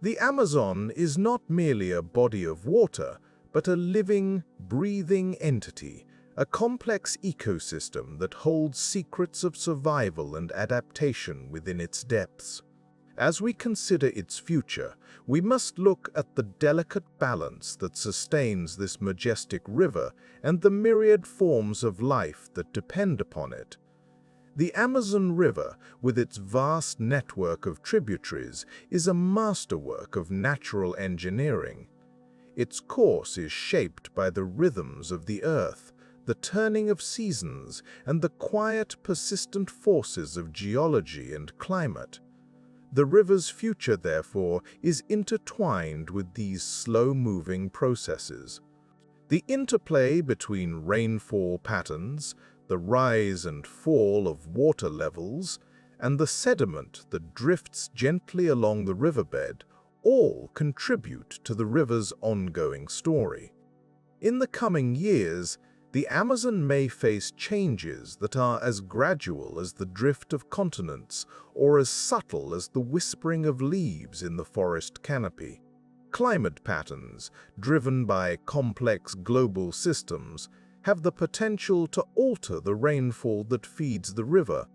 The Amazon is not merely a body of water, but a living, breathing entity, a complex ecosystem that holds secrets of survival and adaptation within its depths. As we consider its future, we must look at the delicate balance that sustains this majestic river and the myriad forms of life that depend upon it. The Amazon River, with its vast network of tributaries, is a masterwork of natural engineering. Its course is shaped by the rhythms of the earth, the turning of seasons, and the quiet, persistent forces of geology and climate. The river's future, therefore, is intertwined with these slow-moving processes. The interplay between rainfall patterns, the rise and fall of water levels, and the sediment that drifts gently along the riverbed all contribute to the river's ongoing story. In the coming years, the Amazon may face changes that are as gradual as the drift of continents or as subtle as the whispering of leaves in the forest canopy. Climate patterns, driven by complex global systems, have the potential to alter the rainfall that feeds the river.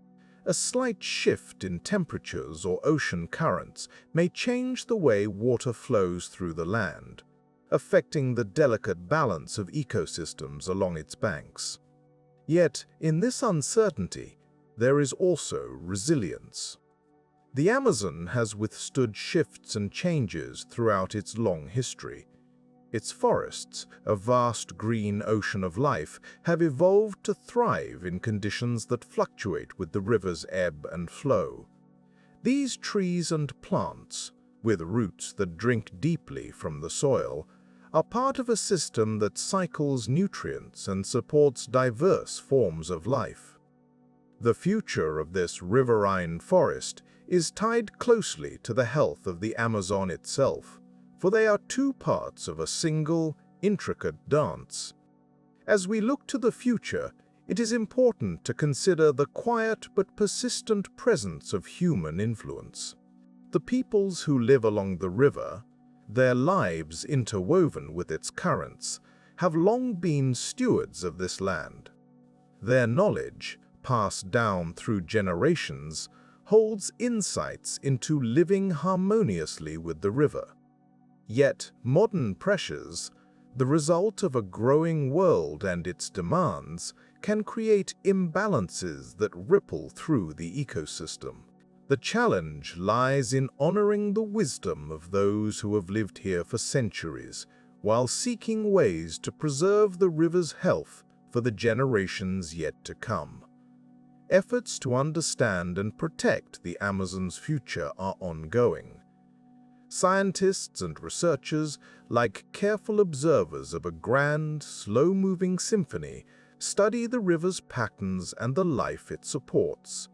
A slight shift in temperatures or ocean currents may change the way water flows through the land, affecting the delicate balance of ecosystems along its banks. Yet, in this uncertainty, there is also resilience. The Amazon has withstood shifts and changes throughout its long history. Its forests, a vast green ocean of life, have evolved to thrive in conditions that fluctuate with the river's ebb and flow. These trees and plants, with roots that drink deeply from the soil, are part of a system that cycles nutrients and supports diverse forms of life. The future of this riverine forest is tied closely to the health of the Amazon itself, for they are two parts of a single, intricate dance. As we look to the future, it is important to consider the quiet but persistent presence of human influence. The peoples who live along the river, their lives interwoven with its currents, have long been stewards of this land. Their knowledge, passed down through generations, holds insights into living harmoniously with the river. Yet, modern pressures, the result of a growing world and its demands, can create imbalances that ripple through the ecosystem. The challenge lies in honoring the wisdom of those who have lived here for centuries, while seeking ways to preserve the river's health for the generations yet to come. Efforts to understand and protect the Amazon's future are ongoing. Scientists and researchers, like careful observers of a grand, slow-moving symphony, study the river's patterns and the life it supports.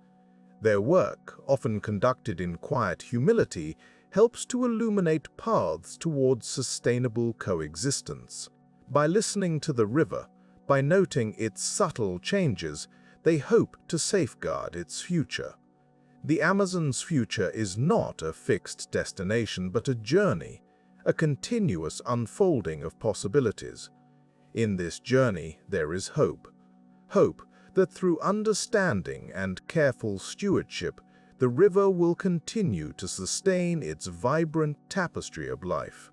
Their work, often conducted in quiet humility, helps to illuminate paths towards sustainable coexistence. By listening to the river, by noting its subtle changes, they hope to safeguard its future. The Amazon's future is not a fixed destination, but a journey, a continuous unfolding of possibilities. In this journey, there is hope. Hope that through understanding and careful stewardship, the river will continue to sustain its vibrant tapestry of life.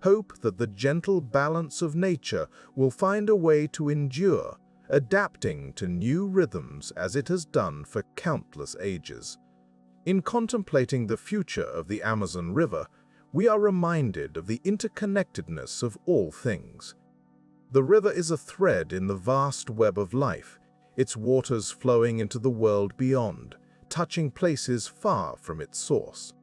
Hope that the gentle balance of nature will find a way to endure, adapting to new rhythms as it has done for countless ages. In contemplating the future of the Amazon River, we are reminded of the interconnectedness of all things. The river is a thread in the vast web of life, its waters flowing into the world beyond, touching places far from its source.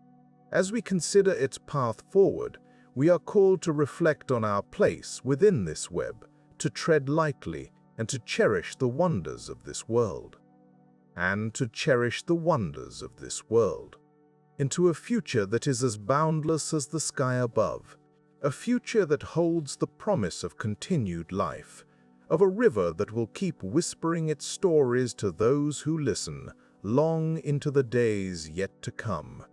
As we consider its path forward, we are called to reflect on our place within this web, to tread lightly and to cherish the wonders of this world. Into a future that is as boundless as the sky above, a future that holds the promise of continued life, of a river that will keep whispering its stories to those who listen, long into the days yet to come.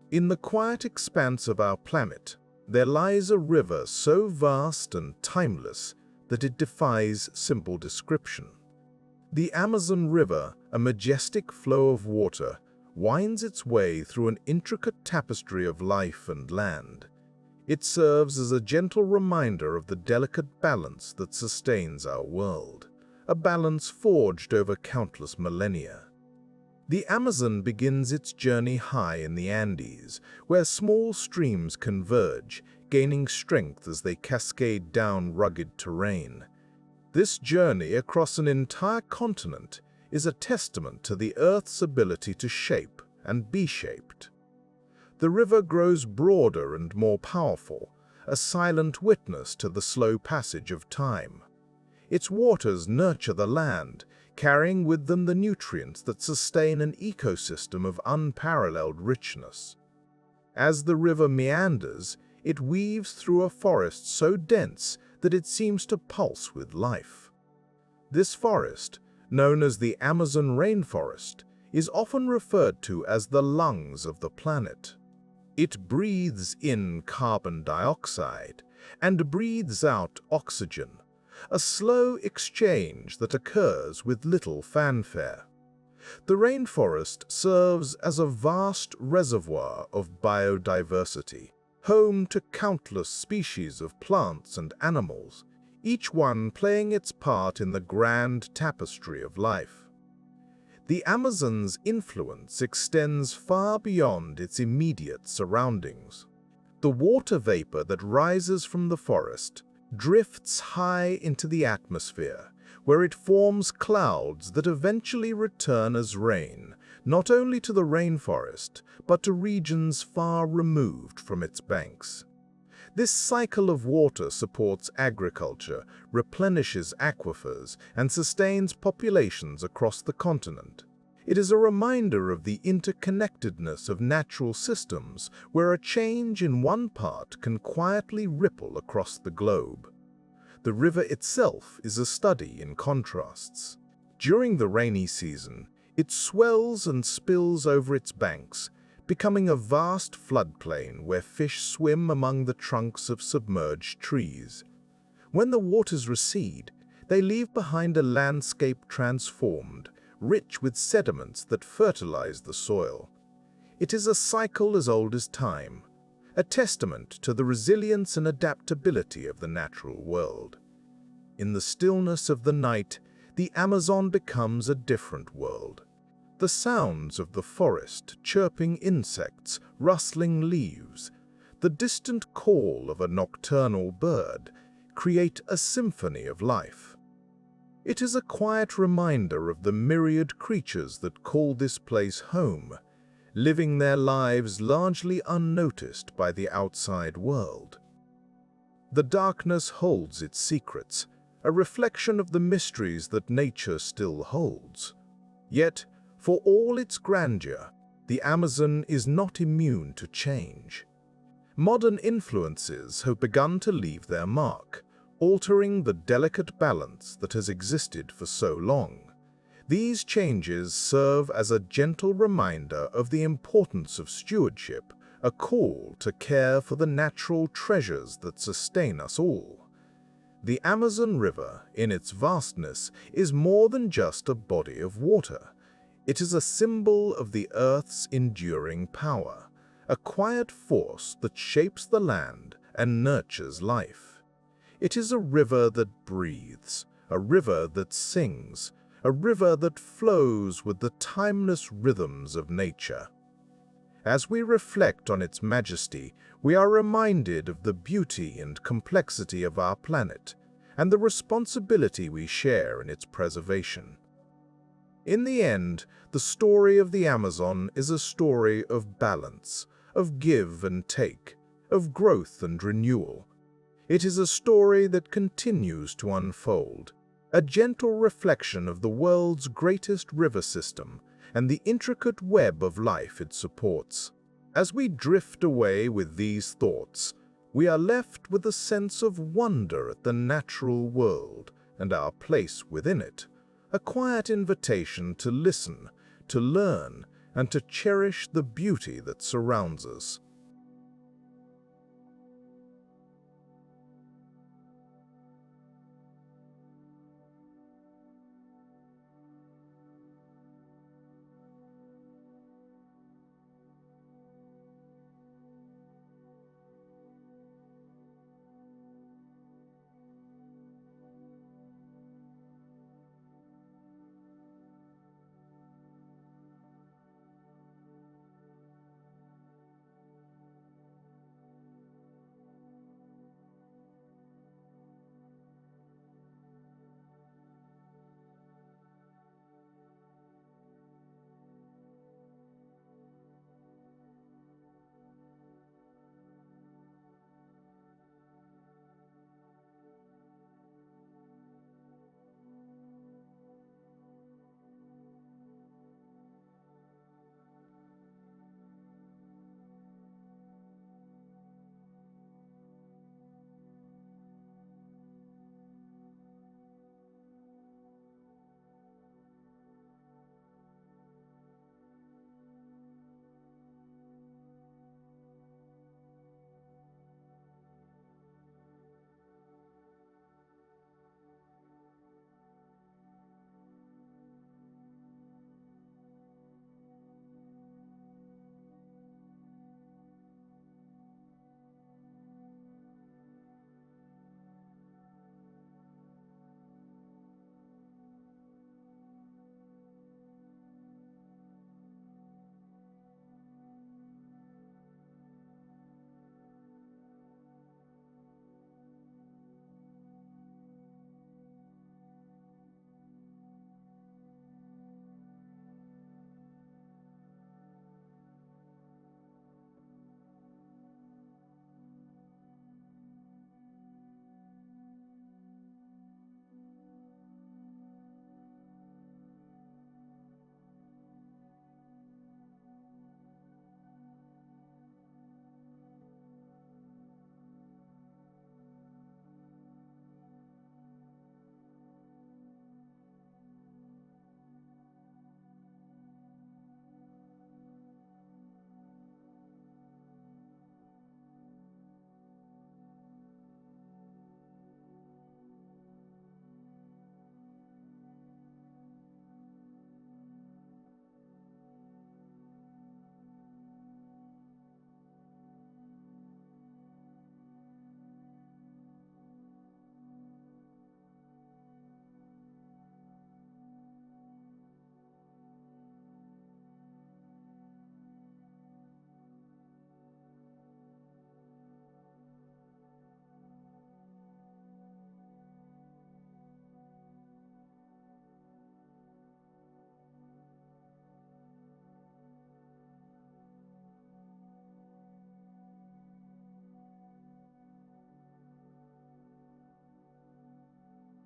In the quiet expanse of our planet, there lies a river so vast and timeless that it defies simple description. The Amazon River, a majestic flow of water, winds its way through an intricate tapestry of life and land. It serves as a gentle reminder of the delicate balance that sustains our world, a balance forged over countless millennia. The Amazon begins its journey high in the Andes, where small streams converge, gaining strength as they cascade down rugged terrain. This journey across an entire continent is a testament to the Earth's ability to shape and be shaped. The river grows broader and more powerful, a silent witness to the slow passage of time. Its waters nurture the land, carrying with them the nutrients that sustain an ecosystem of unparalleled richness. As the river meanders, it weaves through a forest so dense that it seems to pulse with life. This forest, known as the Amazon Rainforest, is often referred to as the lungs of the planet. It breathes in carbon dioxide and breathes out oxygen, a slow exchange that occurs with little fanfare. The rainforest serves as a vast reservoir of biodiversity, home to countless species of plants and animals, each one playing its part in the grand tapestry of life. The Amazon's influence extends far beyond its immediate surroundings. The water vapor that rises from the forest drifts high into the atmosphere, where it forms clouds that eventually return as rain, not only to the rainforest, but to regions far removed from its banks. This cycle of water supports agriculture, replenishes aquifers, and sustains populations across the continent. It is a reminder of the interconnectedness of natural systems, where a change in one part can quietly ripple across the globe. The river itself is a study in contrasts. During the rainy season, it swells and spills over its banks, becoming a vast floodplain where fish swim among the trunks of submerged trees. When the waters recede, they leave behind a landscape transformed, rich with sediments that fertilize the soil. It is a cycle as old as time, a testament to the resilience and adaptability of the natural world. In the stillness of the night, the Amazon becomes a different world. The sounds of the forest, chirping insects, rustling leaves, the distant call of a nocturnal bird create a symphony of life. It is a quiet reminder of the myriad creatures that call this place home, living their lives largely unnoticed by the outside world. The darkness holds its secrets, a reflection of the mysteries that nature still holds. Yet, for all its grandeur, the Amazon is not immune to change. Modern influences have begun to leave their mark, altering the delicate balance that has existed for so long. These changes serve as a gentle reminder of the importance of stewardship, a call to care for the natural treasures that sustain us all. The Amazon River, in its vastness, is more than just a body of water. It is a symbol of the Earth's enduring power, a quiet force that shapes the land and nurtures life. It is a river that breathes, a river that sings, a river that flows with the timeless rhythms of nature. As we reflect on its majesty, we are reminded of the beauty and complexity of our planet and the responsibility we share in its preservation. In the end, the story of the Amazon is a story of balance, of give and take, of growth and renewal. It is a story that continues to unfold, a gentle reflection of the world's greatest river system and the intricate web of life it supports. As we drift away with these thoughts, we are left with a sense of wonder at the natural world and our place within it, a quiet invitation to listen, to learn, and to cherish the beauty that surrounds us.